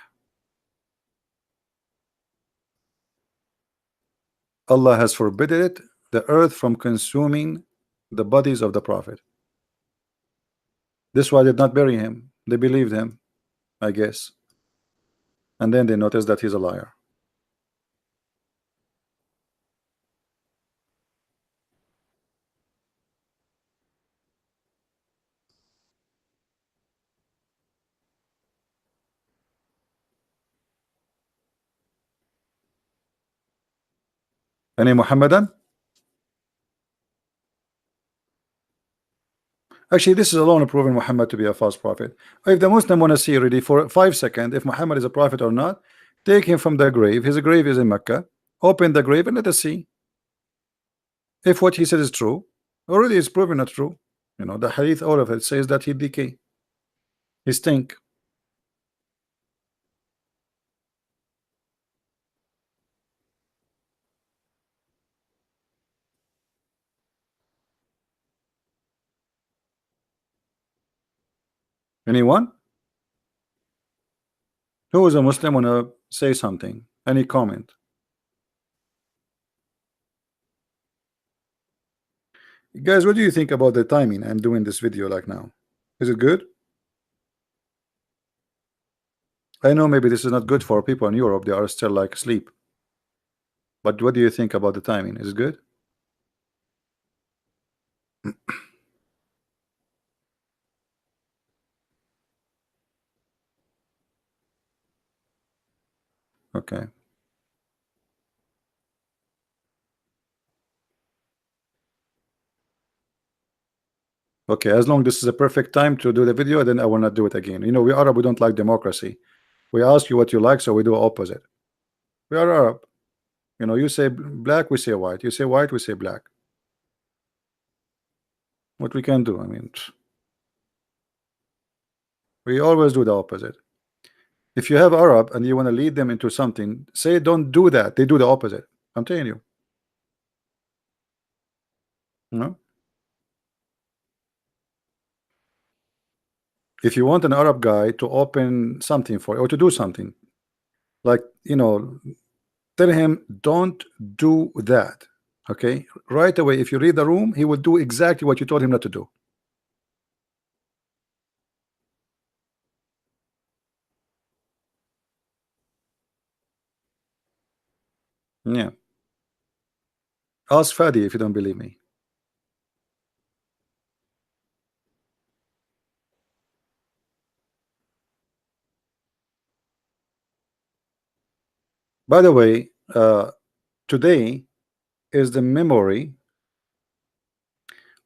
[SPEAKER 1] Allah has forbidden it, the earth, from consuming the bodies of the Prophet. This is why they did not bury him. They believed him, I guess. And then they noticed that he's a liar. Any Muhammadan? Actually, this is alone proving Muhammad to be a false prophet. If the Muslim want to see really for 5 seconds if Muhammad is a prophet or not, take him from the grave. His grave is in Mecca. Open the grave and let us see if what he said is true. Already it's proven not true. You know, the hadith, all of it says that he decay. He stink. Anyone? Who is a Muslim want to say something? Any comment? Guys, what do you think about the timing I'm doing this video like now? Is it good? I know maybe this is not good for people in Europe. They are still like asleep. But what do you think about the timing? Is it good? Okay. Okay, as long this is a perfect time to do the video, then I will not do it again. You know, we Arab, we don't like democracy. We ask you what you like, so we do opposite. We are Arab. You know, you say black, we say white. You say white, we say black. What we can do? I mean, we always do the opposite. If you have Arab and you want to lead them into something, say don't do that. They do the opposite. I'm telling you. No. If you want an Arab guy to open something for you or to do something, like, you know, tell him don't do that. Okay, right away. If you read the room, he will do exactly what you told him not to do. Yeah. Ask Fadi if you don't believe me. By the way, today is the memory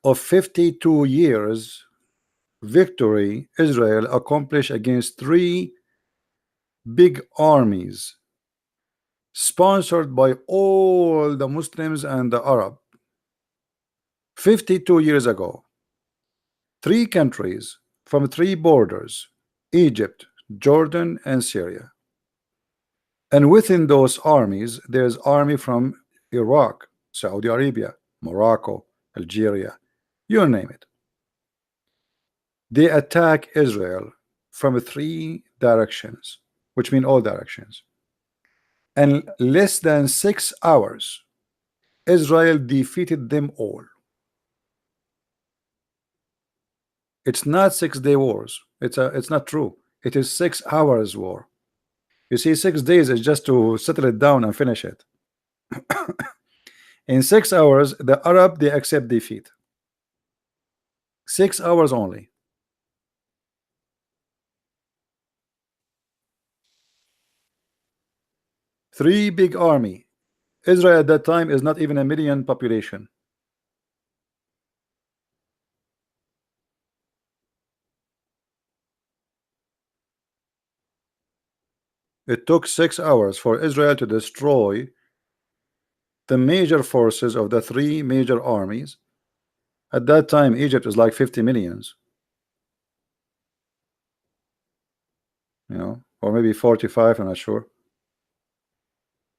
[SPEAKER 1] of 52 years victory Israel accomplished against 3 big armies sponsored by all the Muslims and the Arab. 52 years ago, 3 countries from 3 borders, Egypt, Jordan, and Syria. And within those armies, there's army from Iraq, Saudi Arabia, Morocco, Algeria, you name it. They attack Israel from 3 directions, which mean all directions. And less than 6 hours, Israel defeated them all. It's not 6-day wars. It's not true. It is 6 hours war. You see, 6 days is just to settle it down and finish it. In 6 hours, the Arab, they accept defeat. 6 hours only. Three big army. Israel at that time is not even a million population. It took 6 hours for Israel to destroy the major forces of the 3 major armies. At that time, Egypt was like 50 millions. You know, or maybe 45, I'm not sure.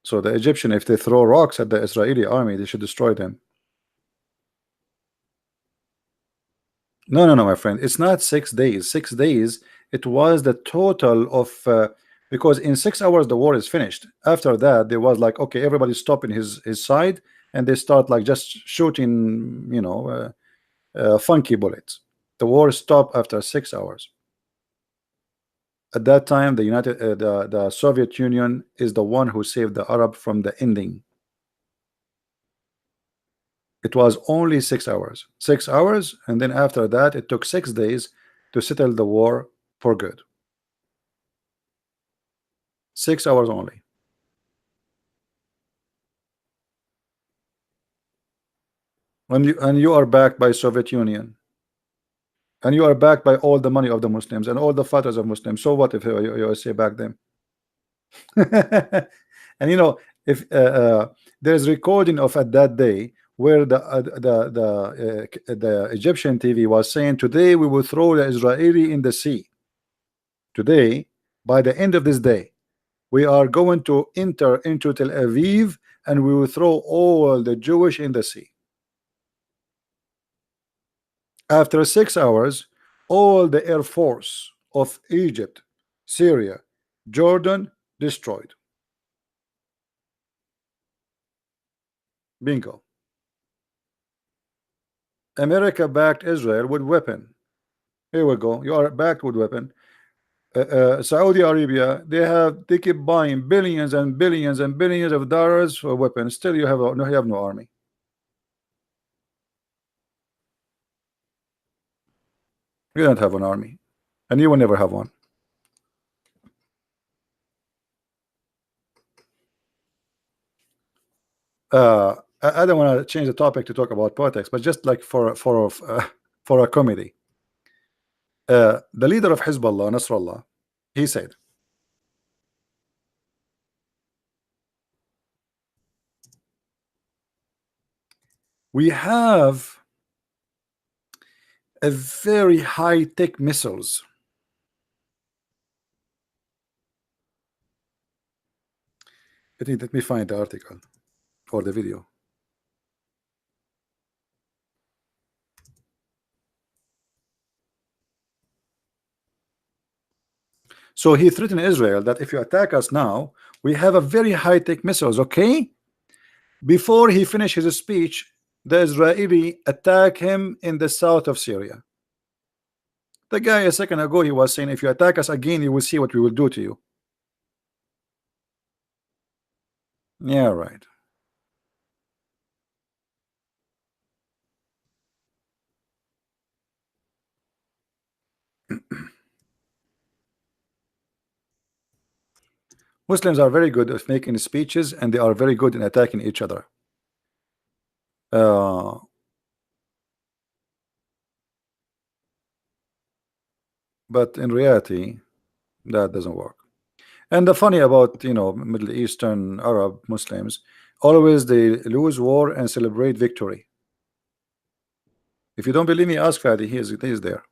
[SPEAKER 1] So the Egyptian, if they throw rocks at the Israeli army, they should destroy them. No, my friend. It's not 6 days. 6 days, it was the total of because in 6 hours the war is finished. After that, there was like, okay, everybody stop in his side, and they start like just shooting, you know, funky bullets. The war stopped after 6 hours. At that time, the Soviet Union is the one who saved the Arab from the ending. It was only 6 hours. 6 hours, and then after that, it took 6 days to settle the war for good. 6 hours only. And you are backed by Soviet Union, and you are backed by all the money of the Muslims and all the fathers of Muslims. So what if USA back them? And you know, if there's recording of at that day where the Egyptian TV was saying, today we will throw the Israeli in the sea. Today, by the end of this day, we are going to enter into Tel Aviv and we will throw all the Jewish in the sea. After 6 hours, all the air force of Egypt, Syria, Jordan destroyed. Bingo. America backed Israel with weapon. Here we go. You are backed with weapon. Saudi Arabia, they keep buying billions and billions and billions of dollars for weapons. Still, you have no army. You don't have an army, and you will never have one. I don't want to change the topic to talk about politics, but just like for a comedy. The leader of Hezbollah, Nasrallah, he said, We have a very high-tech missiles. Let me find the article or the video. So he threatened Israel that if you attack us now, we have a very high-tech missiles, okay? Before he finished his speech, the Israeli attack him in the south of Syria. The guy a second ago, he was saying, if you attack us again, you will see what we will do to you. Yeah, right. Muslims are very good at making speeches, and they are very good in attacking each other. But in reality, that doesn't work. And the funny about, you know, Middle Eastern Arab Muslims, always they lose war and celebrate victory. If you don't believe me, ask Fadi. He is there.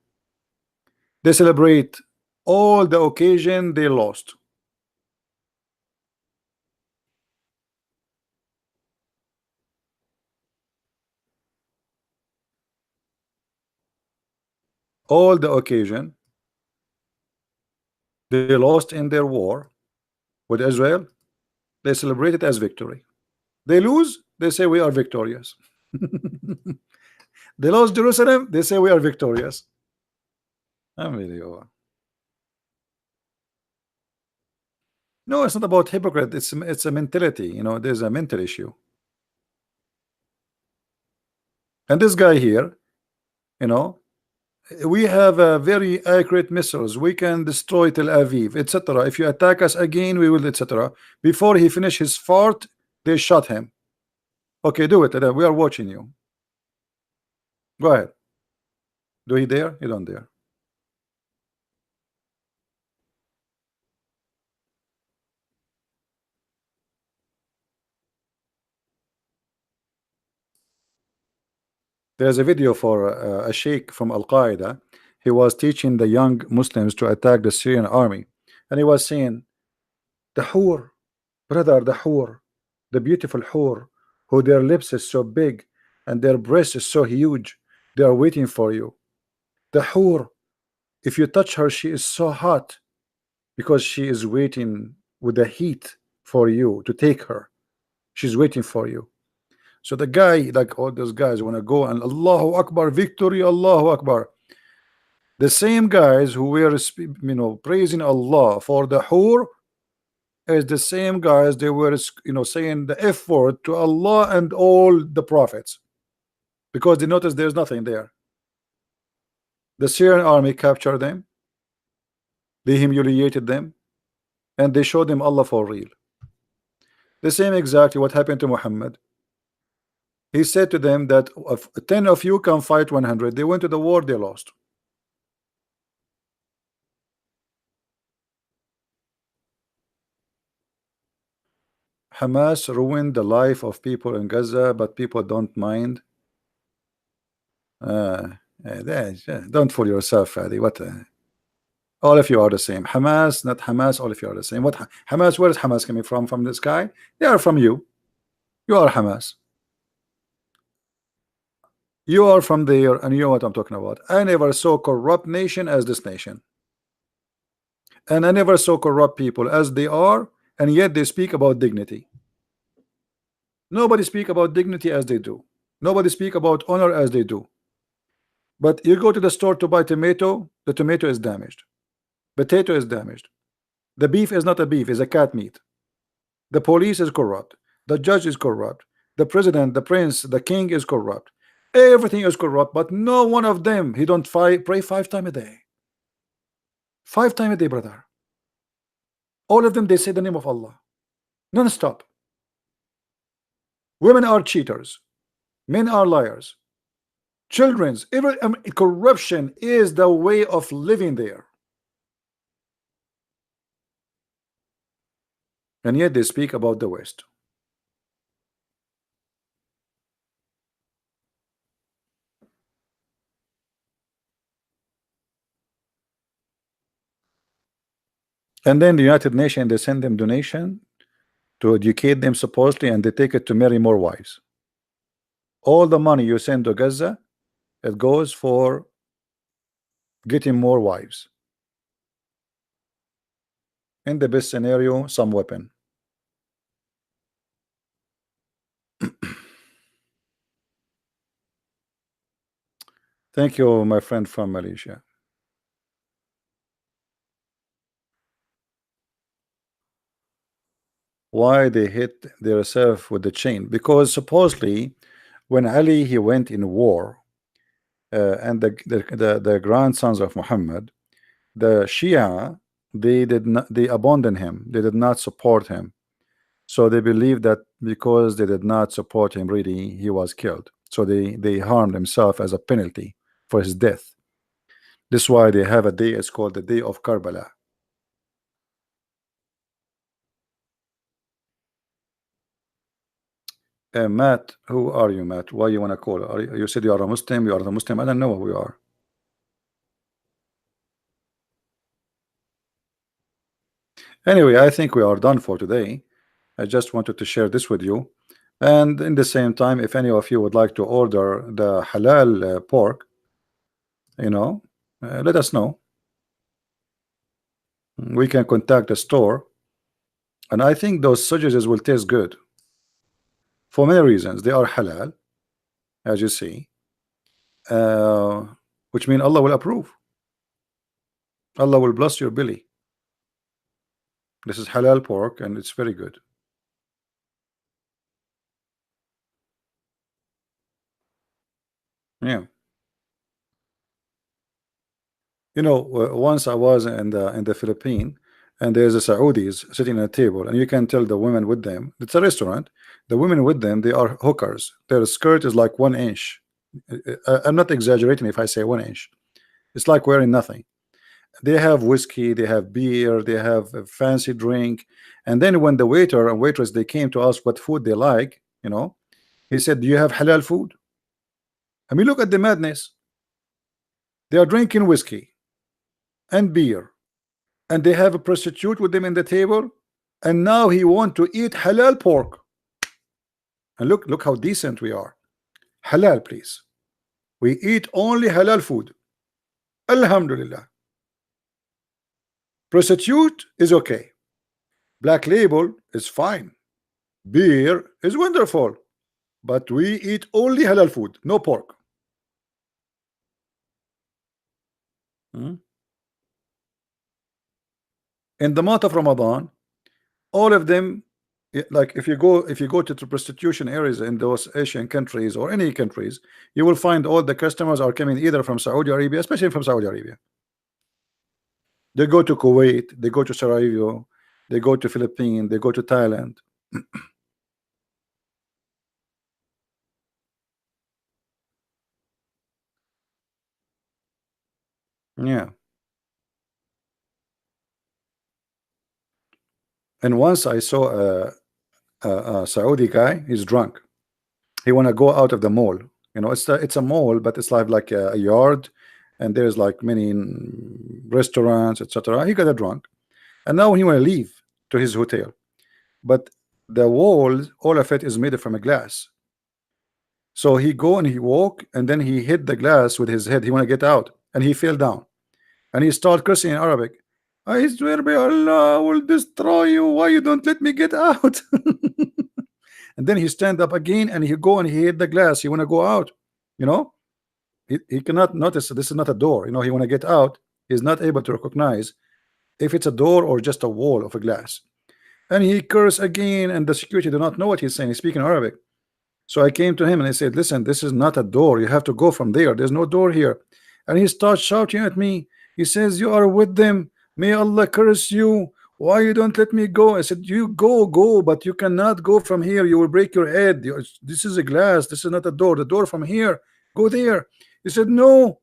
[SPEAKER 1] They celebrate all the occasion they lost. All the occasion they lost in their war with Israel, they celebrate it as victory. They lose, they say we are victorious. They lost Jerusalem, they say we are victorious. I'm really over. No, it's not about hypocrite. It's a mentality. You know, there's a mental issue. And this guy here, you know, we have a very accurate missiles. We can destroy Tel Aviv, etc. If you attack us again, we will, etc. Before he finished his fart, they shot him. Okay, do it. We are watching you. Go ahead. Do he dare? You don't dare. There's a video for a sheikh from Al Qaeda. He was teaching the young Muslims to attack the Syrian army, and he was saying, "The hur, brother, the hur, the beautiful hur, who their lips is so big and their breast is so huge, they are waiting for you. The hur, if you touch her, she is so hot because she is waiting with the heat for you to take her. She's waiting for you." So the guy, like all those guys, want to go and Allahu Akbar, victory, Allahu Akbar. The same guys who were, you know, praising Allah for the hur, is the same guys they were, you know, saying the F word to Allah and all the prophets, because they noticed there's nothing there. The Syrian army captured them, they humiliated them, and they showed them Allah for real. The same exactly what happened to Muhammad. He said to them that if 10 of you can fight 100, they went to the war, they lost. Hamas ruined the life of people in Gaza, but people don't mind. Don't fool yourself, Fadi. What? All of you are the same. Hamas, not Hamas. All of you are the same. What Hamas? Where is Hamas coming from? From the sky? They are from you. You are Hamas. You are from there, and you know what I'm talking about. I never saw corrupt nation as this nation, and I never saw corrupt people as they are, and yet they speak about dignity. Nobody speak about dignity as they do. Nobody speak about honor as they do. But you go to the store to buy tomato, the tomato is damaged. Potato is damaged. The beef is not a beef, it's a cat meat. The police is corrupt. The judge is corrupt. The president, the prince, the king is corrupt. Everything is corrupt, but no one of them, he don't pray 5 times a day. 5 times a day, brother. All of them, they say the name of Allah. Non-stop. Women are cheaters. Men are liars. Children's, corruption is the way of living there. And yet they speak about the West. And then the United Nations, they send them donation to educate them supposedly, and they take it to marry more wives. All the money you send to Gaza, it goes for getting more wives. In the best scenario, some weapon. Thank you, my friend from Malaysia. Why they hit themselves with the chain? Because supposedly when Ali he went in war, and the grandsons of Muhammad, the Shia, they abandoned him, they did not support him. So they believe that because they did not support him, really he was killed. So they harmed himself as a penalty for his death. This is why they have a day, it's called the day of Karbala. Matt, who are you, Matt? Why you want to call? You said you are a Muslim, you are the Muslim. I don't know who you are. Anyway, I think we are done for today. I just wanted to share this with you. And in the same time, if any of you would like to order the halal pork, you know, let us know. We can contact the store. And I think those sausages will taste good. For many reasons. They are halal, as you see. Which means Allah will approve. Allah will bless your belly. This is halal pork and it's very good. Yeah. You know, once I was in the Philippines, and there's a Saudis sitting at a table, and you can tell the women with them. It's a restaurant. The women with them, they are hookers. Their skirt is like 1 inch. I'm not exaggerating if I say 1 inch. It's like wearing nothing. They have whiskey, they have beer, they have a fancy drink. And then when the waiter and waitress they came to ask what food they like, you know, he said, "Do you have halal food?" I mean, look at the madness. They are drinking whiskey and beer, and they have a prostitute with them in the table, and now he want to eat halal pork. And look how decent we are. Halal, please. We eat only halal food. Alhamdulillah. Prostitute is okay. Black label is fine. Beer is wonderful. But we eat only halal food, no pork. In the month of Ramadan, all of them, like if you go to the prostitution areas in those Asian countries or any countries, you will find all the customers are coming either from Saudi Arabia, especially from Saudi Arabia. They go to Kuwait, they go to Sarajevo, they go to Philippines, they go to Thailand. Yeah. And once I saw a Saudi guy, he's drunk. He want to go out of the mall. You know, it's a mall, but it's like a yard, and there's like many restaurants, etc. He got drunk, and now he want to leave to his hotel, but the walls, all of it is made from a glass. So he go and he walk, and then he hit the glass with his head. He want to get out, and he fell down, and he start cursing in Arabic. I swear by Allah, I will destroy you. Why you don't let me get out? And then he stand up again, and he go and he hit the glass. He want to go out, you know. He cannot notice this is not a door. You know, he want to get out. He's not able to recognize if it's a door or just a wall of a glass. And he curse again, and the security do not know what he's saying. He's speaking Arabic. So I came to him and I said, "Listen, this is not a door. You have to go from there. There's no door here." And he starts shouting at me. He says, "You are with them. May Allah curse you. Why you don't let me go?" I said, "You go, but you cannot go from here. You will break your head. This is a glass. This is not a door. The door from here. Go there." He said, "No,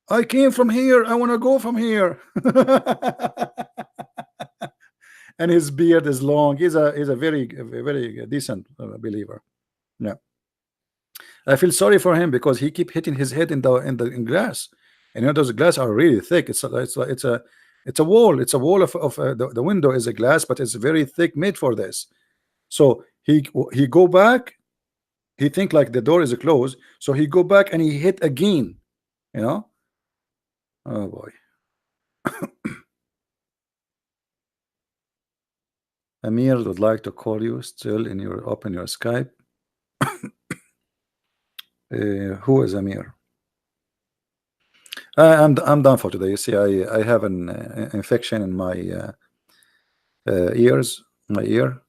[SPEAKER 1] I came from here. I want to go from here." And his beard is long. He's a very decent believer. Yeah, I feel sorry for him because he keep hitting his head in glass, and you know those glass are really thick. It's It's a wall. It's a wall of the window is a glass, but it's very thick, made for this. So he go back. He think like the door is closed, so he go back and he hit again. You know. Oh boy. Amir would like to call you still in your open your Skype. Who is Amir? I'm done for today. You see, I have an infection in my ears, my ear.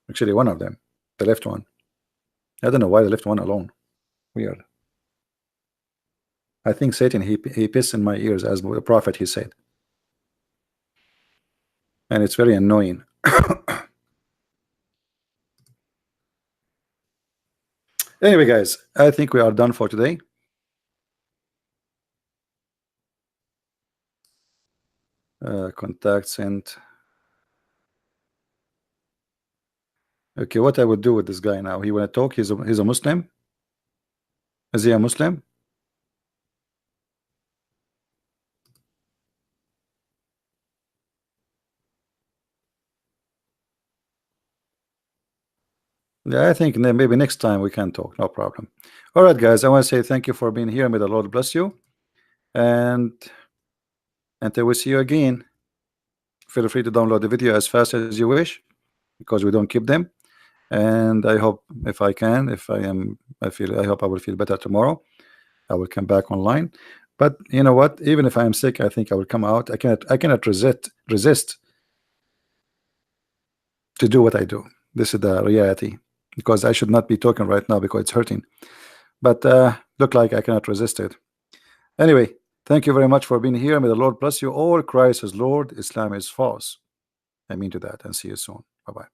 [SPEAKER 1] Actually, one of them, the left one. I don't know why the left one alone. Weird. I think Satan he pissed in my ears as the prophet he said, and it's very annoying. Anyway, guys, I think we are done for today. Contact sent. Okay, what I would do with this guy now? He want to talk? He's a Muslim? Is he a Muslim? Yeah, I think maybe next time we can talk. No problem. All right, guys. I want to say thank you for being here. May the Lord bless you. And until we see you again, feel free to download the video as fast as you wish, because we don't keep them. And I hope if I can, I hope I will feel better tomorrow. I will come back online. But you know what? Even if I am sick, I think I will come out. I cannot resist to do what I do. This is the reality, because I should not be talking right now because it's hurting. But look like I cannot resist it. Anyway, thank you very much for being here. May the Lord bless you all. Christ is Lord. Islam is false. I mean to that, and see you soon. Bye-bye.